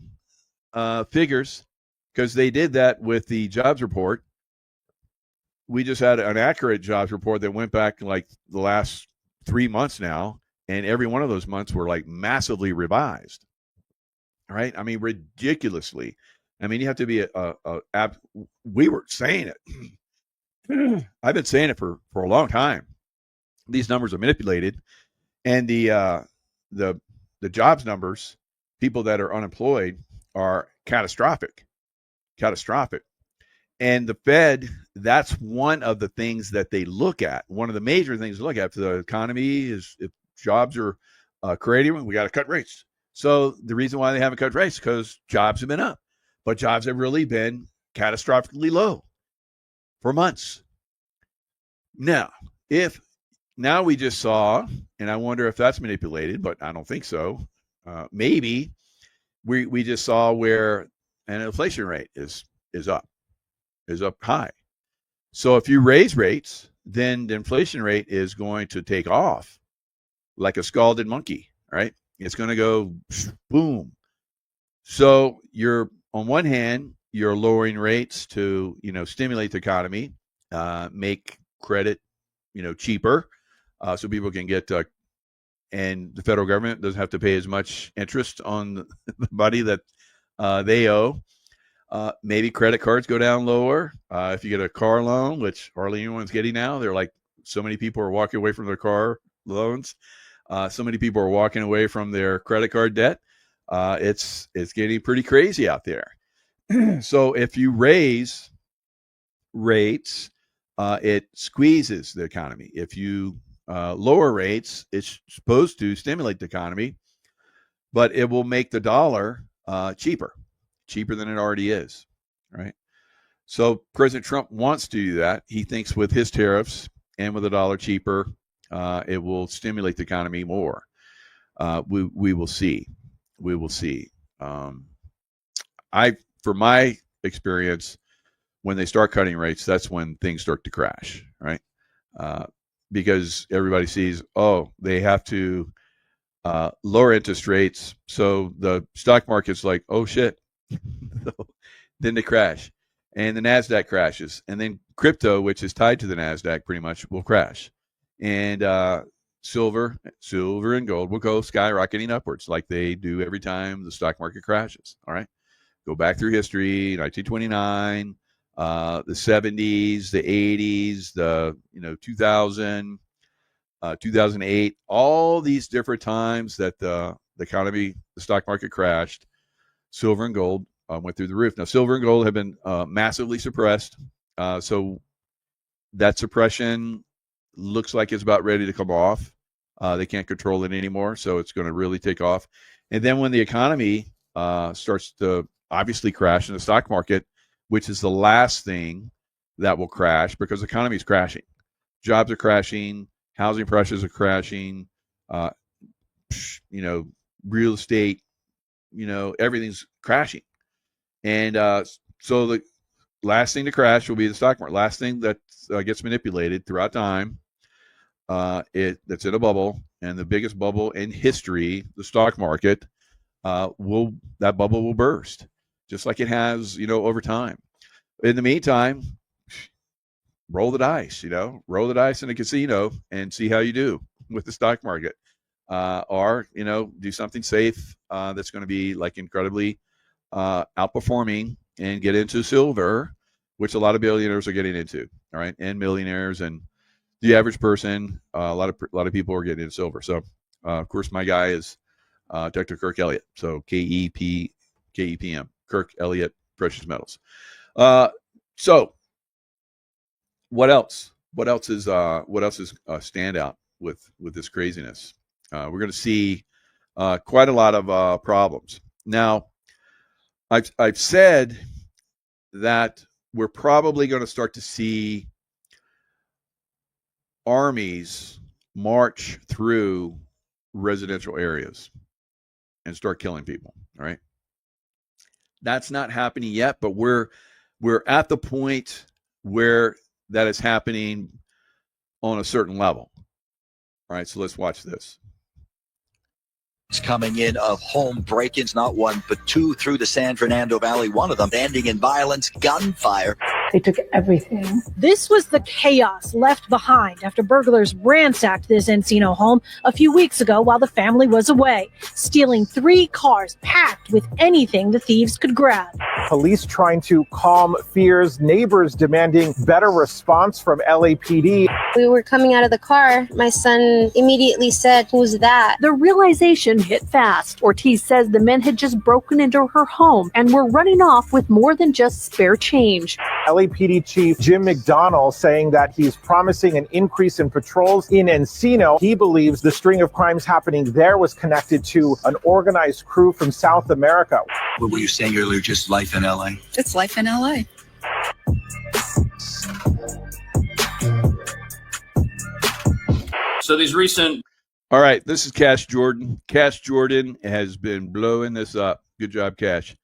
figures, because they did that with the jobs report. We just had an accurate jobs report that went back like the last 3 months now, and every one of those months were like massively revised, right? I mean, ridiculously. I mean, you have to be we were saying it. I've been saying it for a long time. These numbers are manipulated, and the jobs numbers, people that are unemployed, are catastrophic. And the Fed, that's one of the things that they look at. One of the major things to look at for the economy is if jobs are created, we got to cut rates. So the reason why they haven't cut rates is because jobs have been up, but jobs have really been catastrophically low for months. Now we just saw, and I wonder if that's manipulated, but I don't think so. Maybe we just saw where an inflation rate is up high. So if you raise rates, then the inflation rate is going to take off like a scalded monkey, right? It's going to go boom. So you're on one hand, you're lowering rates to, stimulate the economy, make credit, cheaper, so people can get, and the federal government doesn't have to pay as much interest on the money that they owe. Maybe credit cards go down lower. If you get a car loan, which hardly anyone's getting now, they're like, so many people are walking away from their car loans. So many people are walking away from their credit card debt. It's getting pretty crazy out there. So if you raise rates, it squeezes the economy. If you lower rates, it's supposed to stimulate the economy, but it will make the dollar cheaper than it already is, right? So President Trump wants to do that. He thinks with his tariffs and with the dollar cheaper, it will stimulate the economy more. We will see. We will see. For my experience, when they start cutting rates, that's when things start to crash, right? Because everybody sees, they have to lower interest rates. So the stock market's like, oh shit. Then they crash, and the NASDAQ crashes, and then crypto, which is tied to the NASDAQ pretty much, will crash. And silver and gold will go skyrocketing upwards like they do every time the stock market crashes. All right. Go back through history, 1929, the 70s, the 80s, the 2000, 2008, all these different times that the economy, the stock market crashed, silver and gold went through the roof. Now, silver and gold have been massively suppressed. So that suppression looks like it's about ready to come off. They can't control it anymore, so it's going to really take off. And then when the economy starts to obviously crash in the stock market, which is the last thing that will crash because the economy is crashing. Jobs are crashing. Housing prices are crashing. Real estate, everything's crashing. And so the last thing to crash will be the stock market. Last thing that gets manipulated throughout time, that's in a bubble, and the biggest bubble in history, the stock market, that bubble will burst, just like it has, over time. In the meantime, roll the dice, roll the dice in a casino and see how you do with the stock market. Or do something safe that's going to be like incredibly outperforming, and get into silver, which a lot of billionaires are getting into, all right, and millionaires, and the average person, a lot of people are getting into silver. So, of course, my guy is Dr. Kirk Elliott. So KEPM, Kirk Elliott Precious Metals. So, what else? What else is a standout with this craziness? We're going to see quite a lot of problems. Now, I've said that we're probably going to start to see armies march through residential areas and start killing people. All right. That's not happening yet, but we're at the point where that is happening on a certain level. All right, so let's watch this. Coming in of home break-ins, not one, but two through the San Fernando Valley, one of them ending in violence, gunfire. They took everything. This was the chaos left behind after burglars ransacked this Encino home a few weeks ago while the family was away, stealing 3 cars packed with anything the thieves could grab. Police trying to calm fears, neighbors demanding better response from LAPD. We were coming out of the car. My son immediately said, "Who's that?" The realization hit fast. Ortiz says the men had just broken into her home and were running off with more than just spare change. LAPD Chief Jim McDonnell saying that he's promising an increase in patrols in Encino. He believes the string of crimes happening there was connected to an organized crew from South America. What were you saying earlier? Just life in LA? It's life in LA. So these recent. All right, this is Cash Jordan. Cash Jordan has been blowing this up. Good job, Cash.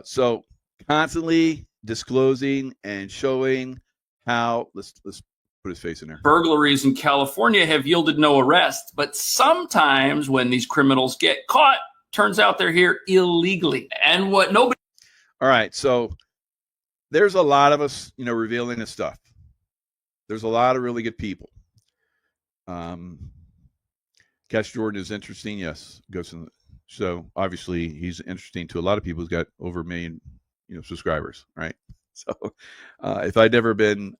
So constantly disclosing and showing how. Let's put his face in there. Burglaries in California have yielded no arrests, but sometimes when these criminals get caught, turns out they're here illegally. And what nobody. All right, so there's a lot of us, revealing this stuff. There's a lot of really good people. Cash Jordan is interesting, yes. So obviously he's interesting to a lot of people. He's got over 1 million, subscribers, right? So if I'd never been,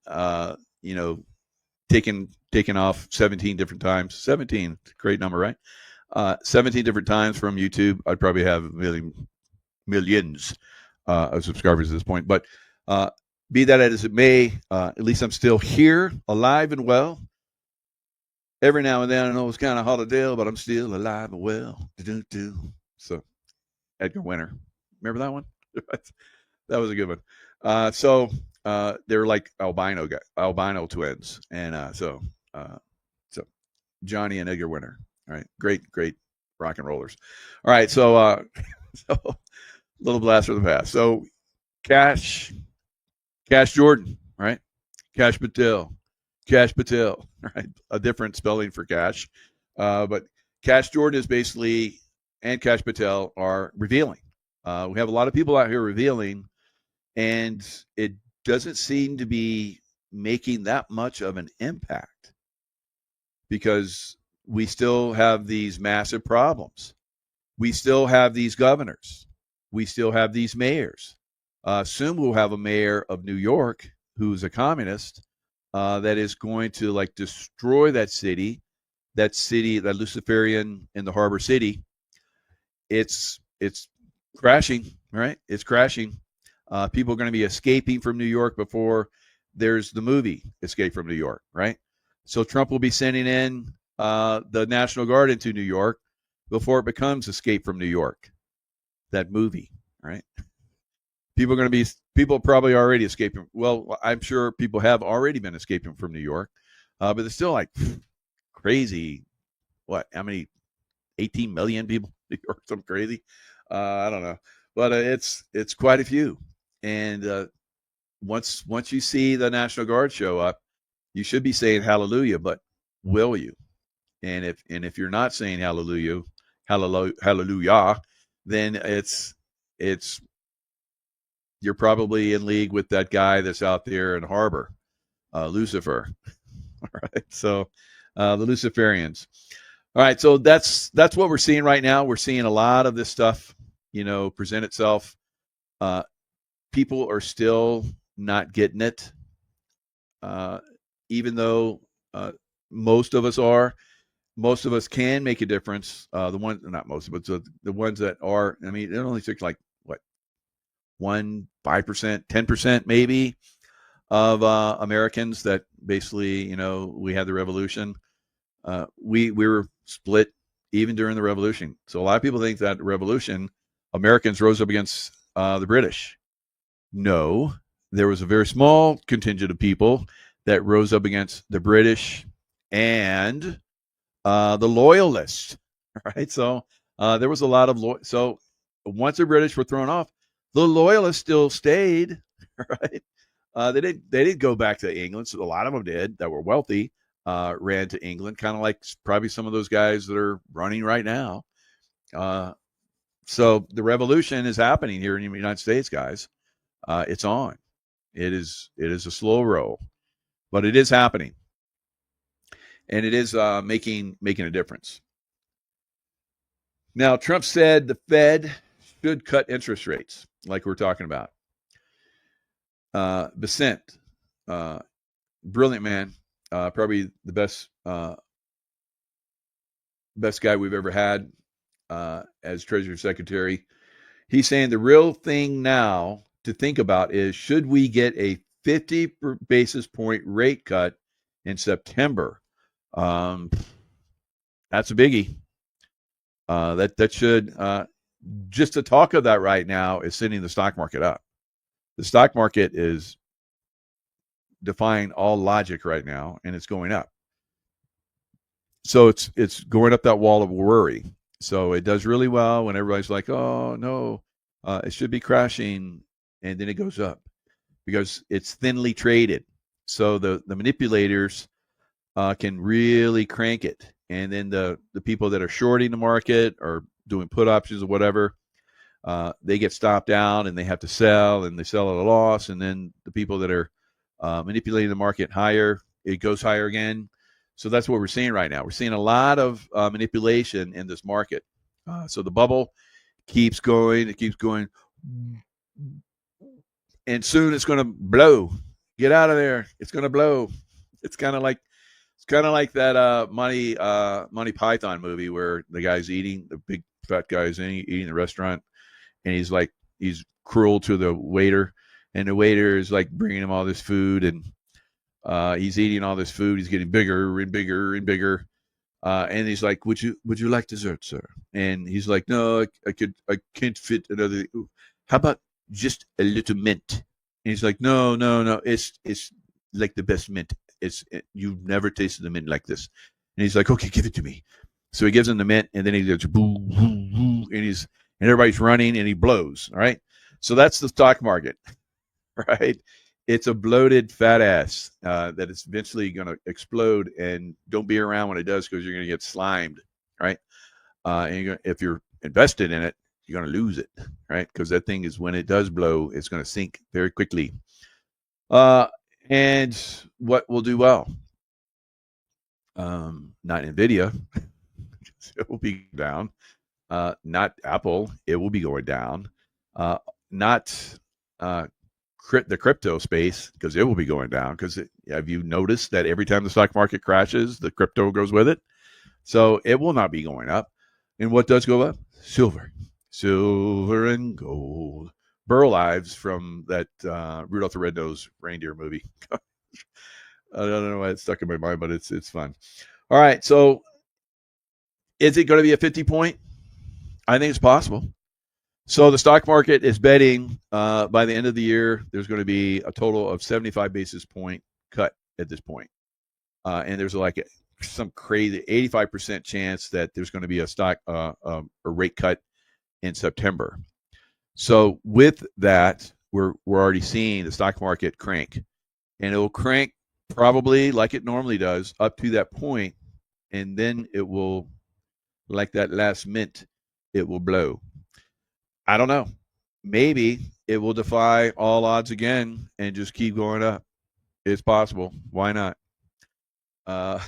taken off 17 different times, 17, great number, right? 17 different times from YouTube, I'd probably have millions of subscribers at this point. But be that as it may, at least I'm still here, alive and well. Every now and then, I know it's kind of holiday, but I'm still alive and well. So, Edgar Winter. Remember that one? That was a good one. So they were like albino twins. And so Johnny and Edgar Winter. All right. Great rock and rollers. All right. So, little blast from the past. So, Cash Jordan, right? Cash Patel, right? A different spelling for Cash. But Cash Jordan is basically, and Cash Patel are revealing. We have a lot of people out here revealing, and it doesn't seem to be making that much of an impact because we still have these massive problems. We still have these governors. We still have these mayors. Soon we'll have a mayor of New York who's a communist that is going to destroy that city, that Luciferian in the harbor city. It's crashing, right? It's crashing. People are going to be escaping from New York before there's the movie Escape from New York, right? So Trump will be sending in the National Guard into New York before it becomes Escape from New York, that movie, right? People probably already escaping. Well, I'm sure people have already been escaping from New York, but there's still crazy. What? How many? 18 million people in New York? Something crazy. I don't know, but it's quite a few. And once you see the National Guard show up, you should be saying hallelujah. But will you? And if you're not saying hallelujah, then it's you're probably in league with that guy that's out there in harbor, Lucifer. All right. So the Luciferians. All right. So that's what we're seeing right now. We're seeing a lot of this stuff, present itself. People are still not getting it. Even though most of us are, most of us can make a difference. The ones that are, it only took 5%, 10% maybe of Americans that basically, we had the revolution. We were split even during the revolution. So a lot of people think that the revolution, Americans rose up against the British. No, there was a very small contingent of people that rose up against the British and the loyalists, right? So there was a lot of so once the British were thrown off, the loyalists still stayed, right? They didn't go back to England. So a lot of them did that were wealthy, ran to England, kind of like probably some of those guys that are running right now. So the revolution is happening here in the United States, guys. It's on. It is a slow roll, but it is happening, and it is making a difference. Now, Trump said the Fed should cut interest rates, like we're talking about. Besant, brilliant man, probably the best guy we've ever had as Treasury Secretary. He's saying the real thing now to think about is, should we get a 50 basis point rate cut in September? That's a biggie. That should just the talk of that right now is sending the stock market up. The stock market is defying all logic right now, and it's going up. So it's going up that wall of worry. So it does really well when everybody's like, oh no, it should be crashing, and then it goes up because it's thinly traded. So the manipulators can really crank it, and then the people that are shorting the market or doing put options or whatever, they get stopped out and they have to sell, and they sell at a loss. And then the people that are manipulating the market higher, it goes higher again. So that's what we're seeing right now. We're seeing a lot of manipulation in this market. So the bubble keeps going. It keeps going. And soon it's going to blow. Get out of there. It's going to blow. It's kind of like that Monty Python movie where the guy's eating, the big fat guy's eating the restaurant, and he's cruel to the waiter, and the waiter is like bringing him all this food, and he's eating all this food. He's getting bigger and bigger and bigger, and he's like, "Would you like dessert, sir?" And he's like, "No, I can't fit another. How about just a little mint?" And he's like, "No, it's like the best mint. You've never tasted the mint like this." And he's like, "Okay, give it to me." So he gives him the mint, and then he goes boo, boo, boo, and everybody's running, and he blows. All right, so that's the stock market, right? It's a bloated fat ass that is eventually going to explode, and don't be around when it does because you're going to get slimed, right? And if you're invested in it, you're going to lose it, right? Because that thing is, when it does blow, it's going to sink very quickly. And what will do well? Not Nvidia. It will be down. Not Apple. It will be going down. Not the crypto space, because it will be going down. Because have you noticed that every time the stock market crashes, the crypto goes with it? So it will not be going up. And what does go up? Silver and gold. Burl Ives from that Rudolph the Red-Nosed Reindeer movie. I don't know why it's stuck in my mind, but it's fun. All right, so is it going to be a 50 point? I think it's possible. So the stock market is betting by the end of the year, there's going to be a total of 75 basis point cut at this point. And there's like some crazy 85% chance that there's going to be a rate cut in September. So with that, we're already seeing the stock market crank, and it will crank probably like it normally does up to that point, and then it will, like that last mint, it will blow. I don't know. Maybe it will defy all odds again and just keep going up. It's possible. Why not? Sharon,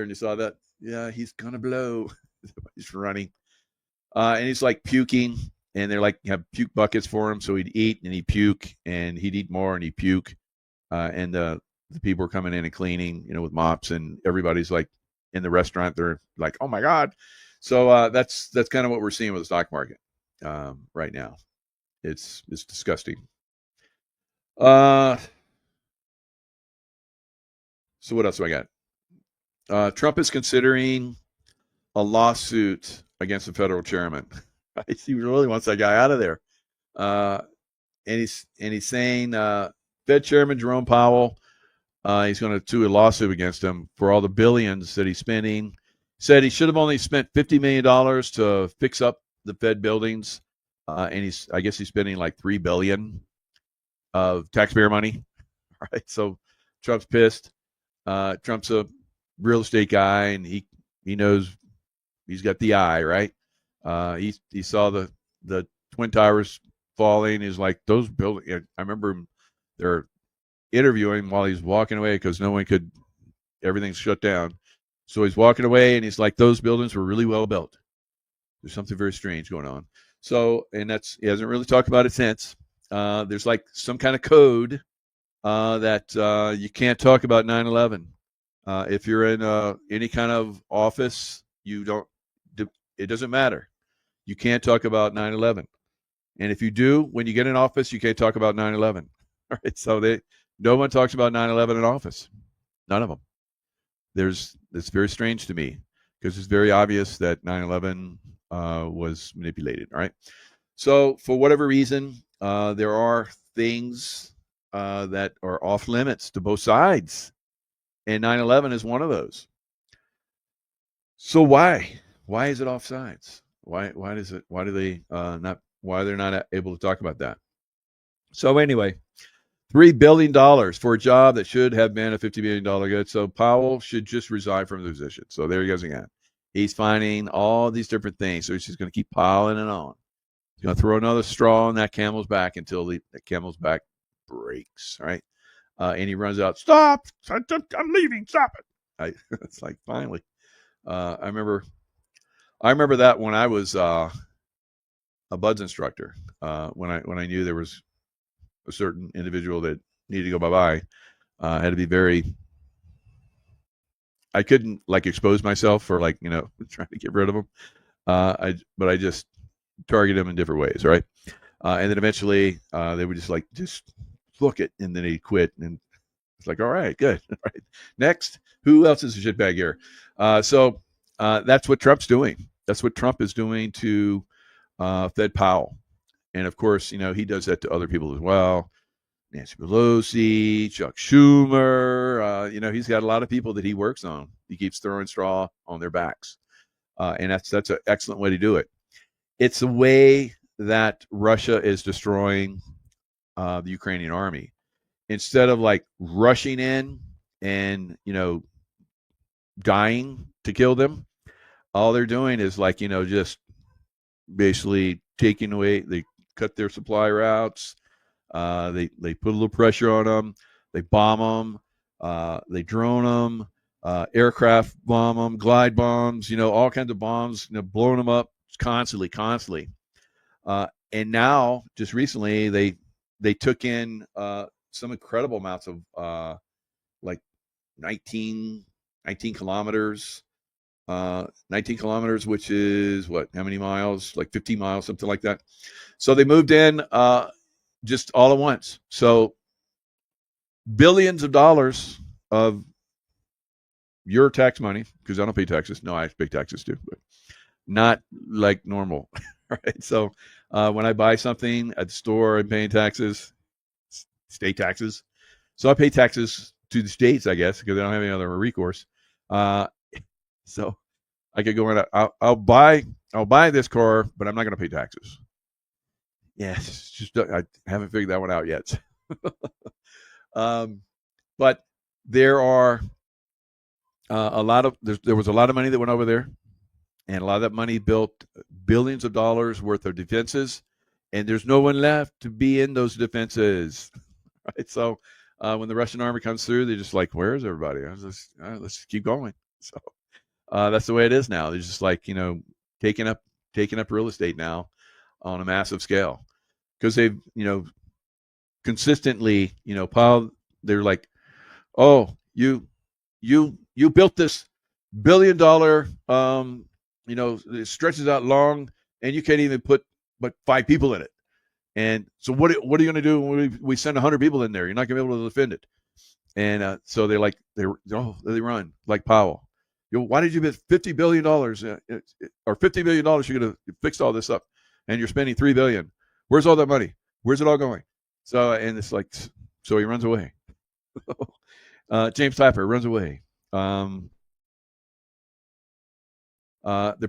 you saw that? Yeah, he's gonna blow. He's running. And he's like puking, and they're like have puke buckets for him. So he'd eat and he'd puke, and he'd eat more and he'd puke. And the people are coming in and cleaning, with mops, and everybody's like in the restaurant. They're like, "Oh my God!" So that's kind of what we're seeing with the stock market right now. It's disgusting. So what else do I got? Trump is considering a lawsuit against the federal chairman. He really wants that guy out of there. And he's saying Fed Chairman Jerome Powell, he's going to do a lawsuit against him for all the billions that he's spending. Said he should have only spent $50 million to fix up the Fed buildings. And I guess he's spending like $3 billion of taxpayer money. Right. So Trump's pissed. Trump's a real estate guy, and he knows he's got the eye, right? He saw the Twin Towers falling. He's like, those buildings. I remember they're interviewing him while he's walking away because everything's shut down. So he's walking away, and he's like, those buildings were really well built. There's something very strange going on. So, and he hasn't really talked about it since. There's like some kind of code that you can't talk about 9/11. If you're in any kind of office, it doesn't matter. You can't talk about 9/11. And if you do, when you get in office, you can't talk about 9/11. All right, so no one talks about 9/11 in office. None of them. It's very strange to me because it's very obvious that 9/11 was manipulated. All right. So for whatever reason, there are things that are off limits to both sides, and 9/11 is one of those. So why is it off sides? Why do they not? Why they're not able to talk about that? So anyway, $3 billion for a job that should have been a $50 billion good. So Powell should just resign from the position. So there he goes again. He's finding all these different things. So he's just going to keep piling it on. He's going to throw another straw on that camel's back until the camel's back breaks, right? And he runs out, stop, I'm leaving, stop it. It's like, finally. I remember that when I was a BUDS instructor, when I knew there was a certain individual that needed to go bye-bye. I had to be very, I couldn't like expose myself for like, trying to get rid of them. But I just target them in different ways. Right. And then eventually they would just look it and then he'd quit. And it's like, all right, good. All right. Next, who else is a shitbag here? So that's what Trump's doing. That's what Trump is doing to Fed Powell. And of course, he does that to other people as well. Nancy Pelosi, Chuck Schumer. He's got a lot of people that he works on. He keeps throwing straw on their backs. And that's an excellent way to do it. It's the way that Russia is destroying the Ukrainian army. Instead of like rushing in and, dying to kill them, all they're doing is like, just basically taking away, they cut their supply routes. They put a little pressure on them. They bomb them. They drone them. Aircraft bomb them. Glide bombs. All kinds of bombs. Blowing them up constantly. And now, just recently, they took in some incredible amounts of like 19 kilometers. 19 kilometers, which is what? How many miles? Like 50 miles, something like that. So they moved in just all at once. So billions of dollars of your tax money, because I don't pay taxes. No, I pay taxes too, but not like normal. Right. So when I buy something at the store, I'm paying taxes, state taxes. So I pay taxes to the states, I guess, because I don't have any other recourse. So I could go in. I'll buy this car, but I'm not going to pay taxes. Yes, it's just I haven't figured that one out yet. But there are there was a lot of money that went over there, and a lot of that money built billions of dollars worth of defenses, and there's no one left to be in those defenses. Right. So when the Russian army comes through, they're just like, "Where's everybody?" Let's keep going. So that's the way it is now. They're just like taking up real estate now on a massive scale because they've consistently piled. They're like, "Oh, you built this $1 billion it stretches out long and you can't even put but 5 people in it. And so what are you going to do when we send 100 people in there? You're not going to be able to defend it." And so they run like Powell. Why did you bet $50 billion or $50 million? You're going to fix all this up, and you're spending $3 billion. Where's all that money? Where's it all going? So and it's like, so he runs away. James Clapper runs away. The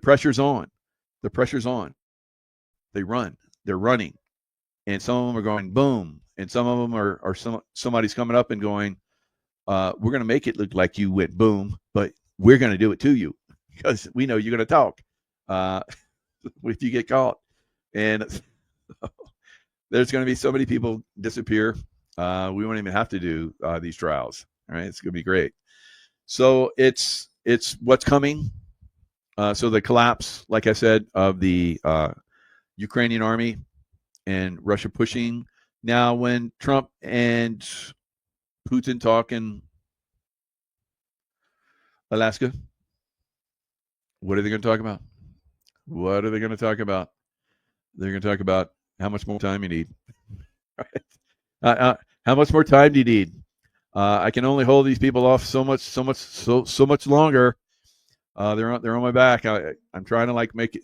pressure's on. The pressure's on. They run. They're running, and some of them are going boom, and some of them are somebody's coming up and going, "We're going to make it look like you went boom, but we're going to do it to you because we know you're going to talk if you get caught." And there's going to be so many people disappear. We won't even have to do these trials. All right, it's going to be great. So it's what's coming. So the collapse, like I said, of the Ukrainian army and Russia pushing. Now, when Trump and Putin talk in Alaska, what are they going to talk about? What are they going to talk about? They're going to talk about how much more time you need. How much more time do you need? I can only hold these people off so much longer. They're on my back. I'm trying to like make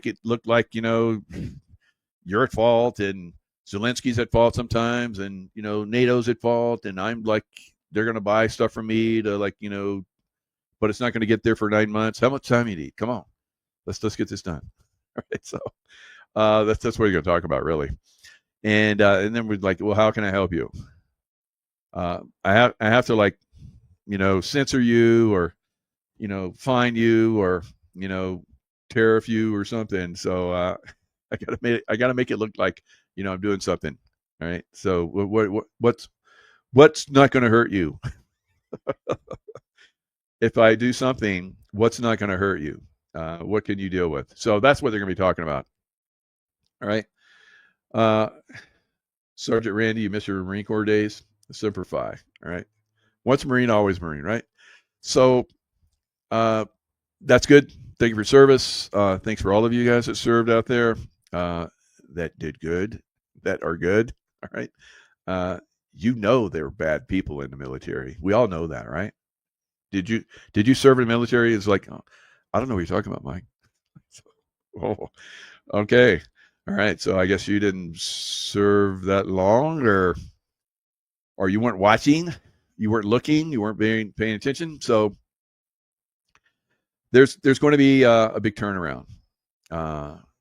it look like you're at fault and Zelensky's at fault sometimes, and NATO's at fault, and I'm like they're going to buy stuff from me to but it's not going to get there for 9 months. How much time you need? Come on, let's get this done. All right, so that's what you're going to talk about really, and then we're like, well, how can I help you? I have to censor you or fine you or tariff you or something. So I gotta make it look like I'm doing something. All right. So what's not going to hurt you? If I do something, what's not going to hurt you? What can you deal with? So that's what they're going to be talking about. All right. Sergeant Randy, you miss your Marine Corps days. Semper Fi. All right. Once Marine, always Marine. Right. So that's good. Thank you for your service. Thanks for all of you guys that served out there. That did good. That are good. All right. There were bad people in the military. We all know that, right? Did you serve in the military? It's like, oh, I don't know what you're talking about, Mike. Oh, okay. All right. So I guess you didn't serve that long, or you weren't watching, you weren't looking, you weren't paying attention. So there's going to be a big turnaround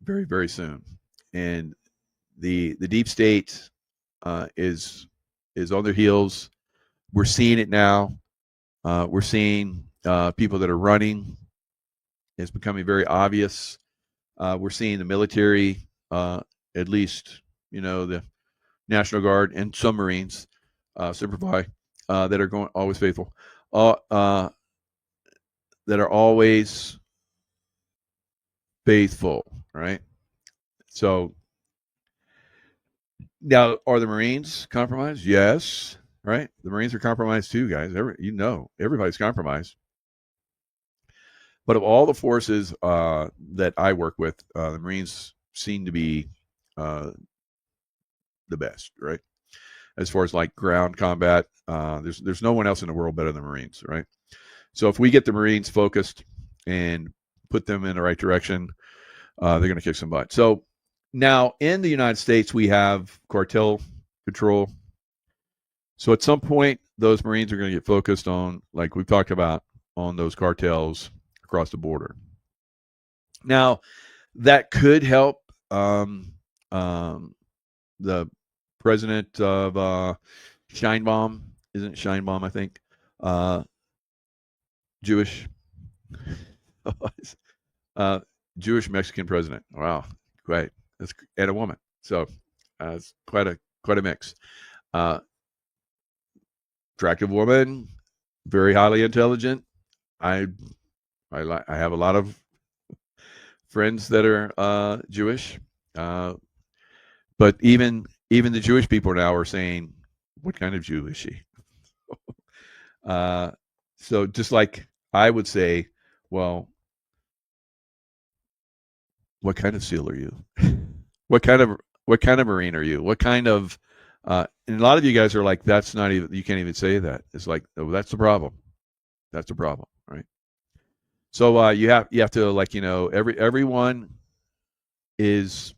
very, very soon, and the deep state is on their heels. We're seeing it now. We're seeing people that are running. It's becoming very obvious. We're seeing the military, at least the National Guard and some Marines, Semper Fi, that are going always faithful, that are always faithful, right? So now, are the Marines compromised? Yes, right. The Marines are compromised too, guys. Everybody's compromised. But of all the forces that I work with, the Marines seem to be the best, right? As far as like ground combat, there's no one else in the world better than Marines, right? So if we get the Marines focused and put them in the right direction, they're going to kick some butt. So now in the United States, we have cartel control. So at some point, those Marines are going to get focused on, like we've talked about, on those cartels across the border. Now, that could help the president of Scheinbaum, isn't Scheinbaum, I think, Jewish, Jewish Mexican president. Wow, great. And a woman. So it's quite a mix. Attractive woman, very highly intelligent. I have a lot of friends that are Jewish, but even the Jewish people now are saying, "What kind of Jew is she?" So just like I would say, well, what kind of SEAL are you? What kind of Marine are you? What kind of and a lot of you guys are like, that's not even, you can't even say that. It's like, oh, that's the problem. That's the problem, right? So you have to, like, everyone is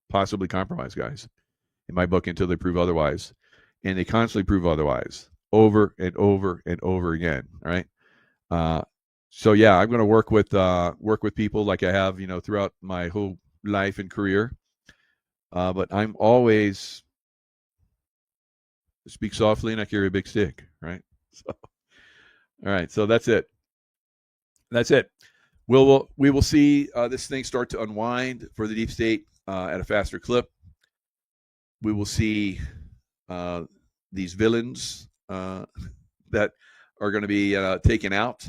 possibly compromised, guys, in my book, until they prove otherwise, and they constantly prove otherwise over and over and over again. All right. So yeah, I'm going to work with people like I have, throughout my whole life and career. But I'm always speak softly and I carry a big stick, right? So, all right. So that's it. That's it. We will see this thing start to unwind for the deep state at a faster clip. We will see these villains that are going to be taken out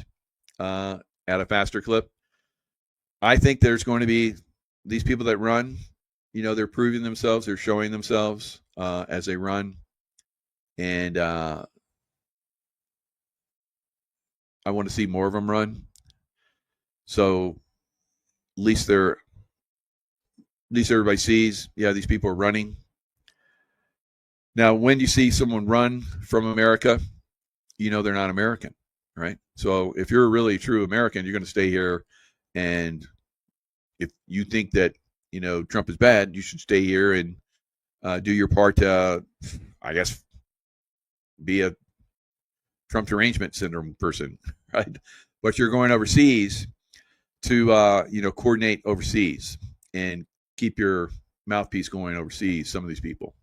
at a faster clip. I think there's going to be these people that run, they're proving themselves, they're showing themselves as they run. And I want to see more of them run. So at least they're least everybody sees, yeah, these people are running. Now, when you see someone run from America, you know they're not American, right? So if you're a really true American, you're going to stay here. And if you think that, Trump is bad, you should stay here and do your part to, I guess, be a Trump derangement syndrome person, right? But you're going overseas to, coordinate overseas and keep your mouthpiece going overseas, some of these people.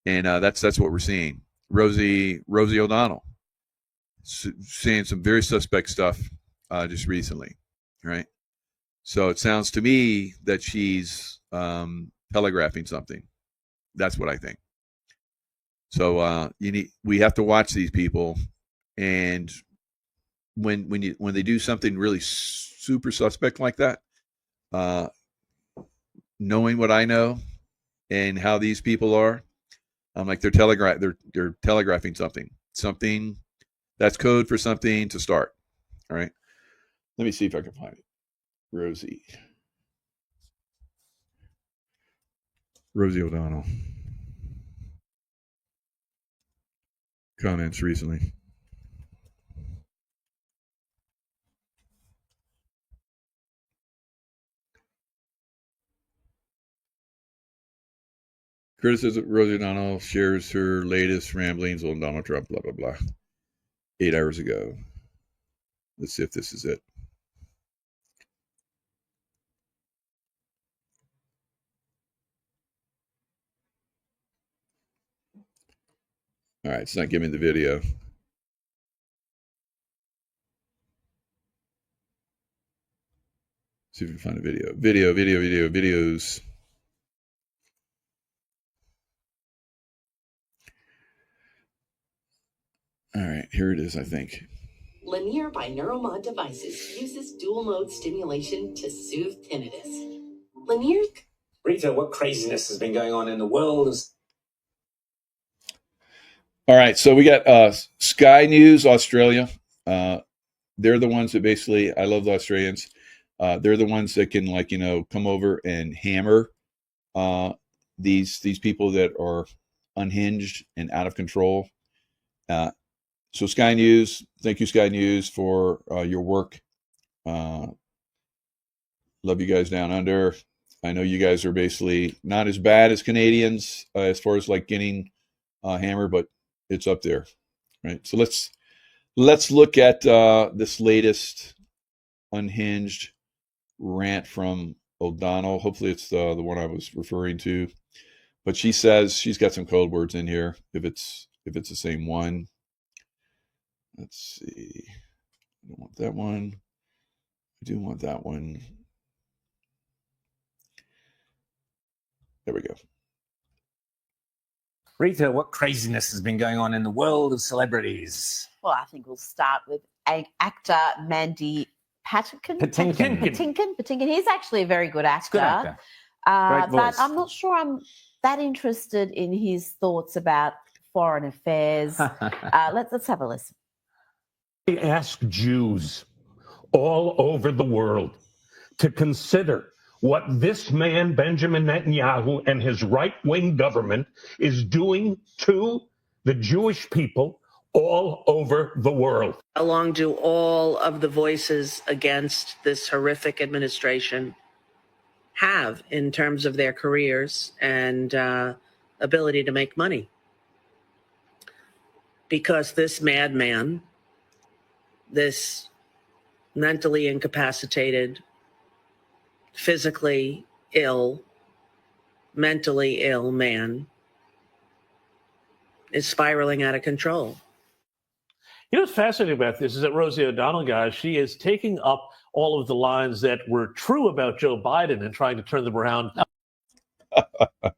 And that's what we're seeing. Rosie O'Donnell saying some very suspect stuff just recently, right? So it sounds to me that she's telegraphing something. That's what I think. So we have to watch these people, and when they do something really super suspect like that, knowing what I know and how these people are, I'm like they're telegraphing something that's code for something to start. All right, let me see if I can find it. Rosie O'Donnell comments recently. Criticism: Rosie O'Donnell shares her latest ramblings on Donald Trump, blah, blah, blah. 8 hours ago. Let's see if this is it. All right, it's not giving the video. See if we can find a video. Videos. All right, here it is, I think. Linear binaural mod devices uses dual mode stimulation to soothe tinnitus. Linear. Rita, what craziness has been going on in the world? All right, so we got Sky News Australia. They're the ones that basically, I love the Australians. They're the ones that can come over and hammer these people that are unhinged and out of control. So Sky News, thank you, Sky News, for your work. Love you guys down under. I know you guys are basically not as bad as Canadians as far as getting hammered, but it's up there, right? So let's look at this latest unhinged rant from O'Donnell. Hopefully it's the one I was referring to, but she says she's got some code words in here. If it's the same one. Let's see. I don't want that one. I do want that one. There we go. Rita, what craziness has been going on in the world of celebrities? Well, I think we'll start with actor Mandy Patinkin. He's actually a very good actor. Good actor. But I'm not sure I'm that interested in his thoughts about foreign affairs. Let's have a listen. I ask Jews all over the world to consider what this man, Benjamin Netanyahu, and his right-wing government is doing to the Jewish people all over the world. Along do all of the voices against this horrific administration have in terms of their careers and ability to make money? Because this madman, this mentally incapacitated, physically ill, mentally ill man is spiraling out of control. You know what's fascinating about this is that Rosie O'Donnell, guys, she is taking up all of the lines that were true about Joe Biden and trying to turn them around. That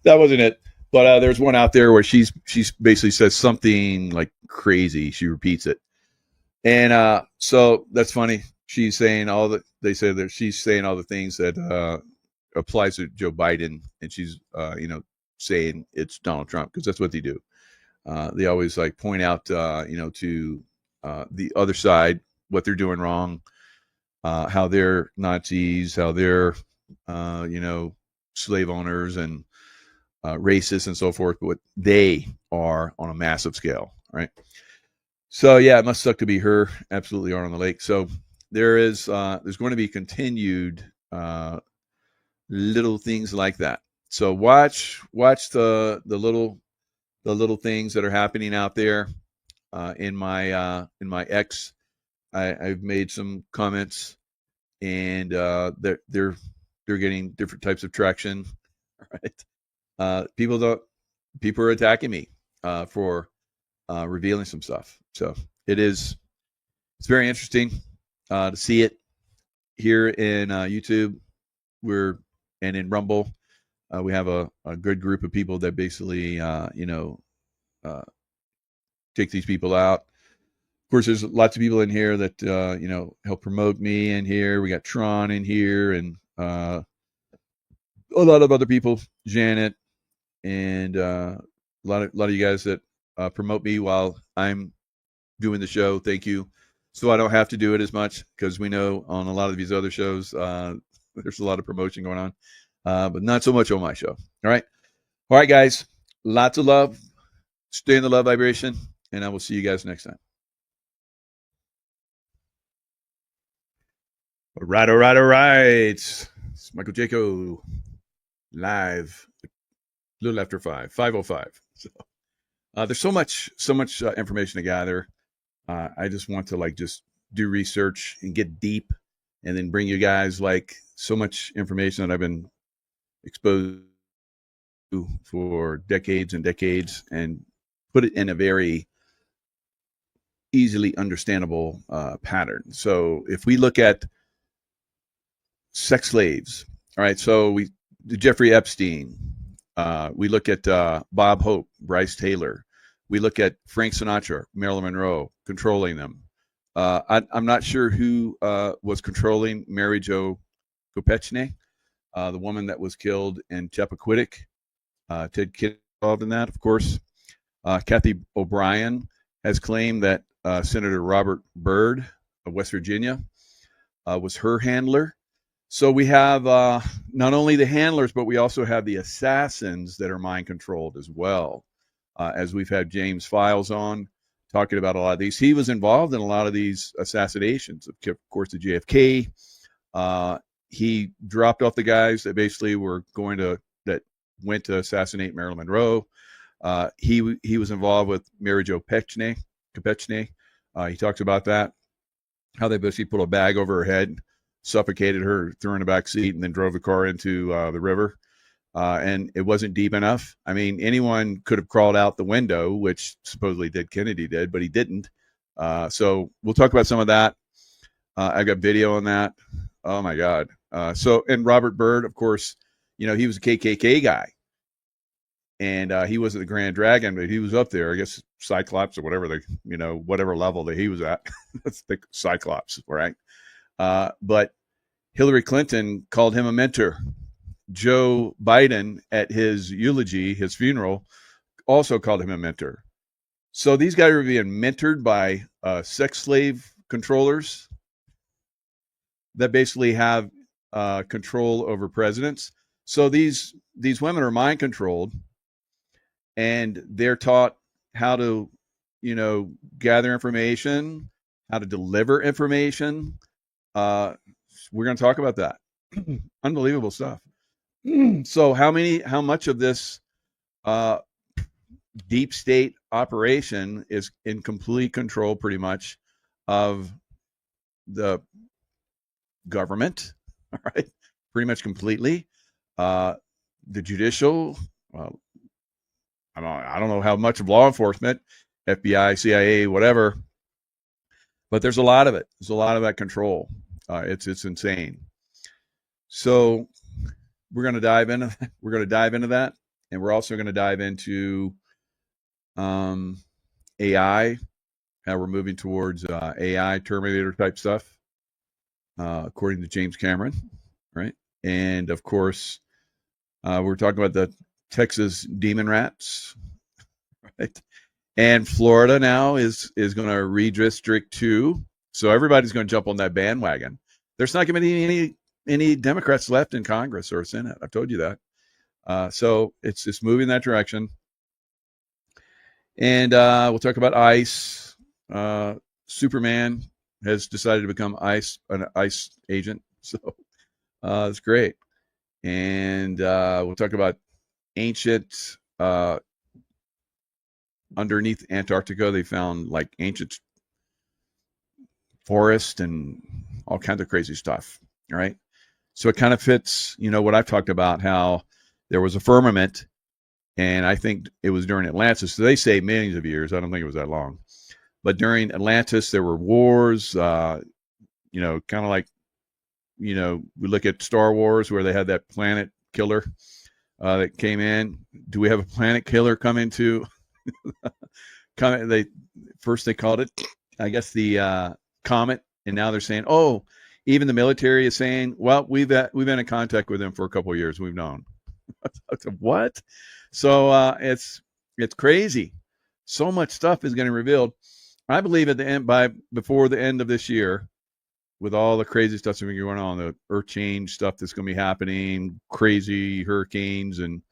wasn't it. But there's one out there where she's basically says something like crazy. She repeats it. And so that's funny. She's saying she's saying all the things that applies to Joe Biden, and she's saying it's Donald Trump, because that's what they do. They always point out to the other side what they're doing wrong, how they're Nazis, how they're slave owners and racists and so forth, but they are on a massive scale, right? So yeah, it must suck to be her. Absolutely are on the lake. So there's going to be continued little things like that. So watch the little things that are happening out there. In my X, I've made some comments, and they're getting different types of traction. Right? People are attacking me for revealing some stuff. So it's very interesting to see it here in YouTube. And in Rumble, we have a good group of people that basically take these people out. Of course, there's lots of people in here that help promote me in here. We got Tron in here, and a lot of other people, Janet, and a lot of you guys that promote me while I'm doing the show. Thank you. So I don't have to do it as much, because we know on a lot of these other shows there's a lot of promotion going on, but not so much on my show. All right, guys. Lots of love. Stay in the love vibration, and I will see you guys next time. All right. It's Michael Jaco live, a little after 5:05. So there's so much information to gather. I just want to just do research and get deep, and then bring you guys so much information that I've been exposed to for decades and decades, and put it in a very easily understandable pattern. So if we look at sex slaves, all right, so Jeffrey Epstein, we look at Bob Hope, Bryce Taylor, we look at Frank Sinatra, Marilyn Monroe, controlling them. I'm not sure who was controlling Mary Jo Kopechne, the woman that was killed in Chappaquiddick. Ted Kennedy involved in that, of course. Kathy O'Brien has claimed that Senator Robert Byrd of West Virginia was her handler. So we have not only the handlers, but we also have the assassins that are mind controlled as well. As we've had James Files on talking about a lot of these. He was involved in a lot of these assassinations. Of course, the JFK. He dropped off the guys that basically that went to assassinate Marilyn Monroe. He was involved with Mary Jo Kopechne. He talks about that, how they basically put a bag over her head, suffocated her, threw her in the back seat, and then drove the car into the river. And it wasn't deep enough. I mean, anyone could have crawled out the window, which supposedly Kennedy did, but he didn't. So we'll talk about some of that. I got video on that. Oh my God. And Robert Byrd, of course, he was a KKK guy, and he wasn't the Grand Dragon, but he was up there, I guess, Cyclops or whatever whatever level that he was at. That's the Cyclops, right? But Hillary Clinton called him a mentor. Joe Biden, at his eulogy, his funeral, also called him a mentor. So these guys are being mentored by sex slave controllers that basically have control over presidents. So these women are mind controlled, and they're taught how to, gather information, how to deliver information. We're going to talk about that. Unbelievable stuff. So how much of this deep state operation is in complete control, pretty much, of the government? All right, pretty much completely. The judicial, I don't know how much of law enforcement, FBI, CIA, whatever, but there's a lot of it. There's a lot of that control. It's insane. So we're going to dive into that, and we're also going to dive into AI, how we're moving towards AI Terminator type stuff, according to James Cameron, right? And of course, we're talking about the Texas demon rats, right? And Florida now is going to redistrict too, so everybody's going to jump on that bandwagon. There's not going to be any Democrats left in Congress or Senate. I've told you that. So it's just moving in that direction. And we'll talk about ice. Superman has decided to become an ice agent. So it's great. And we'll talk about ancient, underneath Antarctica, they found like ancient forest and all kinds of crazy stuff. All right. So it kind of fits, what I've talked about, how there was a firmament, and I think it was during Atlantis. So they say millions of years. I don't think it was that long. But during Atlantis, there were wars, kind of like, we look at Star Wars where they had that planet killer that came in. Do we have a planet killer coming to first they called it, I guess, the comet, and now they're saying, oh, even the military is saying, well, we've been in contact with them for a couple of years. We've known. What? So it's crazy. So much stuff is getting revealed. I believe before the end of this year, with all the crazy stuff that's been going on, the earth change stuff that's going to be happening, crazy hurricanes, and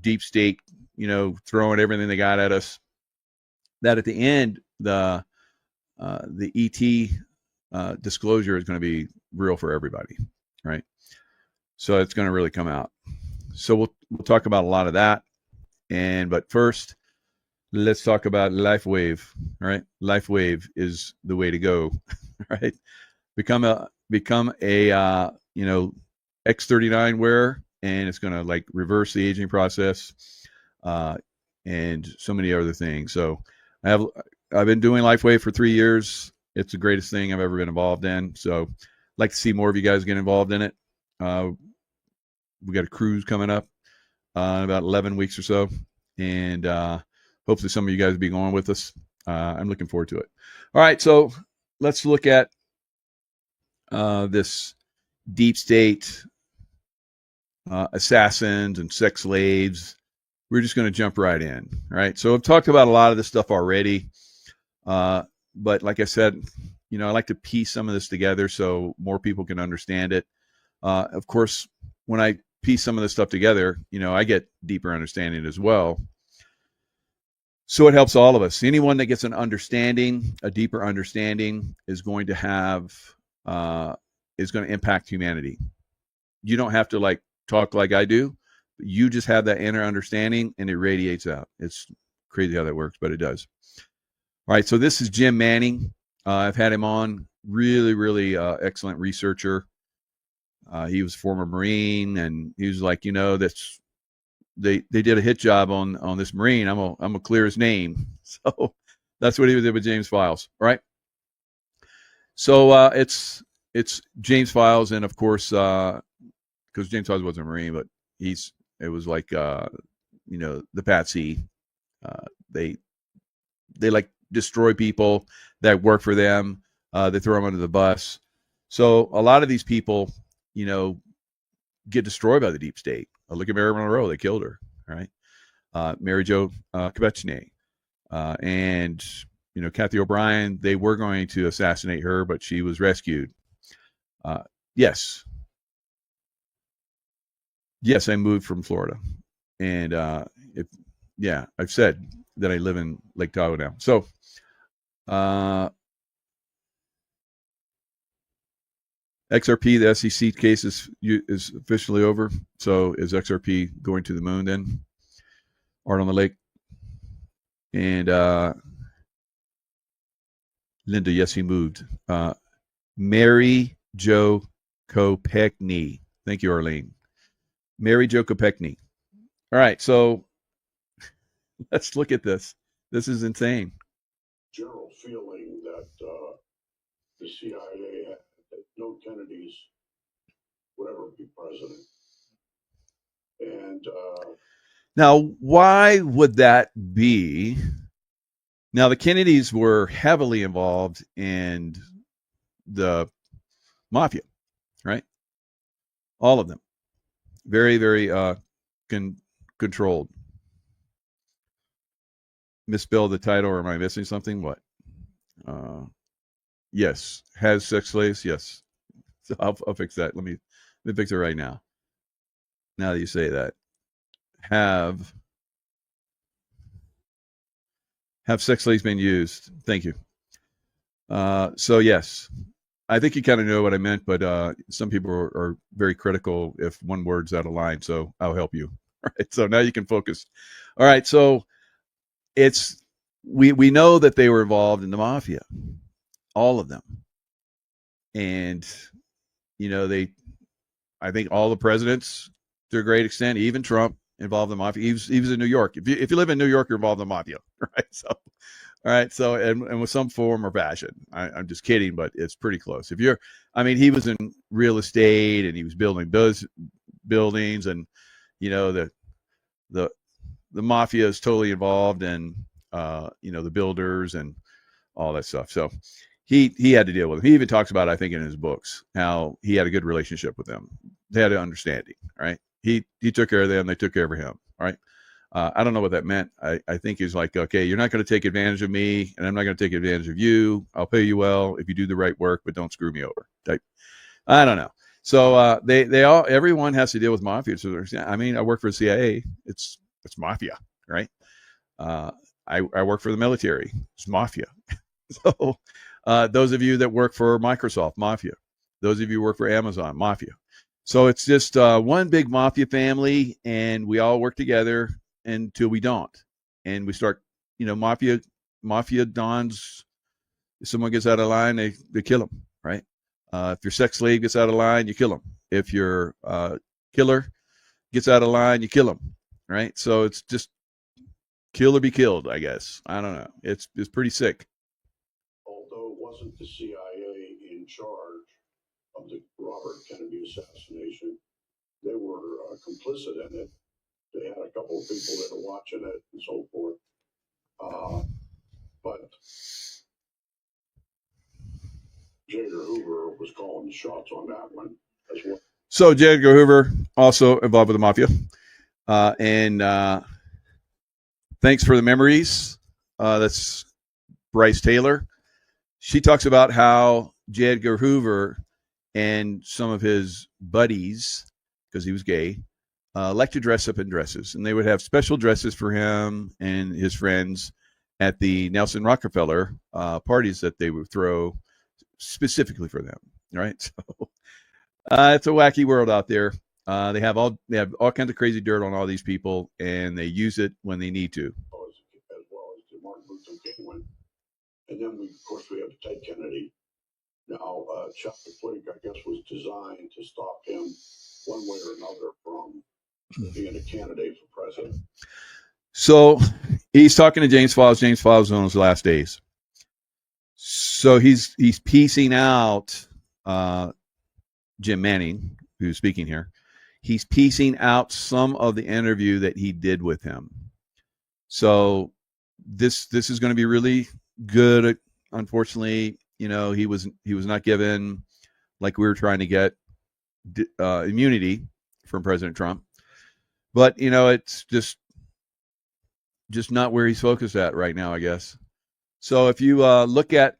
deep state, throwing everything they got at us, that at the end, the ET disclosure is going to be real for everybody, right? So it's going to really come out. So we'll talk about a lot of that. But first, let's talk about LifeWave. All right, LifeWave is the way to go. Right, become a X39 wearer, and it's going to like reverse the aging process, and so many other things. So I've been doing LifeWave for 3 years. It's the greatest thing I've ever been involved in. So I'd like to see more of you guys get involved in it. We got a cruise coming up in about 11 weeks or so, and hopefully some of you guys will be going with us. I'm looking forward to it. All right, so let's look at this deep state assassins and sex slaves. We're just going to jump right in. All right, so I've talked about a lot of this stuff already, but like I said, I like to piece some of this together so more people can understand it. Of course, when I piece some of this stuff together, I get deeper understanding as well. So it helps all of us. Anyone that gets a deeper understanding, is going to impact humanity. You don't have to talk like I do. You just have that inner understanding, and it radiates out. It's crazy how that works, but it does. All right, so this is Jim Manning. I've had him on. Really, really excellent researcher. He was a former Marine, and he was like, that's they did a hit job on this Marine. I'm gonna clear his name. So that's what he did with James Files. All right. So it's James Files, and of course, because James Files wasn't a Marine, but it was like the Patsy. They destroy people that work for them. They throw them under the bus. So a lot of these people, get destroyed by the deep state. Look at Marilyn Monroe; they killed her. All right, Mary Jo Kopechne, and Kathy O'Brien. They were going to assassinate her, but she was rescued. Yes, I moved from Florida, and I've said that I live in Lake Tahoe now. So, XRP, the SEC case is officially over. So is XRP going to the moon then? Art on the Lake. And Linda, yes, he moved. Mary Jo Kopechne. Thank you, Arlene. Mary Jo Kopechne. All right, so let's look at this. This is insane. General feeling that the CIA had that no Kennedys would ever be president. And now, why would that be? Now, the Kennedys were heavily involved in the mafia, right? All of them. Very, very controlled. Misspelled the title, or am I missing something? What? Yes. Has sex slaves? Yes. So I'll fix that. Let me fix it right now. now that you say that, have sex slaves been used? Thank you. So yes, I think you kind of know what I meant, but some people are very critical if one word's out of line. So I'll help you. All right. So now you can focus. All right. So we know that they were involved in the mafia, all of them, and I think all the presidents, to a great extent, even Trump, involved in the mafia. He was in New York. If you live in New York, you're involved in the mafia, right? So, all right. So, and with some form or fashion. I'm just kidding, but it's pretty close. He was in real estate and he was building those buildings, and the mafia is totally involved in the builders and all that stuff. So he had to deal with it. He even talks about, I think, in his books, how he had a good relationship with them. They had an understanding, right? He took care of them. They took care of him, right? I don't know what that meant. I think he's like, okay, you're not going to take advantage of me, and I'm not going to take advantage of you. I'll pay you well if you do the right work, but don't screw me over. Type. I don't know. So everyone has to deal with mafia. So I work for the CIA. It's mafia, right? I work for the military. It's mafia. So those of you that work for Microsoft, mafia. Those of you who work for Amazon, mafia. So it's just one big mafia family, and we all work together until we don't. And we start, mafia dons. If someone gets out of line, they kill them, right? If your sex slave gets out of line, you kill them. If your killer gets out of line, you kill them, right? So it's just kill or be killed, I guess. I don't know. It's pretty sick. Although it wasn't the CIA in charge of the Robert Kennedy assassination, they were complicit in it. They had a couple of people that were watching it and so forth. But J. Edgar Hoover was calling the shots on that one as well. So J. Edgar Hoover also involved with the mafia. And thanks for the memories. That's Bryce Taylor. She talks about how J. Edgar Hoover and some of his buddies, because he was gay, like to dress up in dresses. And they would have special dresses for him and his friends at the Nelson Rockefeller parties that they would throw specifically for them. Right? So it's a wacky world out there. They have all kinds of crazy dirt on all these people, and they use it when they need to. As well as the Martin Luther King one. And then, of course, we have Ted Kennedy. Now, Chapter Flake, I guess, was designed to stop him one way or another from being a candidate for president. So he's talking to James Files. James Files on his last days. So he's piecing out Jim Manning, who's speaking here. He's piecing out some of the interview that he did with him. So this is going to be really good. Unfortunately, he was not given, like we were trying to get, immunity from President Trump. But it's just not where he's focused at right now, I guess. So if you look at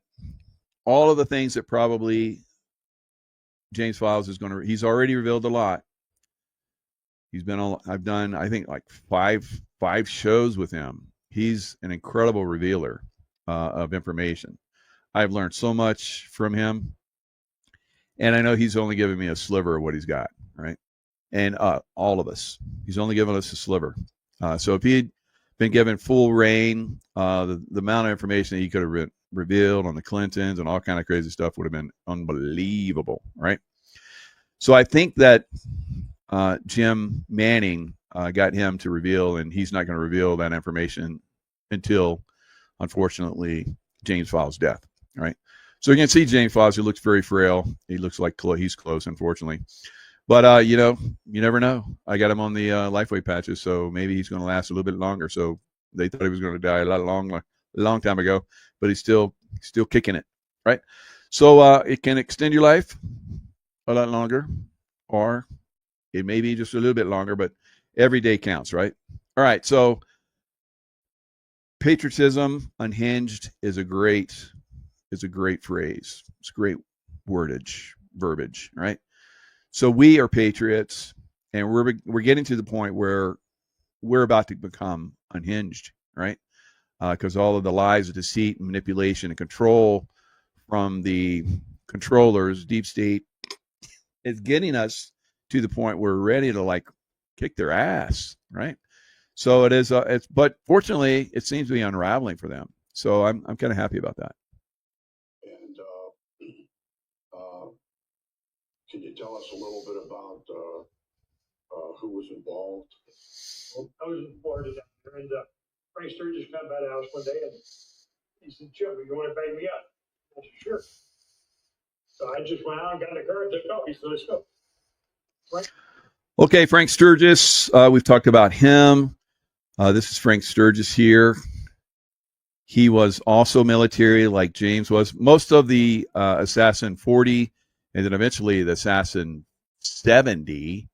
all of the things that probably James Files is going to, he's already revealed a lot. He's been on, I've done, I think, like five shows with him. He's an incredible revealer of information. I've learned so much from him, and I know he's only given me a sliver of what he's got, right? And all of us, he's only given us a sliver. So if he'd been given full reign, the amount of information that he could have revealed on the Clintons and all kind of crazy stuff would have been unbelievable, right? So I think that Jim Manning got him to reveal, and he's not going to reveal that information until, unfortunately, James Files' death, right? So you can see James Files, he looks very frail. He looks like he's close, unfortunately. But, you never know. I got him on the Lifeway patches, so maybe he's going to last a little bit longer. So they thought he was going to die a long time ago, but he's still kicking it, right? So it can extend your life a lot longer, or it may be just a little bit longer, but every day counts, right? All right, so patriotism unhinged is a great phrase. It's great verbiage, right? So we are patriots, and we're getting to the point where we're about to become unhinged, right? Because all of the lies, deceit, manipulation, and control from the controllers, deep state, is getting us to the point where we're ready to like kick their ass, right? So it is. But fortunately, it seems to be unraveling for them. So I'm kind of happy about that. And can you tell us a little bit about who was involved? Well, I was in Florida down there, and Frank Sturgis came by the house one day, and he said, "Jim, you want to back me up?" I said, "Sure." So I just went out and got in the car and took off. He said, "Let's go." Right. Okay, Frank Sturgis. We've talked about him. This is Frank Sturgis here. He was also military, like James was. Most of the Assassin 40, and then eventually the Assassin 70,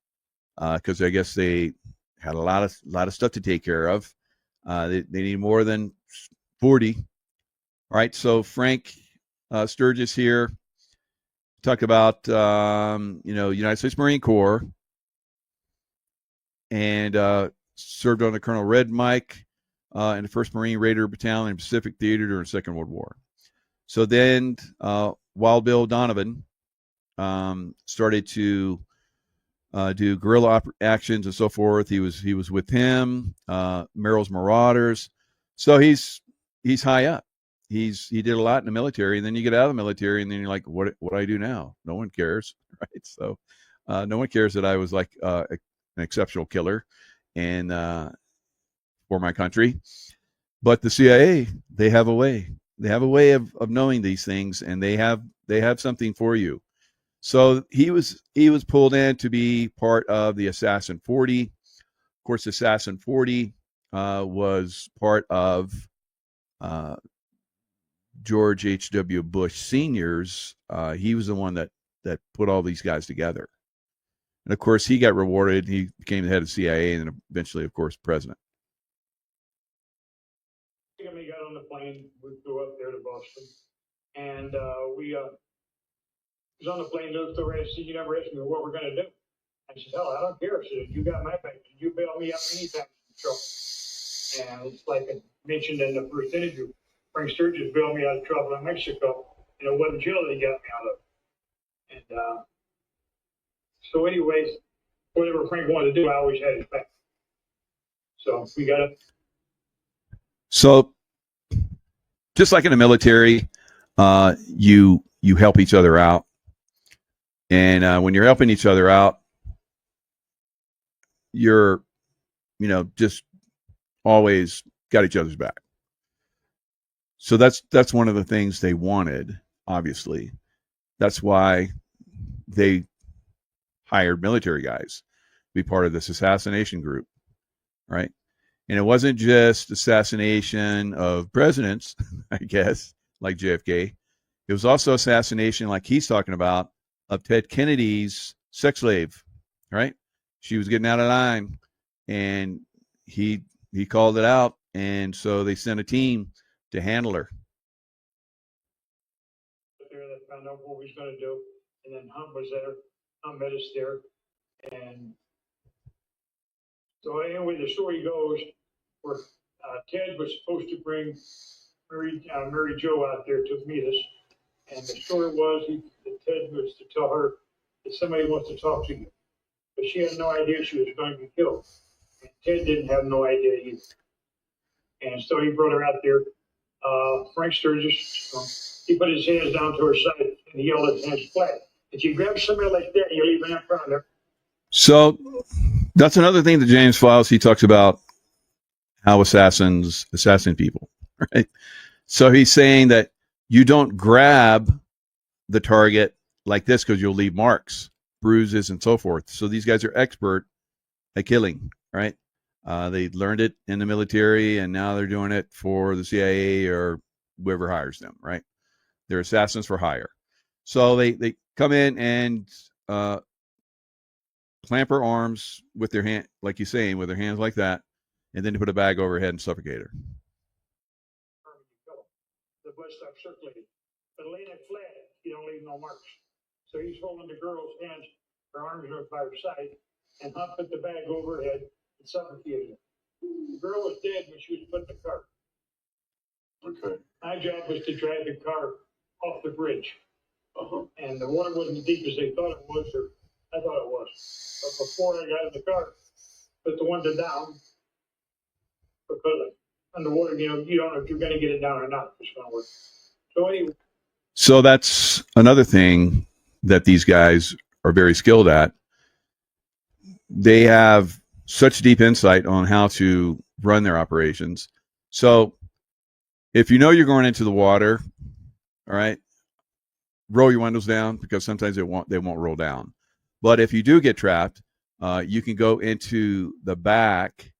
because I guess they had a lot of stuff to take care of. They need more than 40. All right, so Frank Sturgis here. Talk about United States Marine Corps, and served on the Colonel Red Mike in the 1st Marine Raider Battalion in Pacific Theater during the Second World War. So then Wild Bill Donovan started to do guerrilla actions and so forth. He was with him, Merrill's Marauders. So he's high up. He did a lot in the military, and then you get out of the military, and then you're like, what do I do now? No one cares, right? So no one cares that I was like an exceptional killer and for my country. But the CIA, they have a way. They have a way of knowing these things, and they have something for you. So he was pulled in to be part of the Assassin 40. Of course, Assassin 40 was part of George H.W. Bush Sr.'s. He was the one that put all these guys together. And of course, he got rewarded. He became the head of CIA and then eventually, of course, president. We got on the plane. We flew up there to Boston, and we was on the plane. Looked over and said, "You never asked me what we're going to do." I said, "Hell, I don't care." I said, "You got my back. You bail me out anytime in trouble." And it's like I mentioned in the first interview, Frank Sturgis bailed me out of trouble in Mexico, and it wasn't jail that he got me out of. And so, anyways, whatever Frank wanted to do, I always had his back. So we got it. So, just like in the military, you help each other out, and when you're helping each other out, you're, just always got each other's back. So that's one of the things they wanted. Obviously, that's why they hired military guys to be part of this assassination group, right? And it wasn't just assassination of presidents, I guess, like JFK. It was also assassination, like he's talking about, of Ted Kennedy's sex slave, right? She was getting out of line, and he called it out, and so they sent a team to handle her. There, that found out what we was going to do, and then Hunt was there. Hunt met us there, and so anyway, the story goes where Ted was supposed to bring Mary Jo out there to meet us, and the story was that Ted was to tell her that somebody wants to talk to you, but she had no idea she was going to be killed. And Ted didn't have no idea either, and so he brought her out there. Frank Sturgis, he put his hands down to her side and he held his hands flat. If you grab somebody like that, you're leaving in front of her. So that's another thing that James files. He talks about how assassins assassinate people, right? So he's saying that you don't grab the target like this because you'll leave marks, bruises, and so forth. So these guys are expert at killing, right? They learned it in the military, and now they're doing it for the CIA or whoever hires them, right? They're assassins for hire. So they come in and clamp her arms with their hand, like you're saying, with their hands like that, and then they put a bag over her head and suffocate her. The blood stopped circulating. But laying it flat, you don't leave no marks. So he's holding the girl's hands, her arms are by her side, and Hunt put the bag over her head and suffocated her. The girl was dead when she was put in the car. Okay. My job was to drive the car off the bridge. Uh-huh. And the water wasn't as deep as they thought it was, or I thought it was. But before I got in the car, put the window down, because underwater, you don't know if you're going to get it down or not. It's going to work. So anyway. So that's another thing that these guys are very skilled at. They have such deep insight on how to run their operations. So if you know you're going into the water, all right, roll your windows down, because sometimes they won't roll down. But if you do get trapped, you can go into the back.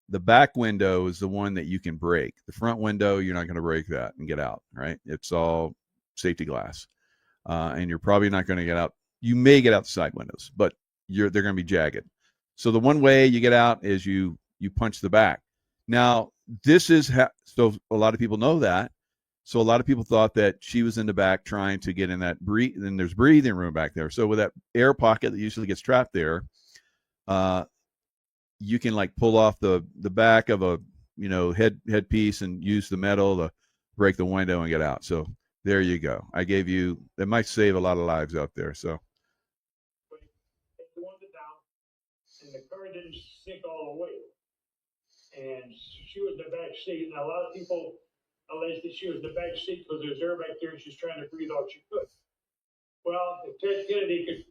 The back window is the one that you can break. The front window, you're not going to break that and get out, right? It's all safety glass. And you're probably not going to get out. You may get out the side windows, but they're going to be jagged. So the one way you get out is you punch the back. Now, this is so a lot of people know that. So a lot of people thought that she was in the back trying to get in that and there's breathing room back there. So with that air pocket that usually gets trapped there, you can like pull off the back of a headpiece and use the metal to break the window and get out. So there you go. I gave you that might save a lot of lives out there. So The window down, and the car didn't sink all the way. And she was in the back seat, and a lot of people alleged that she was in the back seat because there's air back there and she's trying to breathe all she could. Well, if Ted Kennedy could,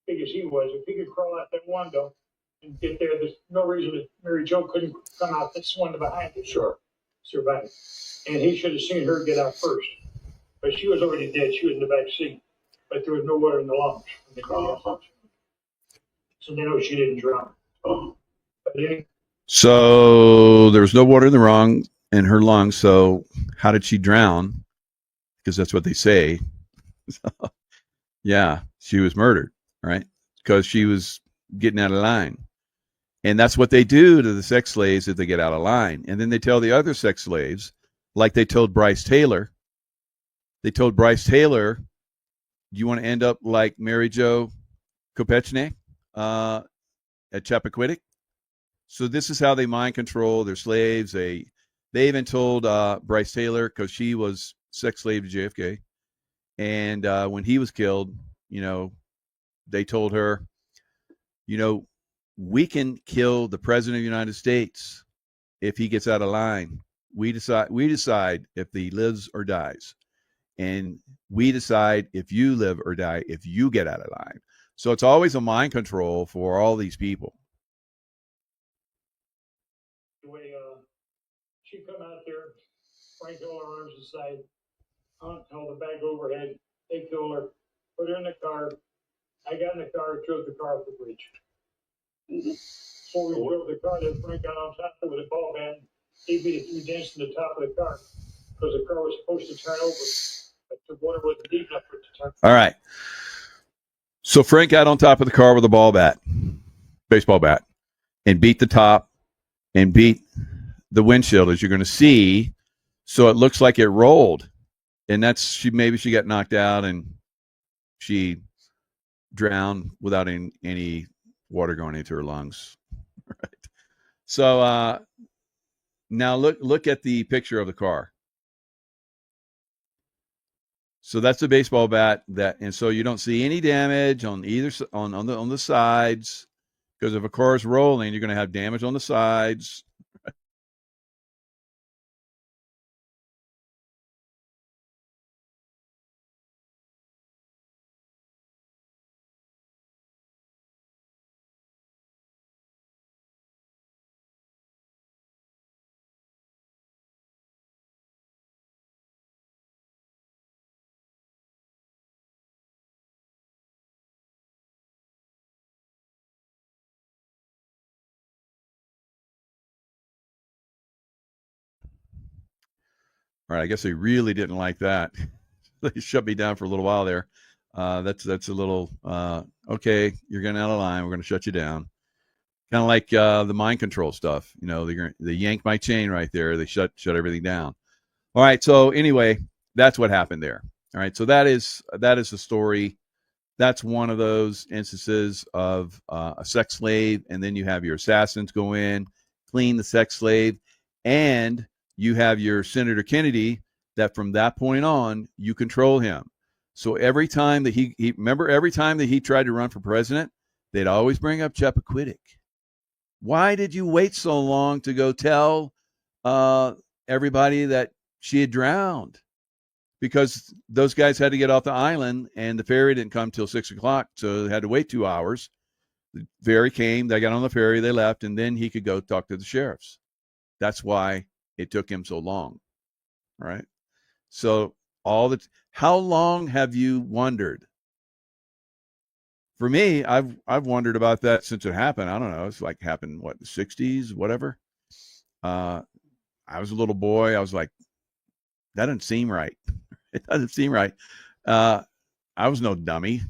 big as he was, if he could crawl out that window and get there, there's no reason that Mary Jo couldn't come out this window behind it. Sure. Survive. And he should have seen her get out first. But she was already dead. She was in the back seat. But there was no water in the lungs. So they know she didn't drown. But anyway, so there was no water in her lungs. So how did she drown? Because that's what they say. Yeah, she was murdered, right? Because she was getting out of line. And that's what they do to the sex slaves if they get out of line. And then they tell the other sex slaves, like they told Bryce Taylor. They told Bryce Taylor, do you want to end up like Mary Jo Kopechne at Chappaquiddick? So this is how they mind control their slaves. They even told Bryce Taylor, because she was sex slave to JFK. And when he was killed, they told her, we can kill the president of the United States if he gets out of line. We decide if he lives or dies. And we decide if you live or die if you get out of line. So it's always a mind control for all these people. the way she come out there, Frank held her arms aside, Hunt held the bag overhead, they killed her, put her in the car. I got in the car, drove the car off the bridge. Before we drove the car, then Frank got on top with a ball band. He beat it, we danced in the top of the car because the car was supposed to turn over, but the water wasn't deep enough for it to turn. All right. So Frank got on top of the car with a baseball bat, and beat the top and beat the windshield, as you're going to see. So it looks like it rolled. And maybe she got knocked out and she drowned without any water going into her lungs. Right. So now look at the picture of the car. So that's a baseball bat and so you don't see any damage on either on the sides, because if a car is rolling, you're going to have damage on the sides. All right, I guess they really didn't like that. They shut me down for a little while there. That's a little okay. You're getting out of line. We're going to shut you down. Kind of like the mind control stuff. They yanked my chain right there. They shut everything down. All right. So anyway, that's what happened there. All right. So that is the story that's one of those instances of a sex slave, and then you have your assassins go in, clean the sex slave, and you have your Senator Kennedy that from that point on, you control him. So every time that he remember every time that he tried to run for president, they'd always bring up Chappaquiddick. Why did you wait so long to go tell everybody that she had drowned? Because those guys had to get off the island, and the ferry didn't come till 6 o'clock, so they had to wait 2 hours. The ferry came, they got on the ferry, they left, and then he could go talk to the sheriffs. That's why it took him so long. All right. So how long have you wondered? For me, I've wondered about that since it happened. I don't know. It's like happened, what, the 60s, whatever. I was a little boy. I was like, that doesn't seem right. It doesn't seem right. I was no dummy.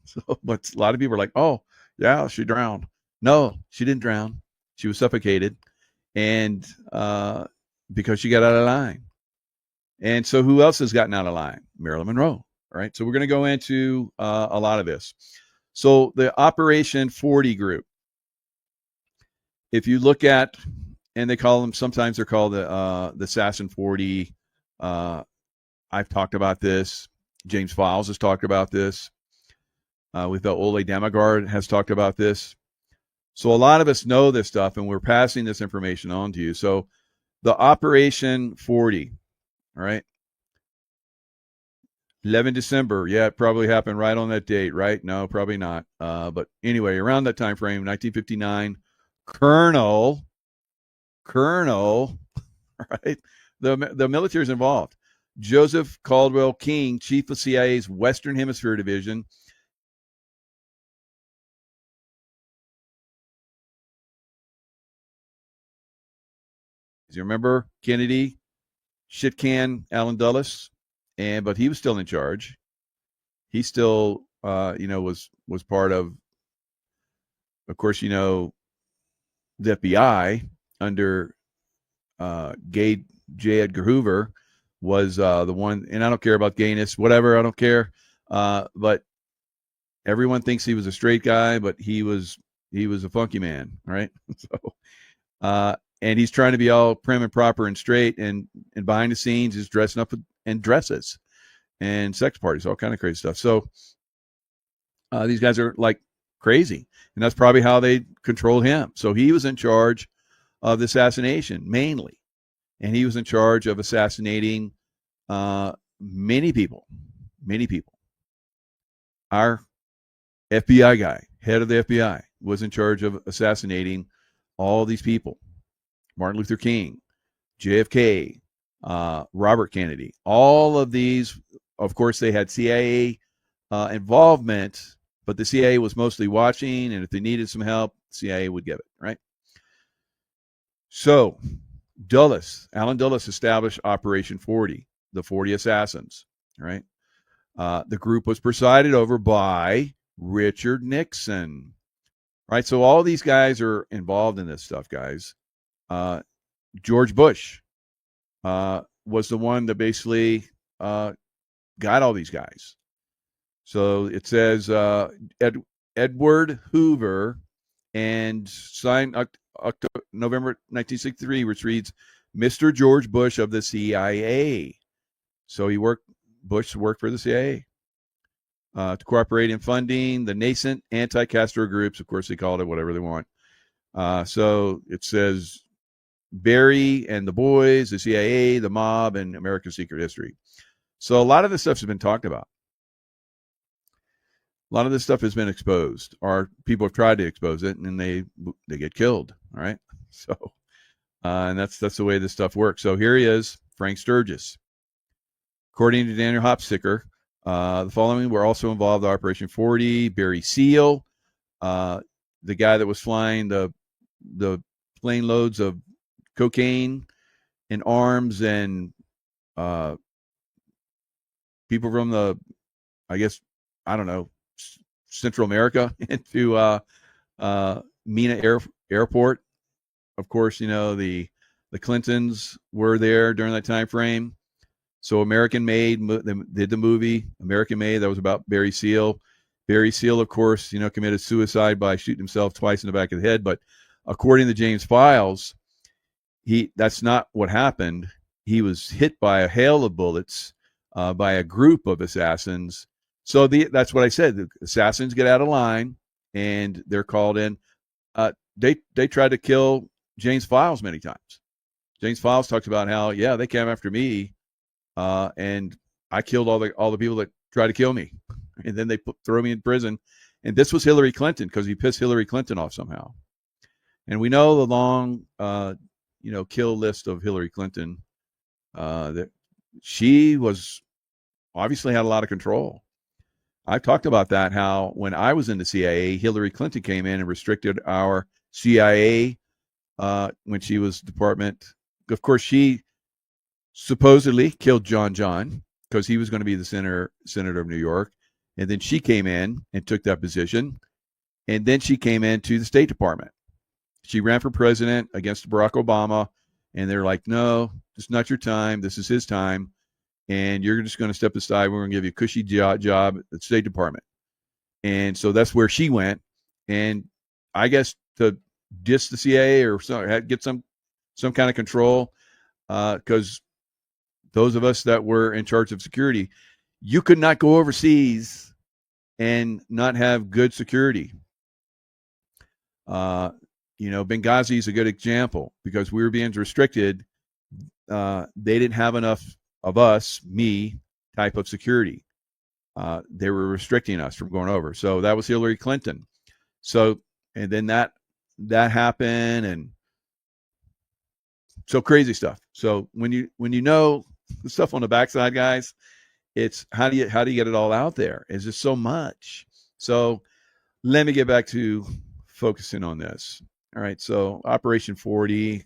So, but a lot of people are like, oh, yeah, she drowned. No, she didn't drown. She was suffocated. And because she got out of line. And so who else has gotten out of line? Marilyn Monroe. All right. So we're going to go into a lot of this. So the Operation 40 group, if you look at, and they call them, sometimes they're called the Assassin 40. I've talked about this. James Files has talked about this. With the Ole Damagard has talked about this. So a lot of us know this stuff, and we're passing this information on to you. So the Operation 40, all right? 11 December, yeah, it probably happened right on that date, right? No, probably not. But anyway, around that time frame, 1959, Colonel, right? The military is involved. Joseph Caldwell King, chief of CIA's Western Hemisphere Division. You remember Kennedy, shit can Allen Dulles, but he was still in charge. He still, was part of course, the FBI under J. Edgar Hoover was the one, and I don't care about gayness, whatever, I don't care. But everyone thinks he was a straight guy, but he was a funky man, right? So, and he's trying to be all prim and proper and straight, and behind the scenes is dressing up in dresses and sex parties, all kind of crazy stuff. So these guys are like crazy, and that's probably how they controlled him. So he was in charge of the assassination mainly, and he was in charge of assassinating many people. Our FBI guy, head of the FBI, was in charge of assassinating all these people. Martin Luther King, JFK, Robert Kennedy, all of these. Of course, they had CIA involvement, but the CIA was mostly watching, and if they needed some help, the CIA would give it, right? So Allen Dulles established Operation 40, the 40 Assassins, right? The group was presided over by Richard Nixon, right? So all these guys are involved in this stuff, guys. George Bush was the one that basically got all these guys. So it says Edward Hoover, and signed November 1963, which reads Mr. George Bush of the CIA. So Bush worked for the CIA to cooperate in funding the nascent anti-Castro groups. Of course, they called it whatever they want. So it says Barry and the boys, the CIA, the mob, and American secret history. So a lot of this stuff has been talked about. A lot of this stuff has been exposed, or people have tried to expose it, and then they get killed. All right. So, and that's the way this stuff works. So here he is, Frank Sturgis. According to Daniel Hopsticker, the following were also involved in Operation 40. Barry Seal, the guy that was flying the plane loads of cocaine and arms and people from the, I guess, I don't know, Central America into Mina Airport. Of course, the Clintons were there during that time frame. So American Made, they did the movie American Made, that was about Barry Seal. Barry Seal, of course, committed suicide by shooting himself twice in the back of the head. But according to James Files, that's not what happened. He was hit by a hail of bullets by a group of assassins. So that's what I said. The assassins get out of line, and they're called in. They tried to kill James Files many times. James Files talks about how, they came after me, and I killed all the people that tried to kill me, and then they throw me in prison. And this was Hillary Clinton, because he pissed Hillary Clinton off somehow. And we know the long, kill list of Hillary Clinton. That she was obviously had a lot of control. I've talked about that, how when I was in the CIA, Hillary Clinton came in and restricted our CIA when she was department. Of course, she supposedly killed John because he was going to be the senator of New York. And then she came in and took that position. And then she came into the State Department. She ran for president against Barack Obama. And they're like, no, it's not your time. This is his time. And you're just going to step aside. We're going to give you a cushy job at the State Department. And so that's where she went. And I guess to diss the CIA or get some kind of control, because those of us that were in charge of security, you could not go overseas and not have good security. Benghazi is a good example, because we were being restricted. They didn't have enough of us, me, type of security. They were restricting us from going over. So that was Hillary Clinton. So, and then that happened, and so crazy stuff. So when you know the stuff on the backside, guys, it's how do you get it all out there? It's just so much. So let me get back to focusing on this. All right. So Operation 40.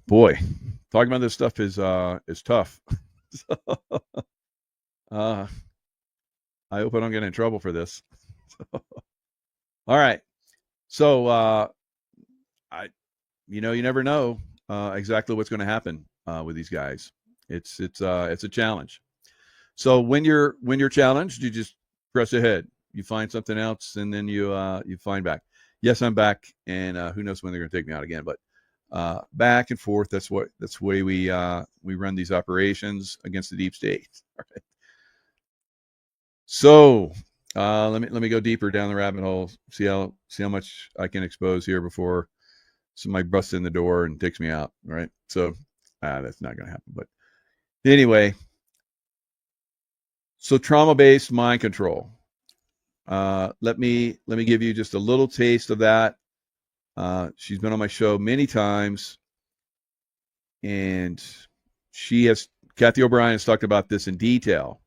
Boy, talking about this stuff is tough. I hope I don't get in trouble for this. All right. So you never know exactly what's going to happen with these guys. It's a challenge. So when you're challenged, you just press ahead. You find something else, and then you find back. Yes, I'm back, and who knows when they're going to take me out again, but back and forth. That's the way we run these operations against the deep state. All right. So let me go deeper down the rabbit hole. See how much I can expose here before somebody busts in the door and takes me out. All right. So that's not going to happen. But anyway, so trauma-based mind control. Let me give you just a little taste of that. She's been on my show many times, and Kathy O'Brien has talked about this in detail.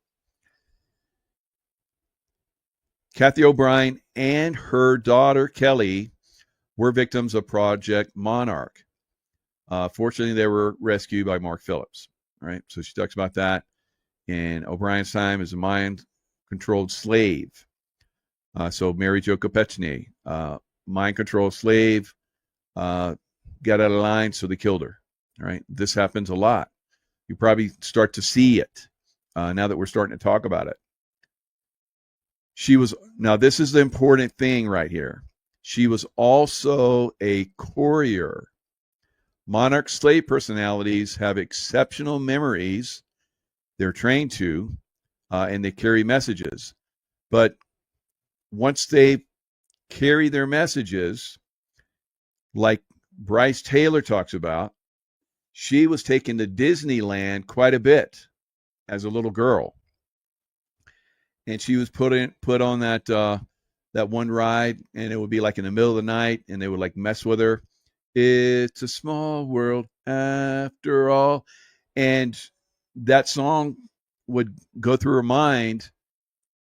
Kathy O'Brien and her daughter, Kelly, were victims of Project Monarch. Fortunately, they were rescued by Mark Phillips. All right, so she talks about that in O'Brien's time as a mind-controlled slave. So Mary Jo Kopechne, mind-controlled slave, got out of line, so they killed her. All right, this happens a lot. You probably start to see it now that we're starting to talk about it. Now this is the important thing right here. She was also a courier. Monarch slave personalities have exceptional memories. They're trained to, and they carry messages. But once they carry their messages, like Bryce Taylor talks about, she was taken to Disneyland quite a bit as a little girl, and she was put on that one ride, and it would be like in the middle of the night, and they would like mess with her. It's a small world after all, and that song would go through her mind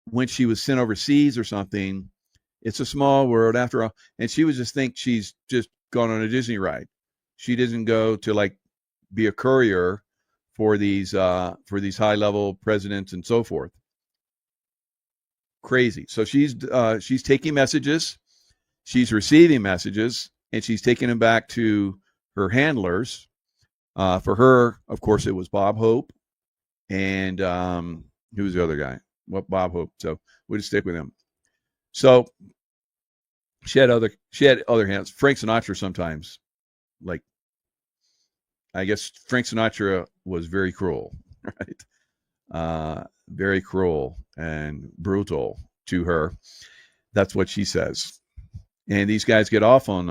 when she was sent overseas or something. It's a small world after all, and she would just think she's just gone on a Disney ride. She doesn't go to like be a courier for these high level presidents and so forth. Crazy. So she's taking messages, she's receiving messages, and she's taking them back to her handlers. For her, of course, it was Bob Hope, and who was the other guy? Well, Bob Hope. So we'll just stick with him. So she had other hands. Frank Sinatra sometimes, like, I guess Frank Sinatra was very cruel, right? Very cruel and brutal to her. That's what she says. And these guys get off on,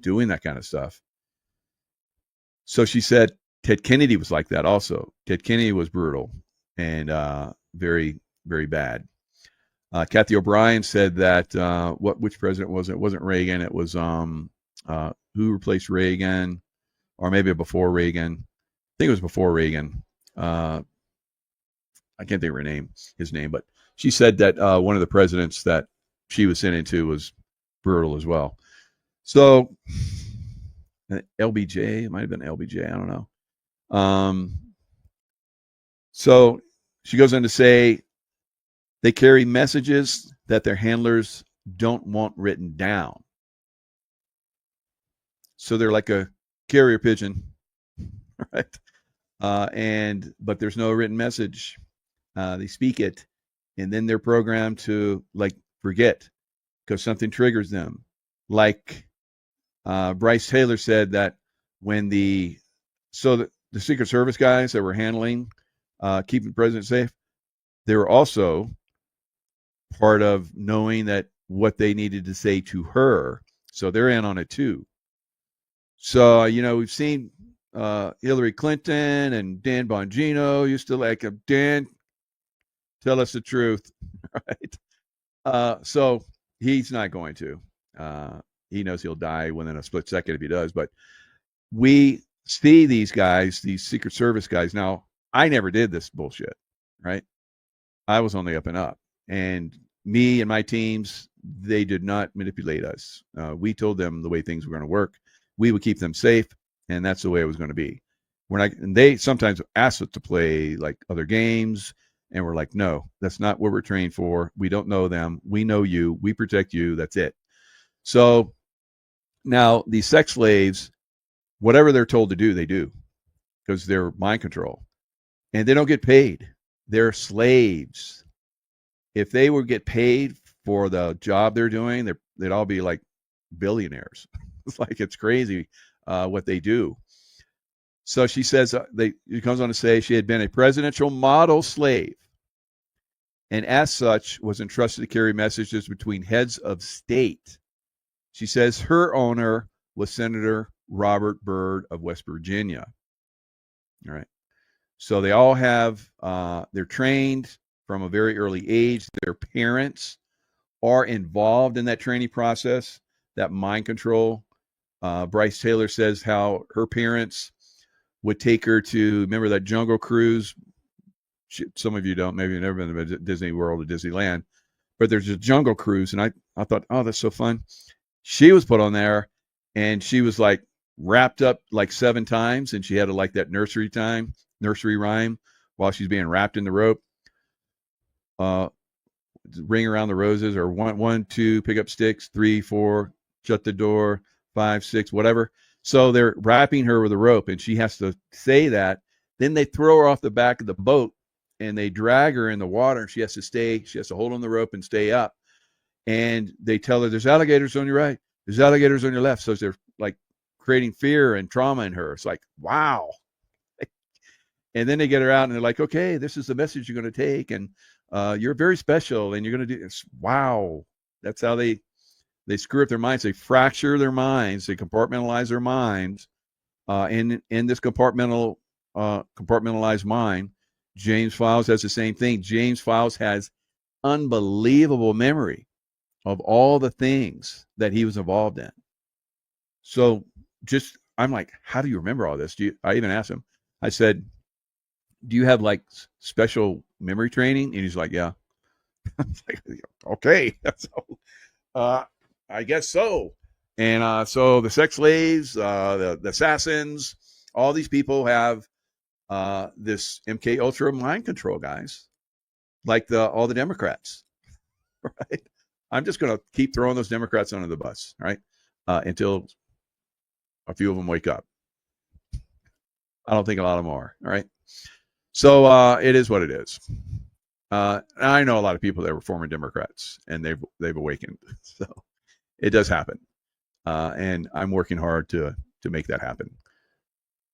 doing that kind of stuff. So she said Ted Kennedy was like that also. Ted Kennedy was brutal and very, very bad. Kathy O'Brien said that which president was it? It wasn't Reagan. It was who replaced Reagan, or maybe before Reagan. I think it was before Reagan. I can't think of his name, but she said that one of the presidents that she was sent into was brutal as well. So LBJ, it might have been LBJ. I don't know. So she goes on to say they carry messages that their handlers don't want written down. So they're like a carrier pigeon, right? But there's no written message. They speak it, and then they're programmed to like forget because something triggers them. Like Bryce Taylor said that when the Secret Service guys that were handling keeping the president safe, they were also part of knowing that what they needed to say to her. So they're in on it too. So, we've seen Hillary Clinton and Dan Bongino used to like him. Dan, tell us the truth, right? So he's not going to. He knows he'll die within a split second if he does. But we see these guys, these Secret Service guys. Now, I never did this bullshit, right? I was on the up and up. And me and my teams, they did not manipulate us. We told them the way things were going to work. We would keep them safe, and that's the way it was going to be. And they sometimes asked us to play like other games, and we're like, no, that's not what we're trained for. We don't know them. We know you. We protect you. That's it. So now these sex slaves, whatever they're told to do, they do because they're mind control, and they don't get paid. They're slaves. If they would get paid for the job they're doing, they'd all be like billionaires. It's like, it's crazy what they do. So she says, she comes on to say she had been a presidential model slave, and as such was entrusted to carry messages between heads of state. She says her owner was Senator Robert Byrd of West Virginia. All right. So they all have, they're trained from a very early age. Their parents are involved in that training process, that mind control. Bryce Taylor says how her parents would take her to, remember that Jungle Cruise? Some of you don't, maybe you've never been to Disney World or Disneyland, but there's a Jungle Cruise. And I thought, oh, that's so fun. She was put on there, and she was like wrapped up like 7 times, and she had to like that nursery rhyme while she's being wrapped in the rope. Ring around the roses, or 1, 2, pick up sticks, 3, 4, shut the door, 5, 6, whatever. So they're wrapping her with a rope, and she has to say that. Then they throw her off the back of the boat, and they drag her in the water. She has to hold on the rope and stay up. And they tell her, there's alligators on your right, there's alligators on your left. So they're like creating fear and trauma in her. It's like, wow. And then they get her out, and they're like, okay, this is the message you're going to take, and you're very special, and you're going to do this. Wow. That's how they screw up their minds. They fracture their minds. They compartmentalize their minds in this compartmentalized mind, James Files has the same thing. James Files has unbelievable memory of all the things that he was involved in. So I'm like, how do you remember all this? I even asked him, I said, do you have like special memory training? And he's like, yeah. Like, okay. So, I guess so. And so the sex slaves, the assassins, all these people have this MK Ultra mind control, guys, like all the Democrats, right? I'm just going to keep throwing those Democrats under the bus, right? Until a few of them wake up. I don't think a lot of them are, all right? So it is what it is. I know a lot of people that were former Democrats, and they've awakened. So it does happen, and I'm working hard to make that happen.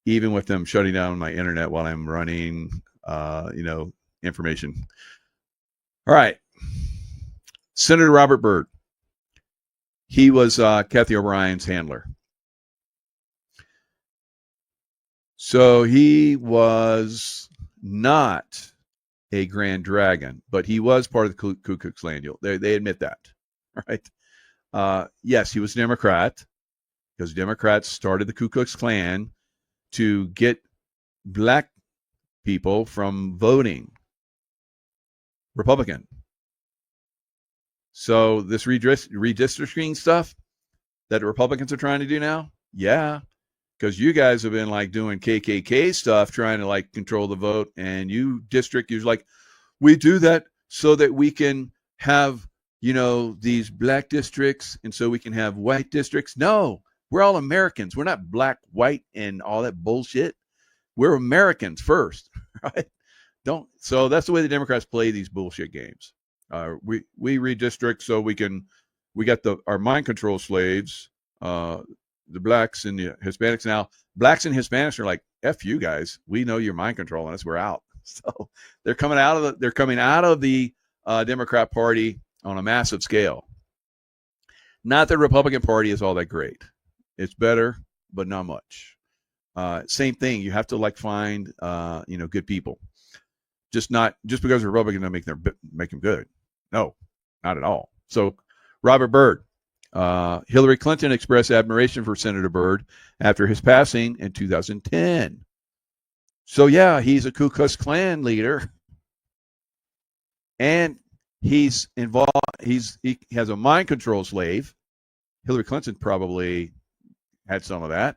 Even with them shutting down my internet while I'm running, information. All right, Senator Robert Byrd. He was Kathy O'Brien's handler. So he was not a Grand Dragon, but he was part of the Ku Klux Klan. They admit that, right? Yes, he was a Democrat, because Democrats started the Ku Klux Klan to get black people from voting Republican. So this redistricting stuff that the Republicans are trying to do now, yeah, because you guys have been like doing KKK stuff, trying to like control the vote, and you're like, we do that so that we can have, these black districts, and so we can have white districts. No, we're all Americans. We're not black, white, and all that bullshit. We're Americans first, right? So that's the way the Democrats play these bullshit games. We redistrict so we got our mind control slaves, the blacks and the Hispanics. Now, blacks and Hispanics are like, F you guys. We know you're mind controlling us. We're out. So they're coming out of the Democrat Party on a massive scale. Not that the Republican Party is all that great. It's better, but not much. Same thing. You have to like find good people. Just because they're Republican doesn't make them good. No, not at all. So Robert Byrd. Hillary Clinton expressed admiration for Senator Byrd after his passing in 2010. So yeah, he's a Ku Klux Klan leader, and he's involved. He has a mind control slave. Hillary Clinton probably had some of that.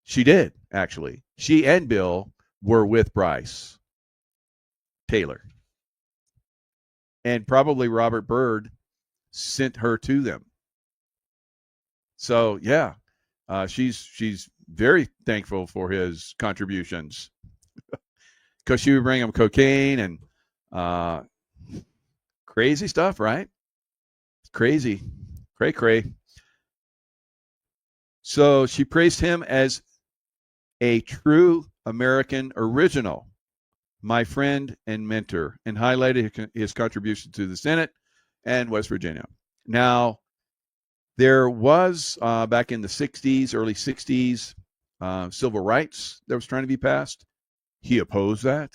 She did, actually. She and Bill were with Bryce Taylor, and probably Robert Byrd sent her to them. So yeah, she's very thankful for his contributions, because she would bring him cocaine and crazy stuff, right? Crazy, cray. So she praised him as a true American original, my friend and mentor, and highlighted his contribution to the Senate and West Virginia. Now, there was, back in the 60s, early 60s, civil rights that was trying to be passed. He opposed that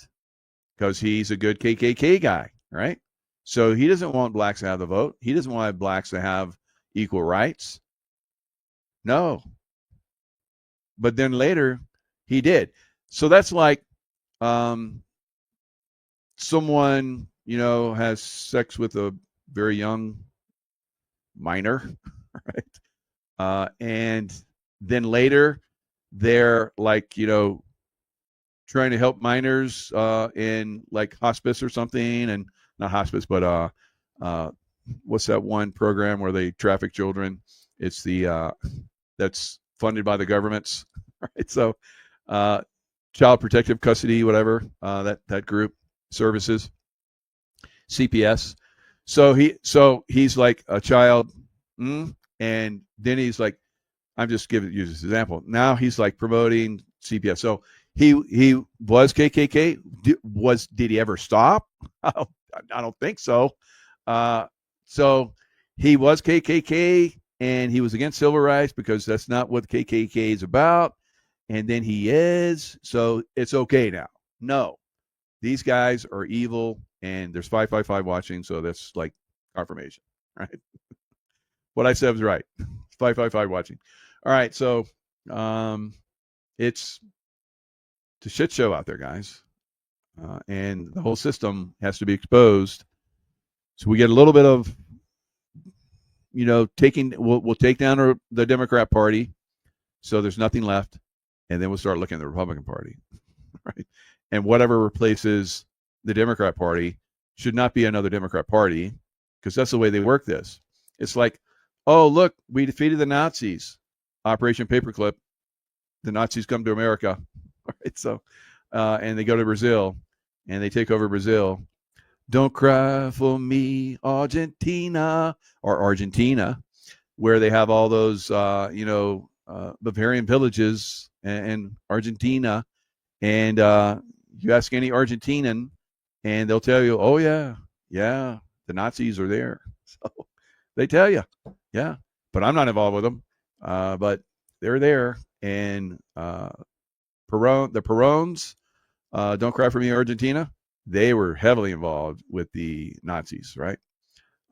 because he's a good KKK guy, right? So he doesn't want blacks to have the vote. He doesn't want blacks to have equal rights. No. But then later, he did. So that's like someone, has sex with a very young minor, right? And then later they're like, trying to help minors in like hospice or something, and not hospice, but what's that one program where they traffic children? It's the that's funded by the governments, right? So child protective custody, whatever, that group services, CPS. So he's like a child, and then he's like, I'm just giving you this example. Now he's like promoting CPS. So he was KKK. Did he ever stop? I don't think so. So he was KKK, and he was against civil rights because that's not what KKK is about. and then he is, so it's okay now. No, these guys are evil, and there's 555 watching, so that's like confirmation, right? What I said was right. 555 watching. All right, so it's a shit show out there, guys, and the whole system has to be exposed. So we get a little bit of, taking. We'll take down the Democrat Party, so there's nothing left, and then we'll start looking at the Republican Party, right? And whatever replaces the Democrat Party should not be another Democrat Party, because that's the way they work this. It's like, oh, look, we defeated the Nazis. Operation Paperclip. The Nazis come to America. Right? So, and they go to Brazil, and they take over Brazil. Don't cry for me, Argentina, where they have all those, Bavarian villages in Argentina. And you ask any Argentinian, and they'll tell you, oh, yeah, the Nazis are there. So they tell you, yeah, but I'm not involved with them. But they're there. And the Perones, Don't Cry for Me, Argentina, they were heavily involved with the Nazis, right?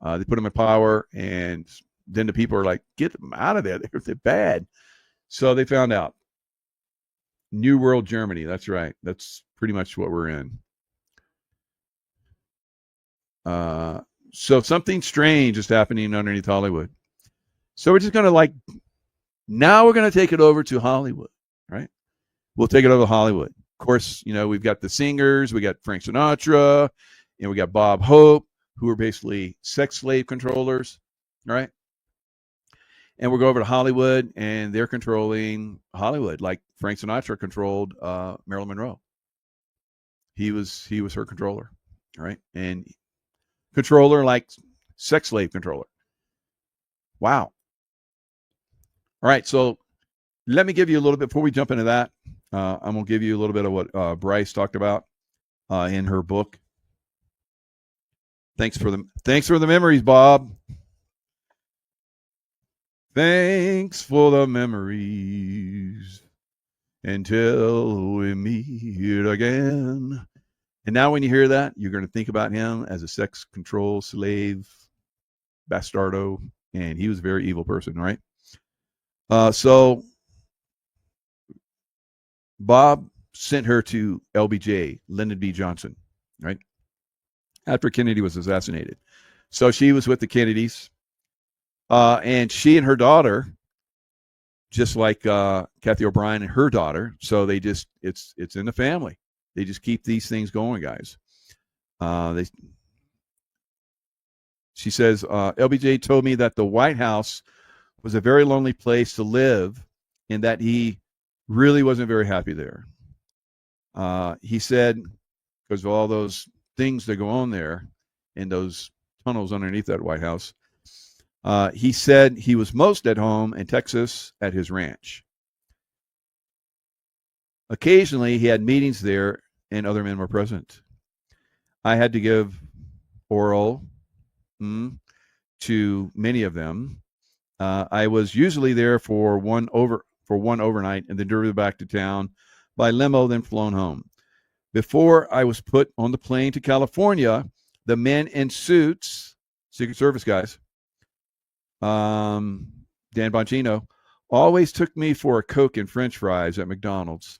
They put them in power, and then the people are like, get them out of there. They're bad. So they found out. New World Germany. That's right. That's pretty much what we're in. So something strange is happening underneath Hollywood. So we're just going to now we're going to take it over to Hollywood, right? We'll take it over to Hollywood. Of course, we've got the singers, we got Frank Sinatra, and we got Bob Hope, who are basically sex slave controllers, right? And we'll go over to Hollywood, and they're controlling Hollywood, like Frank Sinatra controlled Marilyn Monroe. He was her controller, right? And controller like sex slave controller. Wow. All right, so let me give you a little bit, before we jump into that, I'm going to give you a little bit of what Bryce talked about in her book. Thanks for the memories, Bob. Thanks for the memories until we meet again. And now when you hear that, you're going to think about him as a sex control slave, bastardo, and he was a very evil person, right? So Bob sent her to LBJ, Lyndon B. Johnson, right? After Kennedy was assassinated. So she was with the Kennedys. And she and her daughter, just like Kathy O'Brien and her daughter, so they just, it's in the family. They just keep these things going, guys. She says, LBJ told me that the White House was a very lonely place to live and that he really wasn't very happy there. He said, because of all those things that go on there in those tunnels underneath that White House, he said he was most at home in Texas at his ranch. Occasionally, he had meetings there and other men were present. I had to give oral to many of them. I was usually there for one overnight and then driven back to town by limo, then flown home. Before I was put on the plane to California, the men in suits, Secret Service guys, Dan Bongino, always took me for a Coke and French fries at McDonald's.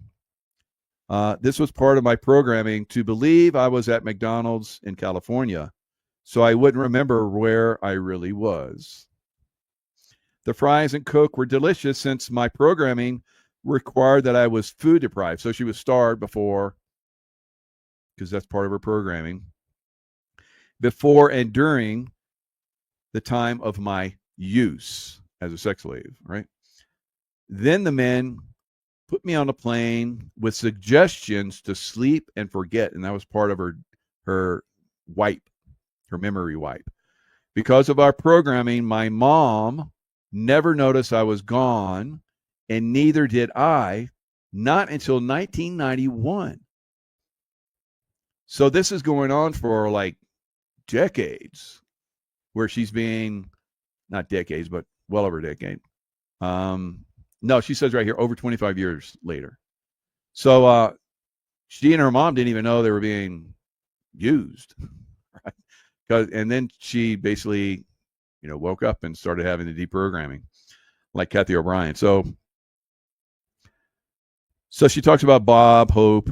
This was part of my programming to believe I was at McDonald's in California, so I wouldn't remember where I really was. The fries and Coke were delicious since my programming required that I was food deprived. So she was starved before, because that's part of her programming, before and during the time of my use as a sex slave, right? Then the men put me on a plane with suggestions to sleep and forget, and that was part of her wipe, her memory wipe. Because of our programming, my mom never noticed I was gone, and neither did I, not until 1991. So this is going on for like decades, where she's being, not decades, but well over a decade, No, she says right here, over 25 years later. So she and her mom didn't even know they were being used. Right? And then she basically, woke up and started having the deprogramming, like Kathy O'Brien. So she talks about Bob Hope,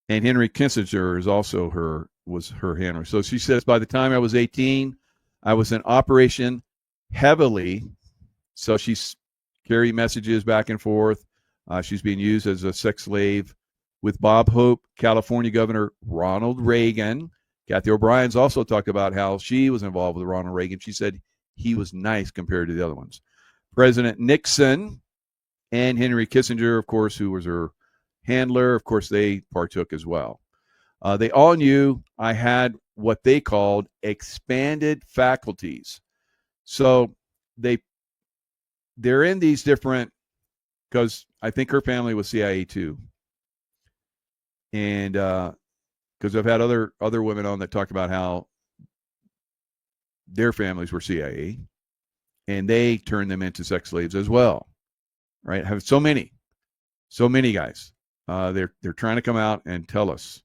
and Henry Kissinger is also was her handler. So she says, by the time I was 18, I was in operation heavily. So she's carrying messages back and forth. She's being used as a sex slave with Bob Hope, California Governor Ronald Reagan. Kathy O'Brien's also talked about how she was involved with Ronald Reagan. She said he was nice compared to the other ones. President Nixon and Henry Kissinger, of course, who was her handler, of course, they partook as well. They all knew I had what they called expanded faculties. So they're in these different, because I think her family was CIA too. And because I've had other women on that talk about how their families were CIA and they turned them into sex slaves as well. Right? Have so many guys. They're trying to come out and tell us.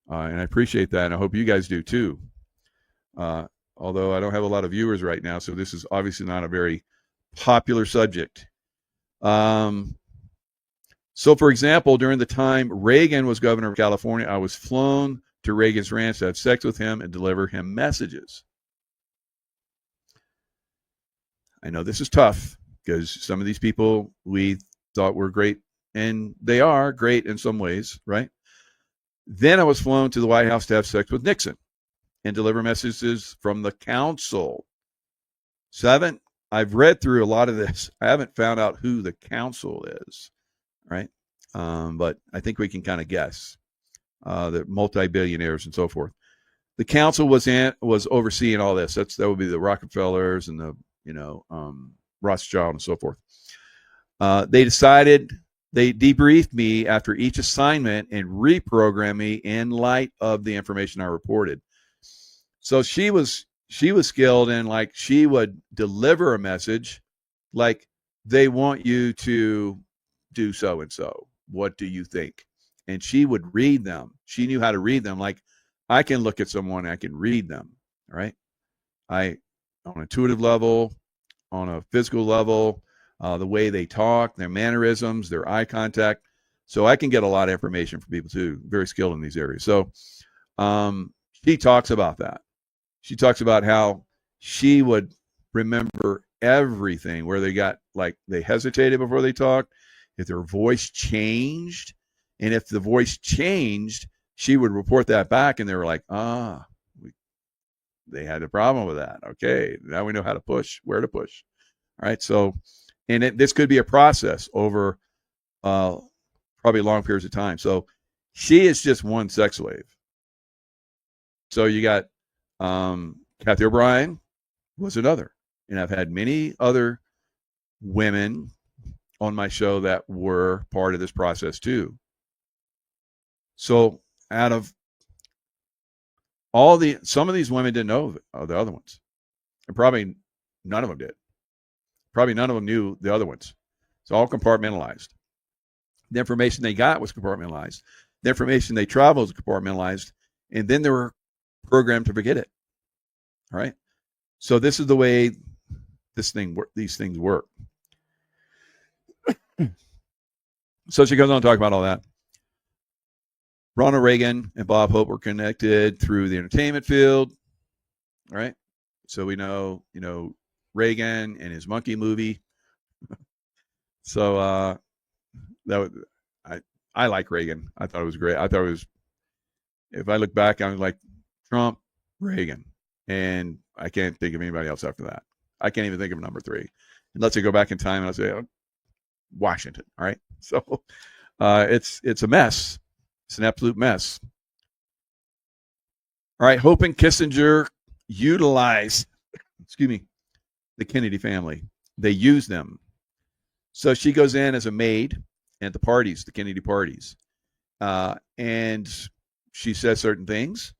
And I appreciate that. And I hope you guys do too. Although I don't have a lot of viewers right now, so this is obviously not a very popular subject. So, for example, during the time Reagan was governor of California, I was flown to Reagan's ranch to have sex with him and deliver him messages. I know this is tough because some of these people we thought were great, and they are great in some ways, right? Then I was flown to the White House to have sex with Nixon and deliver messages from the council. So I've read through a lot of this. I haven't found out who the council is, right? But I think we can kind of guess. The multi-billionaires and so forth. The council was overseeing all this. That would be the Rockefellers and the Rothschild and so forth. They debriefed me after each assignment and reprogrammed me in light of the information I reported. So she was skilled in, like, she would deliver a message like, they want you to do so and so. What do you think? And she would read them. She knew how to read them. Like, I can look at someone, I can read them, right? On an intuitive level, on a physical level, the way they talk, their mannerisms, their eye contact. So I can get a lot of information from people too. Very skilled in these areas. So she talks about that. She talks about how she would remember everything, where they hesitated before they talked, if their voice changed. And if the voice changed, she would report that back, and they were like, they had a problem with that. Okay, now we know how to push, where to push. All right, so, and this could be a process over probably long periods of time. So she is just one sex slave. So you got Kathy O'Brien was another. And I've had many other women on my show that were part of this process too. So out of some of these women didn't know the other ones. And probably none of them did. Probably none of them knew the other ones. It's all compartmentalized. The information they got was compartmentalized. The information they traveled was compartmentalized. And then they were programmed to forget it. All right. So this is the way these things work. So she goes on to talk about all that. Ronald Reagan and Bob Hope were connected through the entertainment field. All right. So we know, Reagan and his monkey movie. So I like Reagan. I thought it was great. I thought it was, if I look back, I was like Trump, Reagan, and I can't think of anybody else after that. I can't even think of number 3, unless I go back in time and I say Washington. All right. So it's a mess. It's an absolute mess. All right. Hope and Kissinger utilize, the Kennedy family. They use them. So she goes in as a maid at the parties, the Kennedy parties. And she says certain things,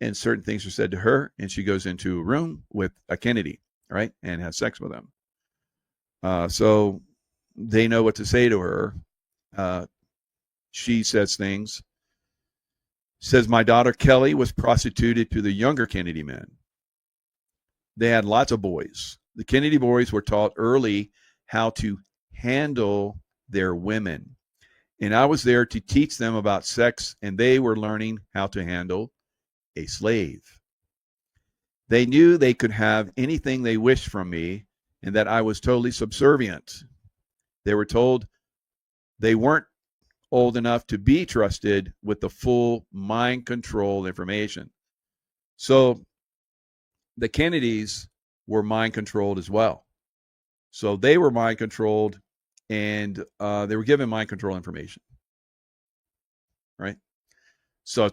and certain things are said to her, and she goes into a room with a Kennedy, right, and has sex with them. So they know what to say to her. She says things. Says, my daughter Kelly was prostituted to the younger Kennedy men. They had lots of boys. The Kennedy boys were taught early how to handle their women. And I was there to teach them about sex, and they were learning how to handle a slave. They knew they could have anything they wished from me and that I was totally subservient. They were told they weren't old enough to be trusted with the full mind control information. So the Kennedys were mind controlled as well. So they were mind controlled, and they were given mind control information. Right? So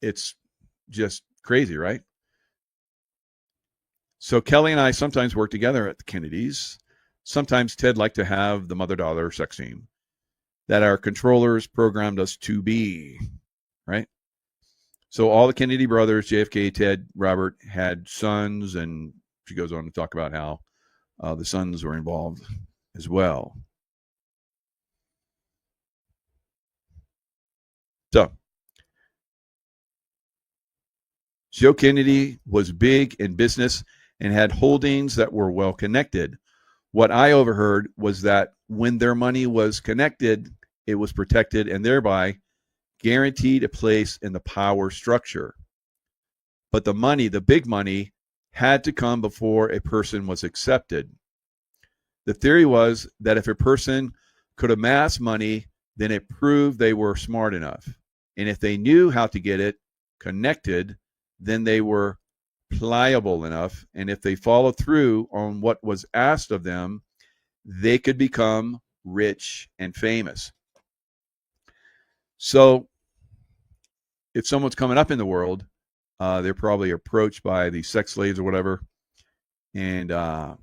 it's just crazy, right? So Kelly and I sometimes work together at the Kennedys. Sometimes Ted liked to have the mother-daughter sex scene that our controllers programmed us to be, right? So all the Kennedy brothers, JFK, Ted, Robert, had sons, and she goes on to talk about how the sons were involved as well. So Joe Kennedy was big in business and had holdings that were well connected. What I overheard was that when their money was connected, it was protected and thereby guaranteed a place in the power structure. But the money, the big money, had to come before a person was accepted. The theory was that if a person could amass money, then it proved they were smart enough. And if they knew how to get it connected, then they were pliable enough. And if they followed through on what was asked of them, they could become rich and famous. So if someone's coming up in the world, they're probably approached by the sex slaves or whatever, and then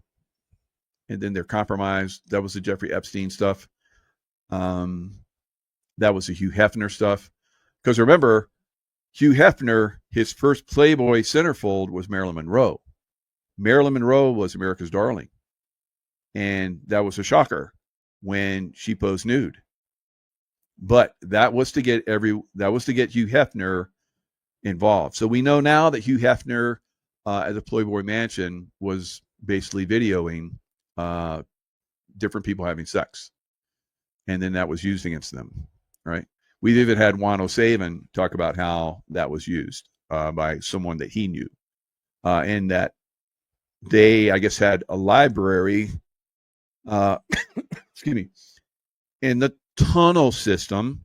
they're compromised. That was the Jeffrey Epstein stuff. That was the Hugh Hefner stuff. Because remember, Hugh Hefner, his first Playboy centerfold was Marilyn Monroe. Marilyn Monroe was America's darling. And that was a shocker when she posed nude. But that was to get Hugh Hefner involved. So we know now that Hugh Hefner at the Playboy Mansion was basically videoing different people having sex. And then that was used against them, right? We've even had Juan O'Savin talk about how that was used by someone that he knew. And that they, I guess, had a library, excuse me, in the tunnel system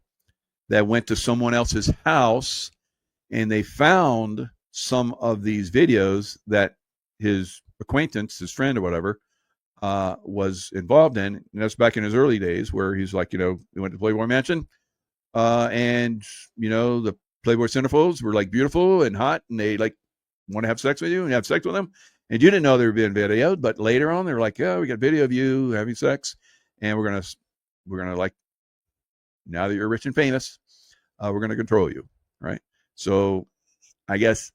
that went to someone else's house, and they found some of these videos that his acquaintance, his friend or whatever, was involved in. And that's back in his early days where he's like, we went to Playboy Mansion, and, the Playboy centerfolds were like beautiful and hot, and they like want to have sex with you and have sex with them. And you didn't know they were being videoed, but later on they're like, yeah, we got video of you having sex, and we're gonna like, now that you're rich and famous, we're gonna control you, right? So I guess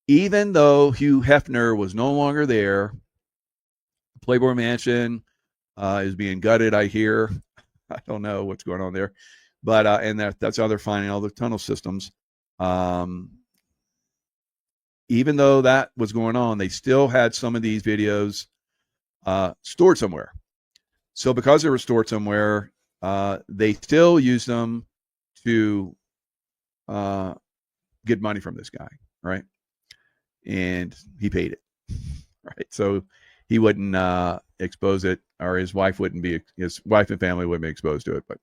even though Hugh Hefner was no longer there, Playboy Mansion is being gutted, I hear. I don't know what's going on there, but and that's how they're finding all the tunnel systems. Even though that was going on, they still had some of these videos stored somewhere. So because they were stored somewhere, they still used them to get money from this guy, right? And he paid it, right? So he wouldn't expose it, or his wife and family wouldn't be exposed to it. But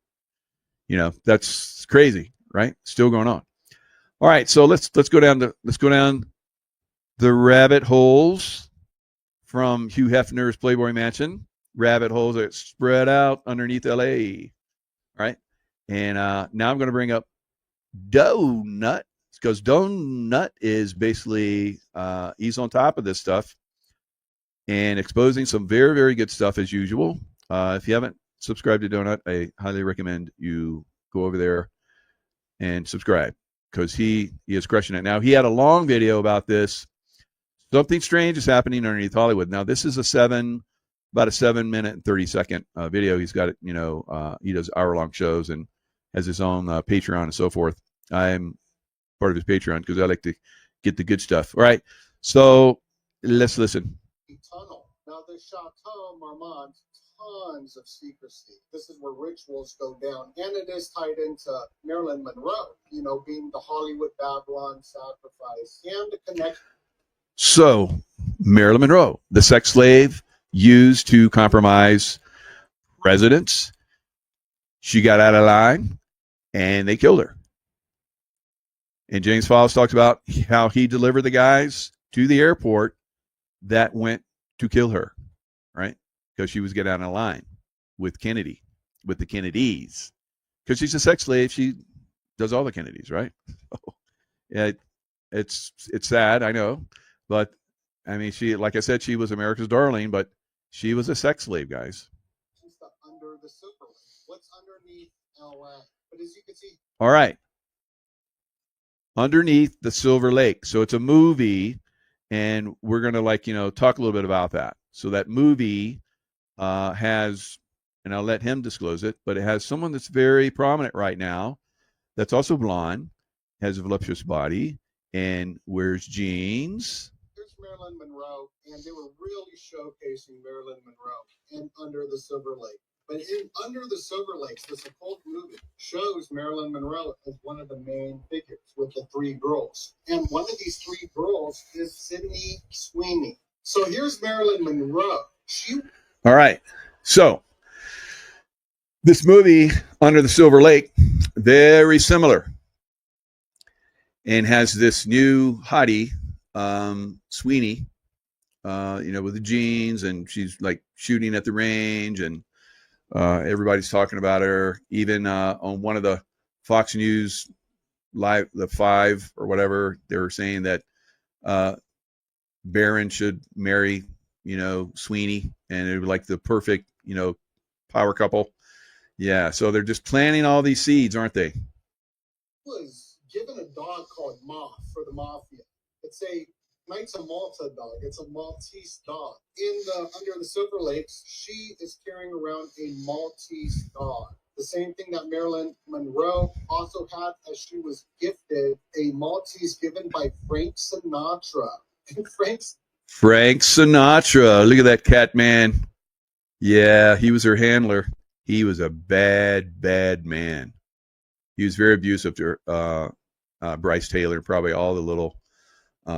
that's crazy, right? Still going on. All right, so let's go down the rabbit holes from Hugh Hefner's Playboy Mansion. Rabbit holes that spread out underneath LA, right? And now I'm going to bring up Donut, because Donut is basically he's on top of this stuff and exposing some very, very good stuff as usual. If you haven't subscribed to Donut, I highly recommend you go over there and subscribe, because he is crushing it. Now, he had a long video about this. Something strange is happening underneath Hollywood. Now, this is a 7 about a 7-minute and 30-second video. He's got it, he does hour-long shows and has his own Patreon and so forth. I'm part of his Patreon because I like to get the good stuff. All right, so let's listen. Tunnel. Now, the Chateau Marmont, tons of secrecy. This is where rituals go down, and it is tied into Marilyn Monroe, being the Hollywood Babylon sacrifice, and the connection. So, Marilyn Monroe, the sex slave used to compromise presidents. She got out of line, and they killed her. And James Follis talks about how he delivered the guys to the airport that went to kill her, right? Because she was getting out of line with Kennedy, with the Kennedys. Because she's a sex slave, she does all the Kennedys, right? Yeah, it's sad, I know. But, I mean, she, like I said, she was America's darling, but she was a sex slave, guys. Under the Super Lake. What's underneath LA? But as you can see. All right. Underneath the Silver Lake. So it's a movie, and we're going to talk a little bit about that. So that movie has, and I'll let him disclose it, but it has someone that's very prominent right now that's also blonde, has a voluptuous body, and wears jeans. Here's Marilyn Monroe, and they were really showcasing Marilyn Monroe in Under the Silver Lake. But in Under the Silver Lakes, this occult movie shows Marilyn Monroe as one of the main figures with the 3 girls. And one of these 3 girls is Sydney Sweeney. So here's Marilyn Monroe. All right. So this movie, Under the Silver Lake, very similar. And has this new hottie, Sweeney, with the jeans, and she's like shooting at the range, and everybody's talking about her. Even on one of the Fox News live, the 5 or whatever, they were saying that Barron should marry, Sweeney, and it would like the perfect, power couple. Yeah, so they're just planting all these seeds, aren't they? Was given a dog called Moth for the mafia. It's a Knights of Malta dog. It's a Maltese dog. In the Under the Silver Lakes, she is carrying around a Maltese dog. The same thing that Marilyn Monroe also had, as she was gifted a Maltese given by Frank Sinatra. Frank Sinatra. Look at that cat, man. Yeah, he was her handler. He was a bad, bad man. He was very abusive to Bryce Taylor, probably all the little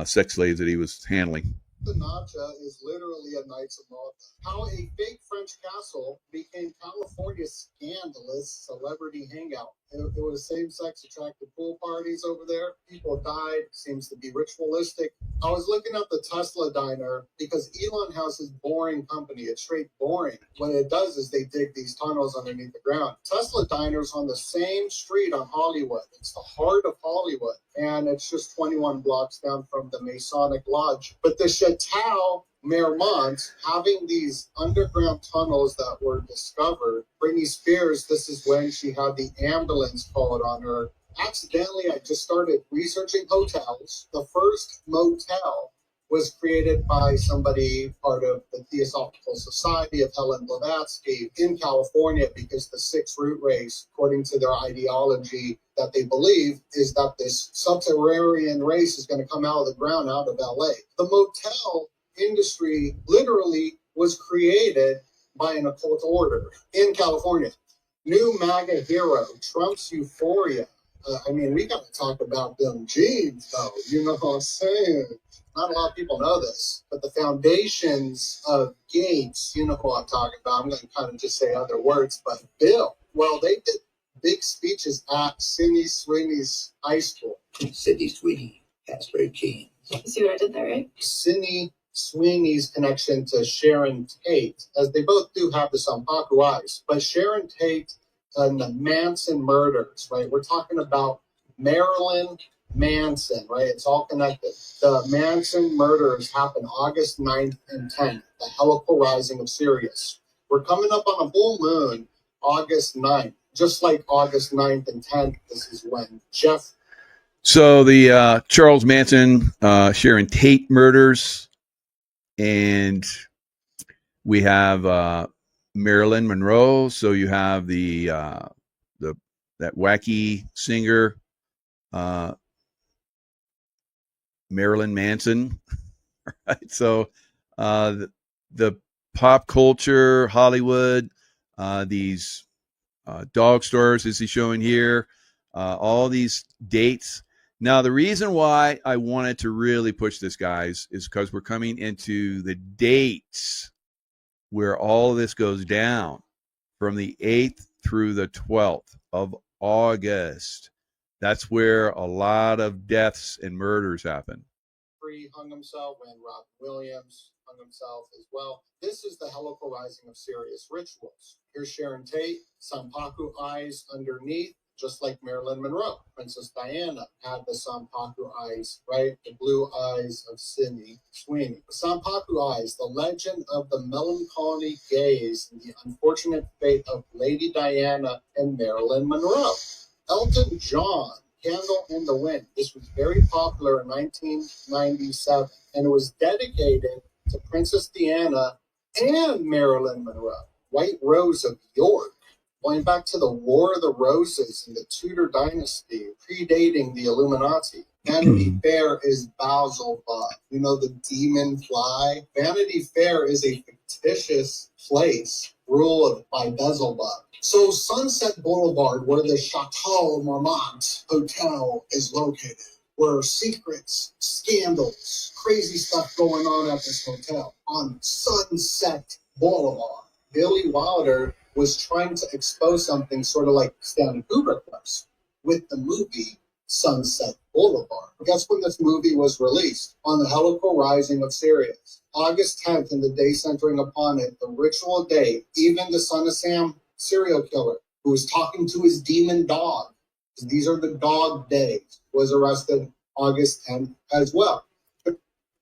sex slaves that he was handling. Sinatra is literally a Knights of Malta. How a fake French castle became California's scandalous celebrity hangout. It was same-sex attracted pool parties over there. People died. Seems to be ritualistic. I was looking at the Tesla diner because Elon has his boring company. It's straight boring. What it does is they dig these tunnels underneath the ground. Tesla diner's on the same street on Hollywood. It's the heart of Hollywood. And it's just 21 blocks down from the Masonic Lodge. But the Chateau Marmont, having these underground tunnels that were discovered, Britney Spears, this is when she had the ambulance called on her. Accidentally, I just started researching hotels. The first motel was created by somebody part of the Theosophical Society of Helen Blavatsky in California, because the 6 root race, according to their ideology that they believe, is that this subterranean race is going to come out of the ground out of LA. The motel industry literally was created by an occult order in California. New MAGA hero, Trump's euphoria. We got to talk about them jeans, though. You know what I'm saying? Not a lot of people know this, but the foundations of Gates, you know who I'm talking about. I'm going to kind of just say other words, but Bill, well, they did big speeches at Sydney Sweeney's high school. Sydney Sweeney, that's very keen. See what I did there, right? Sydney Sweeney's connection to Sharon Tate, as they both do have this on Paku Eyes, but Sharon Tate and the Manson murders, right? We're talking about Marilyn Manson, right? It's all connected. The Manson murders happened August 9th and 10th, the helical rising of Sirius. We're coming up on a full moon, August 9th. Just like August 9th and 10th, this is when So the Charles Manson, Sharon Tate murders, and We have Marilyn Monroe. So you have that wacky singer, Marilyn Manson. Right. So the pop culture, Hollywood, these dog stores, as he's showing here, all these dates. Now, the reason why I wanted to really push this, guys, is because we're coming into the dates where all of this goes down from the 8th through the 12th of August. That's where a lot of deaths and murders happen. Free hung himself when Rob Williams hung himself as well. This is the helical rising of serious rituals. Here's Sharon Tate, Sampaku eyes underneath, just like Marilyn Monroe. Princess Diana had the Sampaku eyes, right? The blue eyes of Sydney Sweeney. Sampaku eyes, the legend of the melancholy gaze and the unfortunate fate of Lady Diana and Marilyn Monroe. Elton John, Candle in the Wind. This was very popular in 1997, and it was dedicated to Princess Diana and Marilyn Monroe. White Rose of York, going back to the War of the Roses in the Tudor dynasty, predating the Illuminati. Vanity Fair is Beelzebub. You know, the demon fly? Vanity Fair is a fictitious place ruled by Beelzebub. So Sunset Boulevard, where the Chateau Marmont Hotel is located, where secrets, scandals, crazy stuff going on at this hotel on Sunset Boulevard. Billy Wilder was trying to expose something sort of like Stanley Kubrick was with the movie Sunset Boulevard. Guess when this movie was released? On the helical rising of Sirius. August 10th, and the day centering upon it, the ritual day, even the Son of Sam serial killer who was talking to his demon dog, because these are the dog days, was arrested August 10th as well.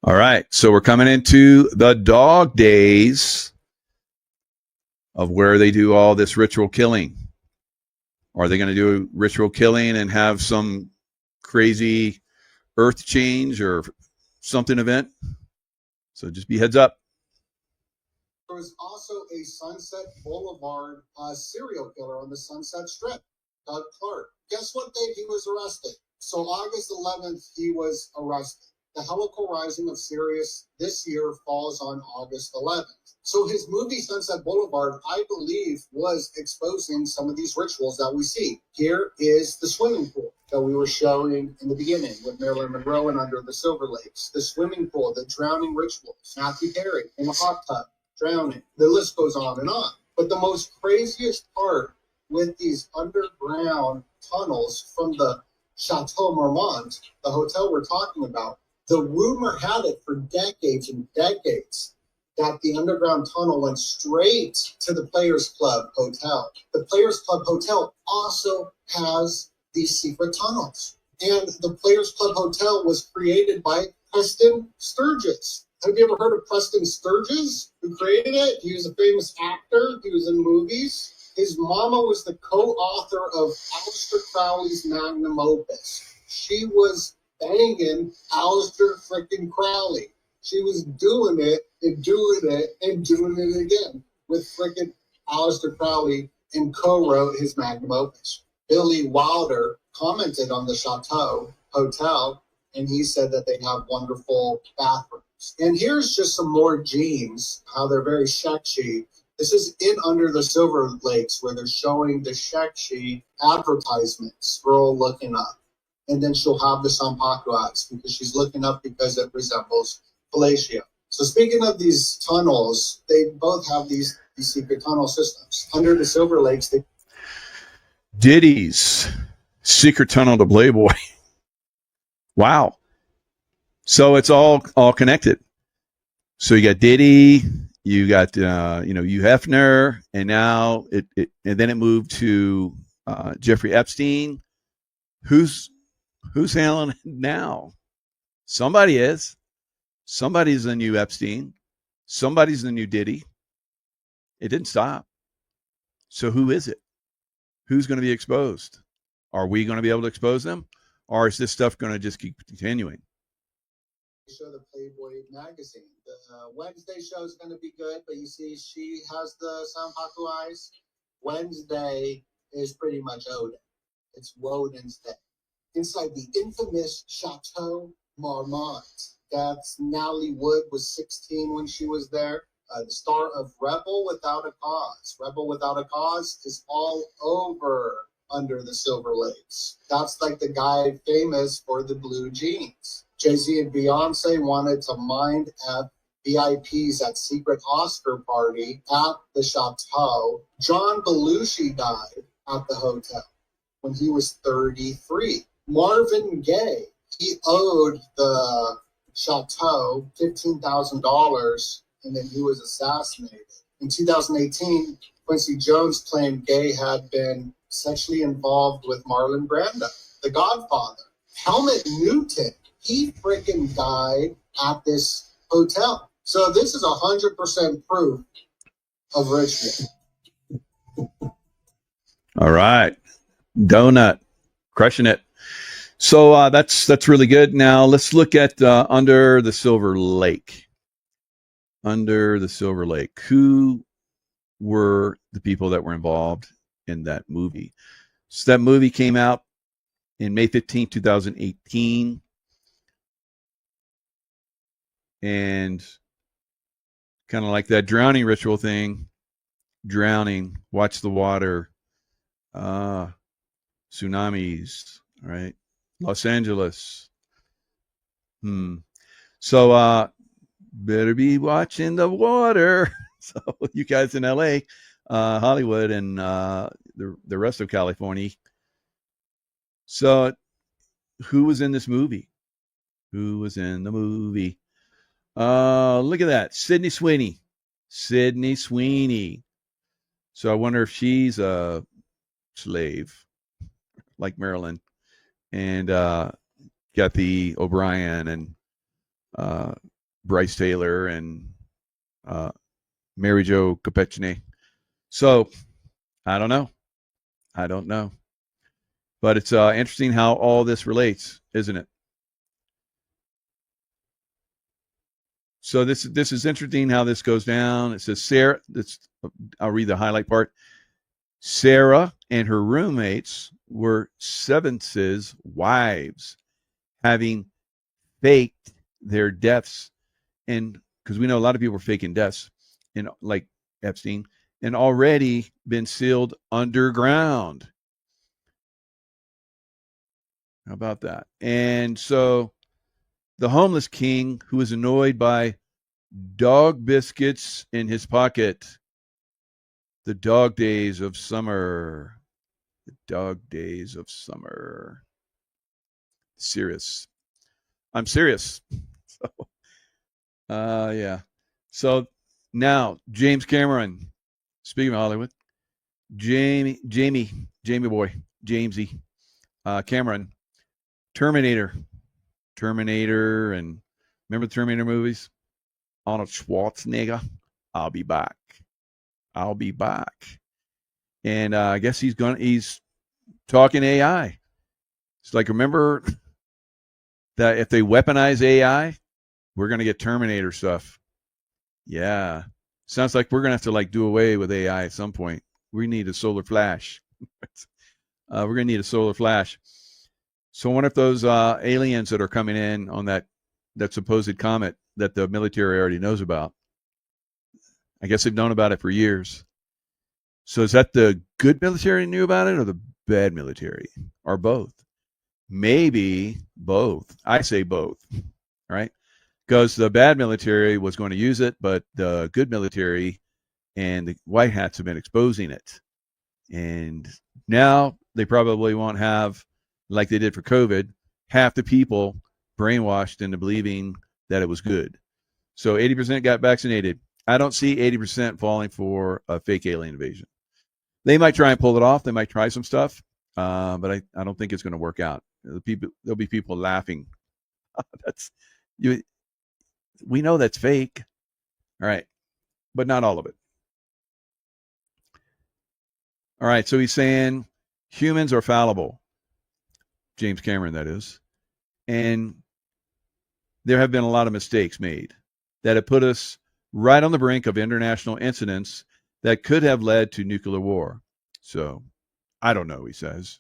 All right. So we're coming into the dog days of where they do all this ritual killing. Are they going to do ritual killing and have some crazy earth change or something event? So just be heads up. There was also a Sunset Boulevard serial killer on the Sunset Strip, Doug Clark. Guess what date he was arrested? So August 11th, he was arrested. The helical rising of Sirius this year falls on August 11th. So his movie Sunset Boulevard, I believe, was exposing some of these rituals that we see. Here is the swimming pool that we were showing in the beginning with Marilyn Monroe and Under the Silver Lakes. The swimming pool, the drowning rituals. Matthew Perry in the hot tub, drowning. The list goes on and on. But the most craziest part with these underground tunnels from the Chateau Marmont, the hotel we're talking about, the rumor had it for decades and decades that the underground tunnel went straight to the Players Club Hotel. The Players Club Hotel also has these secret tunnels. And the Players Club Hotel was created by Preston Sturges. Have you ever heard of Preston Sturges, who created it? He was a famous actor. He was in movies. His mama was the co-author of Aleister Crowley's magnum opus. She was banging Aleister frickin' Crowley. She was doing it and doing it and doing it again with frickin' Aleister Crowley and co-wrote his magnum opus. Billy Wilder commented on the Chateau Hotel, and he said that they have wonderful bathrooms. And here's just some more genes, how they're very sketchy. This is in Under the Silver Lakes, where they're showing the sketchy advertisements. Scroll looking up. And then she'll have the Sampaku eyes, because she's looking up because it resembles fellatio. So speaking of these tunnels, they both have these secret tunnel systems. Under the Silver Lakes, they... Diddy's secret tunnel to Playboy. Wow. So it's all connected. So you got Diddy, you got Hugh Hefner, and now and then it moved to Jeffrey Epstein. Who's handling it now? Somebody is. Somebody's the new Epstein. Somebody's the new Diddy. It didn't stop. So who is it? Who's going to be exposed? Are we going to be able to expose them? Or is this stuff going to just keep continuing? show the Playboy magazine. The Wednesday show is going to be good, but you see, she has the Sanpaku eyes. Wednesday is pretty much Odin. It's Woden's day. Inside the infamous Chateau Marmont. That's Natalie Wood was 16 when she was there. The star of Rebel Without a Cause. Rebel Without a Cause is all over Under the Silver Lakes. That's like the guy famous for the blue jeans. Jay-Z and Beyonce wanted to mind at VIPs at secret Oscar party at the Chateau. John Belushi died at the hotel when he was 33. Marvin Gaye, he owed the Chateau $15,000 and then he was assassinated. In 2018, Quincy Jones claimed Gaye had been sexually involved with Marlon Brando, the Godfather. Helmut Newton, he freaking died at this hotel. So this is 100% proof of Richmond. All right. Donut. Crushing it. So that's really good. Now let's look at Under the Silver Lake. Under the Silver Lake. Who were the people that were involved in that movie? So that movie came out in May 15, 2018. And kind of like that drowning ritual thing. Drowning. Watch the water. Tsunamis. Right. Los Angeles. So better be watching the water. So you guys in LA, Hollywood, and the rest of California. So who was in this movie? Who was in the movie? Look at that. Sydney Sweeney. Sydney Sweeney. So I wonder if she's a slave like Marilyn. And got the O'Brien and Bryce Taylor and Mary Jo Kopechne. So I don't know. But it's interesting how all this relates, isn't it? So this is interesting how this goes down. It says Sarah. I'll read the highlight part. Sarah and her roommates were Sevence's wives, having faked their deaths, and because we know a lot of people were faking deaths, and like Epstein, and already been sealed underground. How about that? And so the homeless king, who was annoyed by dog biscuits in his pocket, the dog days of summer. The dog days of summer. Serious. I'm serious. So, yeah. So now James Cameron. Speaking of Hollywood, Jamie boy, Jamesy, Cameron, Terminator, and remember the Terminator movies? Arnold Schwarzenegger. I'll be back. And I guess he's talking AI. It's like, remember that if they weaponize AI, we're going to get Terminator stuff. Yeah. Sounds like we're going to have to like do away with AI at some point. We need a solar flash. We're going to need a solar flash. So I wonder if those aliens that are coming in on that supposed comet that the military already knows about, I guess they've known about it for years. So is that the good military knew about it or the bad military or both? Maybe both. I say both, right? Because the bad military was going to use it, but the good military and the white hats have been exposing it. And now they probably won't have, like they did for COVID, half the people brainwashed into believing that it was good. So 80% got vaccinated. I don't see 80% falling for a fake alien invasion. They might try and pull it off. They might try some stuff, but I don't think it's going to work out. There'll be people laughing. We know that's fake, all right, but not all of it. All right, so he's saying humans are fallible. James Cameron, that is. And there have been a lot of mistakes made that have put us right on the brink of international incidents that could have led to nuclear war. So, I don't know, he says.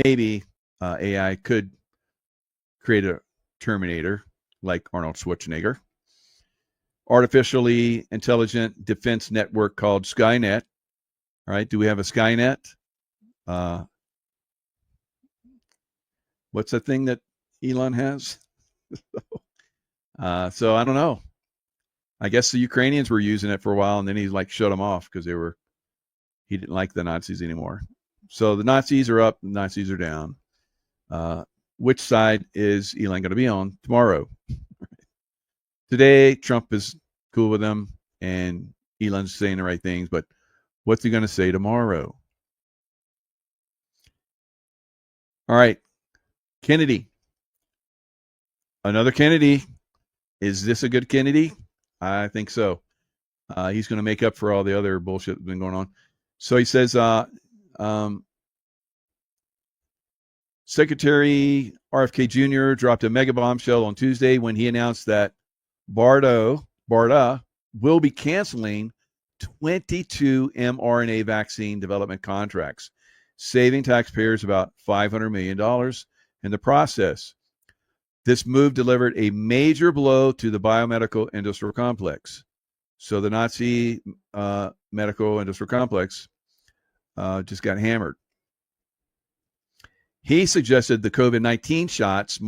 Maybe AI could create a Terminator like Arnold Schwarzenegger. Artificially intelligent defense network called Skynet. All right, do we have a Skynet? What's the thing that Elon has? So I don't know. I guess the Ukrainians were using it for a while, and then he shut them off because he didn't like the Nazis anymore. So the Nazis are up, the Nazis are down. Which side is Elon going to be on tomorrow? Today, Trump is cool with them, and Elon's saying the right things, but what's he going to say tomorrow? All right, Kennedy. Another Kennedy. Is this a good Kennedy? I think so. He's going to make up for all the other bullshit that's been going on. So he says, Secretary RFK Jr. dropped a mega bombshell on Tuesday when he announced that BARDA will be canceling 22 mRNA vaccine development contracts, saving taxpayers about $500 million in the process. This move delivered a major blow to the biomedical industrial complex. So the Nazi medical industrial complex just got hammered. He suggested the COVID-19 shots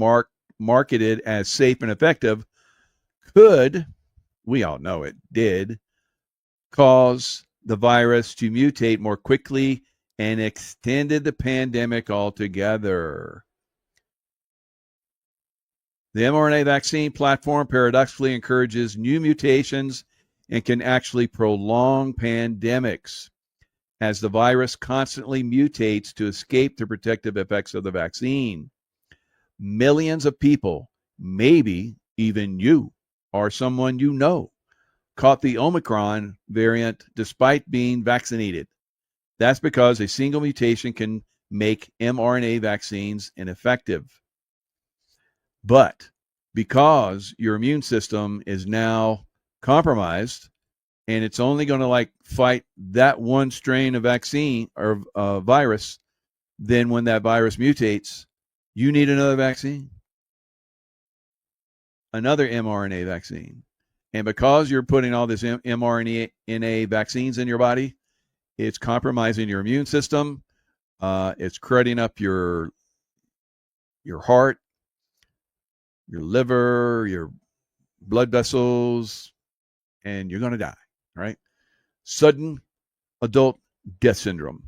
marketed as safe and effective could, we all know it did, cause the virus to mutate more quickly and extended the pandemic altogether. The mRNA vaccine platform paradoxically encourages new mutations and can actually prolong pandemics as the virus constantly mutates to escape the protective effects of the vaccine. Millions of people, maybe even you or someone you know, caught the Omicron variant despite being vaccinated. That's because a single mutation can make mRNA vaccines ineffective. But because your immune system is now compromised and it's only going to fight that one strain of vaccine or virus, then when that virus mutates, you need another vaccine, another mRNA vaccine. And because you're putting all this mRNA vaccines in your body, it's compromising your immune system. It's cruddying up your heart, your liver, your blood vessels, and you're going to die, right? Sudden adult death syndrome.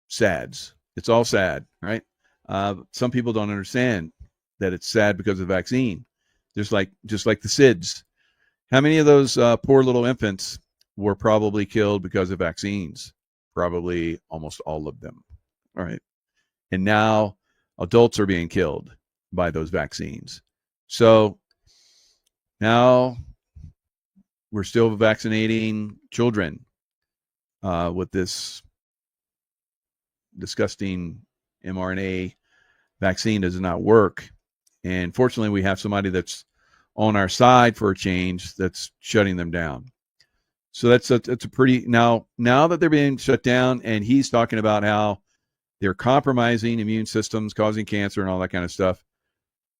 SADS. It's all sad, right? Some people don't understand that it's sad because of the vaccine. Just like the SIDS. How many of those poor little infants were probably killed because of vaccines? Probably almost all of them, all right? And now adults are being killed by those vaccines. So now we're still vaccinating children with this disgusting mRNA vaccine. Does not work. And fortunately, we have somebody that's on our side for a change that's shutting them down. So that's a pretty, now that they're being shut down, and he's talking about how they're compromising immune systems, causing cancer and all that kind of stuff.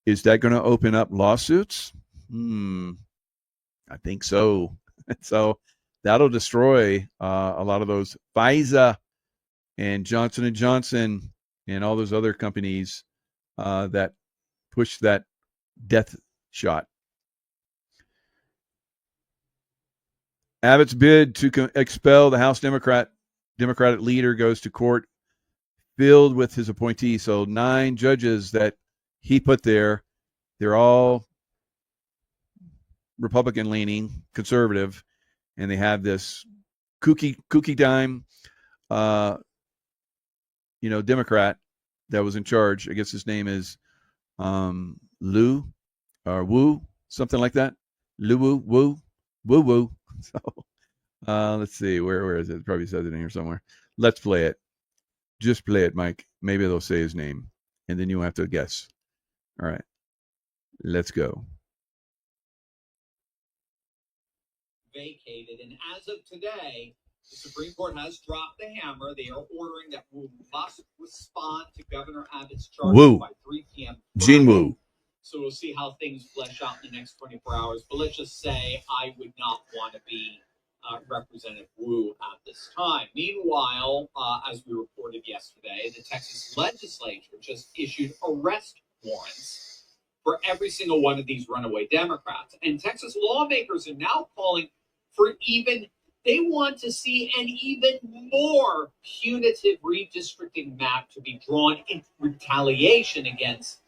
Is that going to open up lawsuits? I think so. So that'll destroy a lot of those Pfizer and Johnson & Johnson and all those other companies that push that death shot. Abbott's bid to expel the House Democratic leader goes to court filled with his appointees. So 9 judges that he put there, they're all Republican leaning, conservative, and they have this kooky dime, Democrat that was in charge. I guess his name is Lou or Wu, something like that. Woo. So let's see, where is it? It probably says it in here somewhere. Let's play it. Just play it, Mike. Maybe they'll say his name, and then you have to guess. All right. Let's go. Vacated, and as of today, the Supreme Court has dropped the hammer. They are ordering that Wu must respond to Governor Abbott's charges by 3 p.m. Gene Wu. So we'll see how things flesh out in the next 24 hours. But let's just say I would not want to be Representative Wu at this time. Meanwhile, as we reported yesterday, the Texas legislature just issued arrest warrants for every single one of these runaway Democrats. And Texas lawmakers are now calling for they want to see an even more punitive redistricting map to be drawn in retaliation against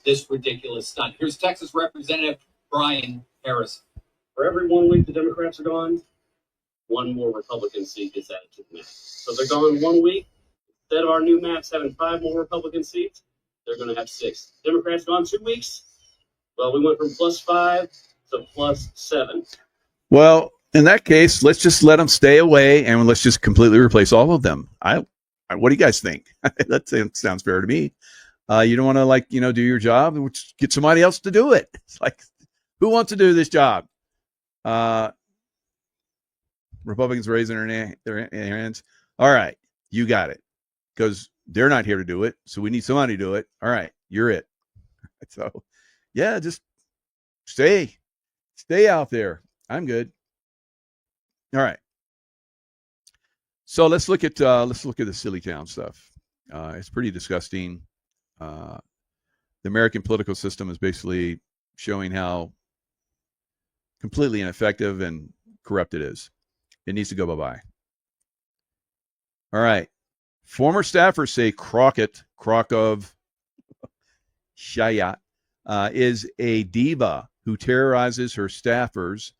this ridiculous stunt. Here's Texas Representative Brian Harrison. For every 1 week the Democrats are gone, one more Republican seat gets added to the map. So they're gone 1 week. Instead of our new maps having 5 more Republican seats, they're going to have 6. Democrats gone 2 weeks. Well, we went from +5 to +7. Well, in that case, let's just let them stay away and let's just completely replace all of them. What do you guys think? That sounds fair to me. You don't want to do your job, get somebody else to do it. It's like, who wants to do this job? Republicans raising their hands. All right, you got it. Because they're not here to do it, so we need somebody to do it. All right, you're it. So, yeah, just stay out there. I'm good. All right. So let's look at the silly town stuff. It's pretty disgusting. The American political system is basically showing how completely ineffective and corrupt it is. It needs to go bye-bye. All right. Former staffers say Krokov Shayat, is a diva who terrorizes her staffers,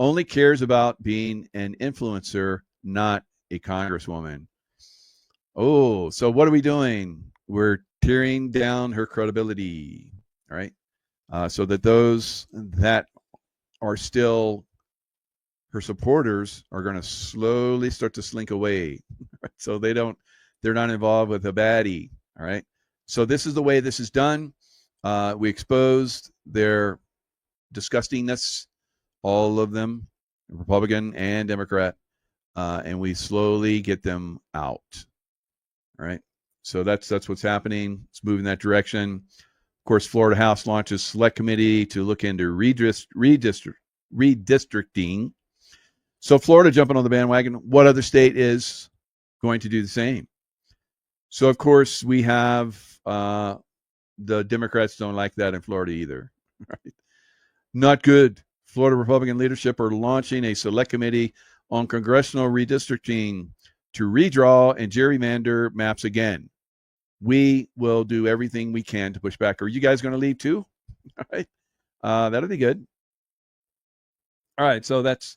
only cares about being an influencer, not a congresswoman. Oh, so what are we doing? We're tearing down her credibility, all right? So that those that are still her supporters are going to slowly start to slink away. Right? So they're not involved with a baddie, all right? So this is the way this is done. We exposed their disgustingness, all of them, Republican and Democrat, and we slowly get them out. All right. So that's what's happening. It's moving that direction. Of course, Florida House launches select committee to look into redistricting. So Florida jumping on the bandwagon. What other state is going to do the same? So, of course, we have the Democrats don't like that in Florida either. Right? Not good. Florida Republican leadership are launching a select committee on congressional redistricting to redraw and gerrymander maps again. We will do everything we can to push back. Are you guys going to leave too? All right. That'll be good. All right. So that's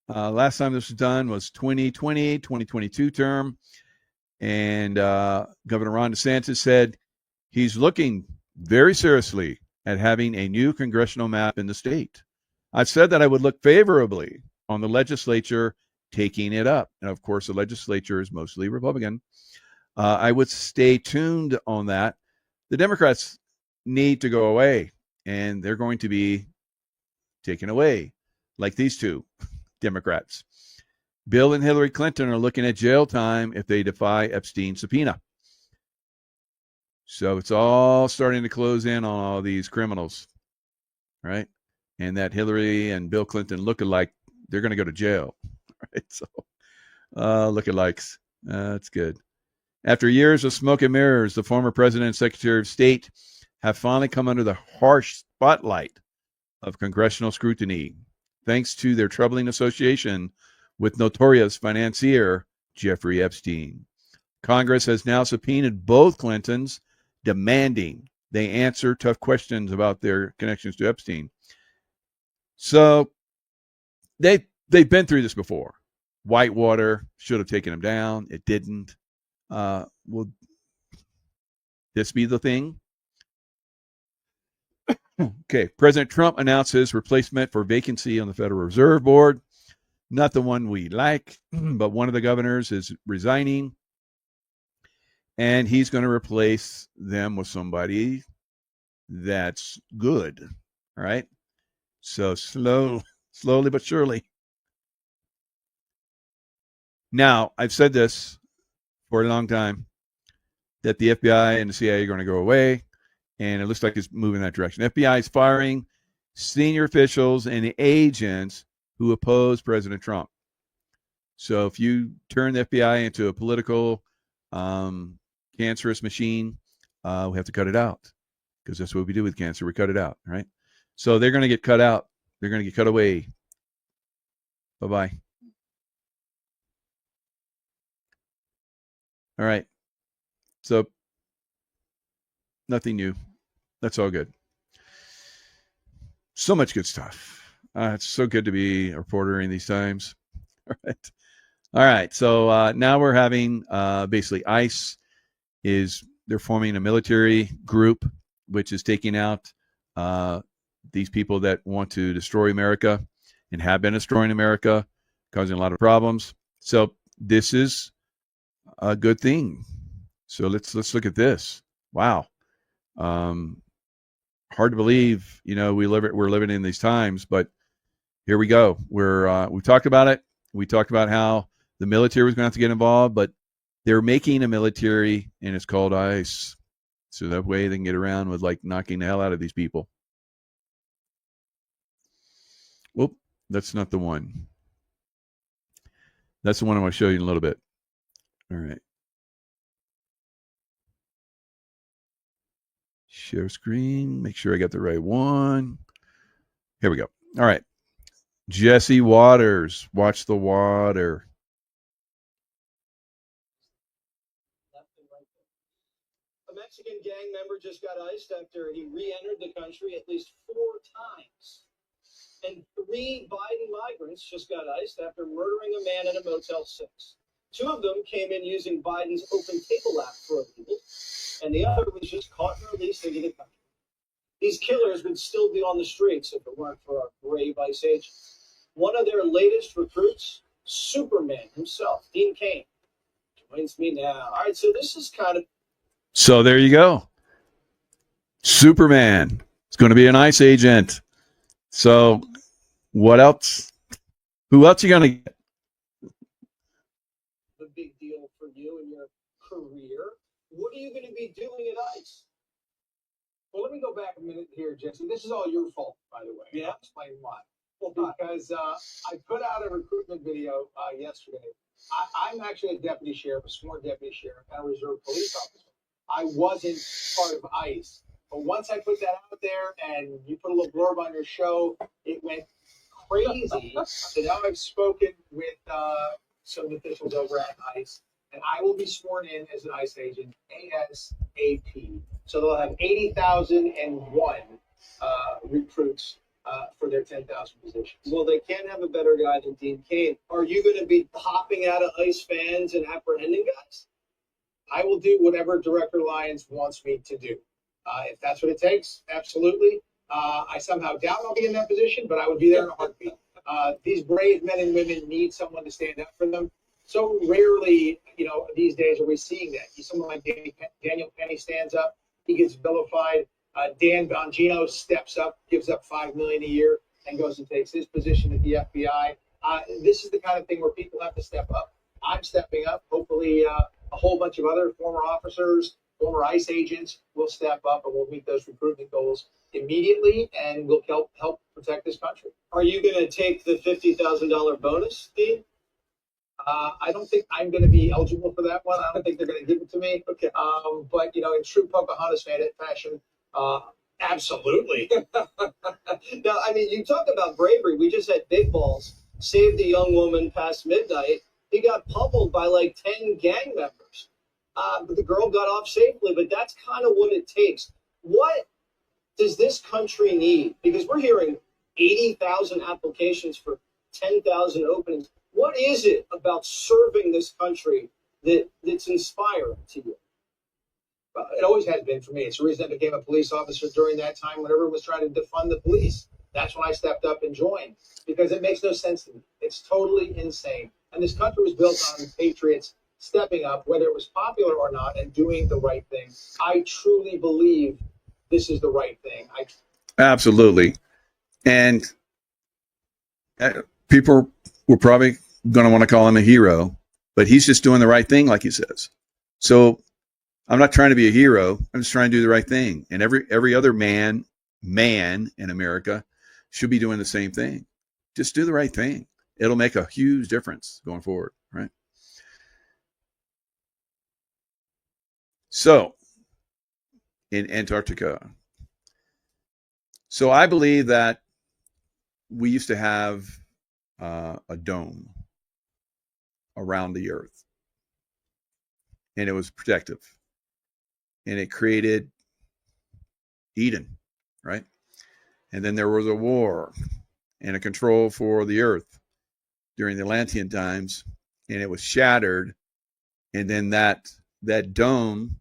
last time this was done was 2022 term. And Governor Ron DeSantis said he's looking very seriously at having a new congressional map in the state. I've said that I would look favorably on the legislature taking it up. And of course, the legislature is mostly Republican. I would stay tuned on that. The Democrats need to go away, and they're going to be taken away, like these two Democrats. Bill and Hillary Clinton are looking at jail time if they defy Epstein's subpoena. So it's all starting to close in on all these criminals, right? And that Hillary and Bill Clinton look alike, they're going to go to jail, right? So lookalikes, that's good. After years of smoke and mirrors, the former president and secretary of state have finally come under the harsh spotlight of congressional scrutiny, thanks to their troubling association with notorious financier Jeffrey Epstein. Congress has now subpoenaed both Clintons, demanding they answer tough questions about their connections to Epstein. So they've been through this before. Whitewater should have taken them down. It didn't. Will this be the thing? Okay. President Trump announced his replacement for vacancy on the Federal Reserve Board. Not the one we like, but one of the governors is resigning. And he's going to replace them with somebody that's good. All right. So slowly but surely. Now, I've said this for a long time, that the FBI and the CIA are going to go away, and it looks like it's moving in that direction. FBI is firing senior officials and agents who oppose President Trump. So if you turn the FBI into a political, cancerous machine, we have to cut it out, because that's what we do with cancer. We cut it out, right? So they're going to get cut out. They're going to get cut away. Bye-bye. All right. So nothing new. That's all good. So much good stuff. It's so good to be a reporter in these times. All right. All right. So now we're having basically ICE they're forming a military group, which is taking out these people that want to destroy America and have been destroying America, causing a lot of problems. So this is a good thing. So let's look at this. Wow. Hard to believe, we're living in these times, but here we go. We've talked about it. We talked about how the military was going to have to get involved, but they're making a military, and it's called ICE. So that way they can get around with knocking the hell out of these people. Whoop, that's not the one. That's the one I want to show you in a little bit. All right. Share screen. Make sure I got the right one. Here we go. All right. Jesse Waters. Watch the water. A Mexican gang member just got iced after he re-entered the country at least 4 times. And 3 Biden migrants just got iced after murdering a man at a Motel 6. 2 of them came in using Biden's open table app for illegal, and the other was just caught and released into the country. These killers would still be on the streets if it weren't for our brave ICE agents. One of their latest recruits, Superman himself, Dean Cain, joins me now. All right, so this is kind of... So there you go. Superman is going to be an ICE agent. So what else? Who else you going to get? A big deal for you and your career. What are you going to be doing at ICE? Well, let me go back a minute here, Jesse. This is all your fault, by the way. Yeah. I'll explain why. Well, because I put out a recruitment video yesterday. I'm actually a deputy sheriff, a sworn deputy sheriff, and a reserve police officer. I wasn't part of ICE. But once I put that out there and you put a little blurb on your show, it went crazy. So now I've spoken with some officials over at ICE, and I will be sworn in as an ICE agent ASAP. So they'll have 80,001 recruits for their 10,000 positions. Well, they can't have a better guy than Dean Cain. Are you going to be popping out of ICE fans and apprehending guys? I will do whatever Director Lyons wants me to do. If that's what it takes, absolutely. I somehow doubt I'll be in that position, but I would be there in a heartbeat. These brave men and women need someone to stand up for them. So rarely, these days are we seeing that. Someone like Daniel Penny stands up, he gets vilified. Dan Bongino steps up, gives up $5 million a year, and goes and takes his position at the FBI. This is the kind of thing where people have to step up. I'm stepping up. Hopefully, a whole bunch of other former officers, former ICE agents will step up, and we'll meet those recruitment goals immediately, and we'll help protect this country. Are you going to take the $50,000 bonus, Dean? I don't think I'm going to be eligible for that one. I don't think they're going to give it to me. Okay. But in true Pocahontas fashion, absolutely. Now, you talk about bravery. We just had Big Balls save the young woman past midnight. He got pummeled by 10 gang members. But the girl got off safely, but that's kind of what it takes. What does this country need? Because we're hearing 80,000 applications for 10,000 openings. What is it about serving this country that's inspiring to you? It always has been for me. It's the reason I became a police officer during that time when everyone was trying to defund the police. That's when I stepped up and joined, because it makes no sense to me. It's totally insane. And this country was built on patriots stepping up, whether it was popular or not, and doing the right thing. I truly believe this is the right thing. Absolutely. And people were probably going to want to call him a hero, but he's just doing the right thing, like he says. So I'm not trying to be a hero. I'm just trying to do the right thing. And every other man in America should be doing the same thing. Just do the right thing. It'll make a huge difference going forward, right? So in Antarctica. So I believe that we used to have a dome around the earth, and it was protective, and it created Eden, right? And then there was a war and a control for the earth during the Atlantean times, and it was shattered, and then that dome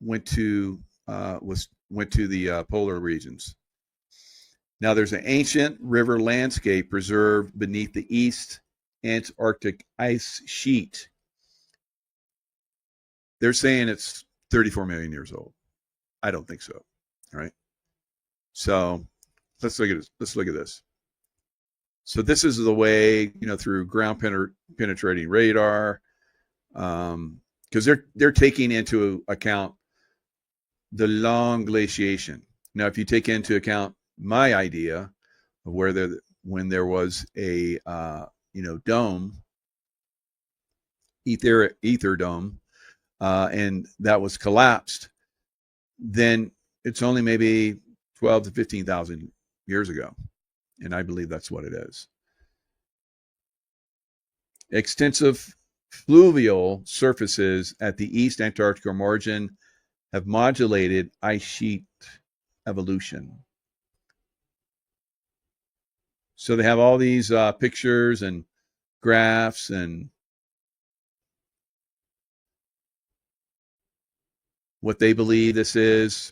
went to the polar regions. Now there's an ancient river landscape preserved beneath the East Antarctic ice sheet. They're saying it's 34 million years old. I don't think so. All right. So let's look at this. So this is the way, through ground penetrating radar, because they're taking into account the long glaciation. Now, if you take into account my idea of when there was a dome, ether dome, and that was collapsed, then it's only maybe 12 to 15,000 years ago, and I believe that's what it is. Extensive fluvial surfaces at the East Antarctica margin have modulated ice sheet evolution. So they have all these pictures and graphs and what they believe this is.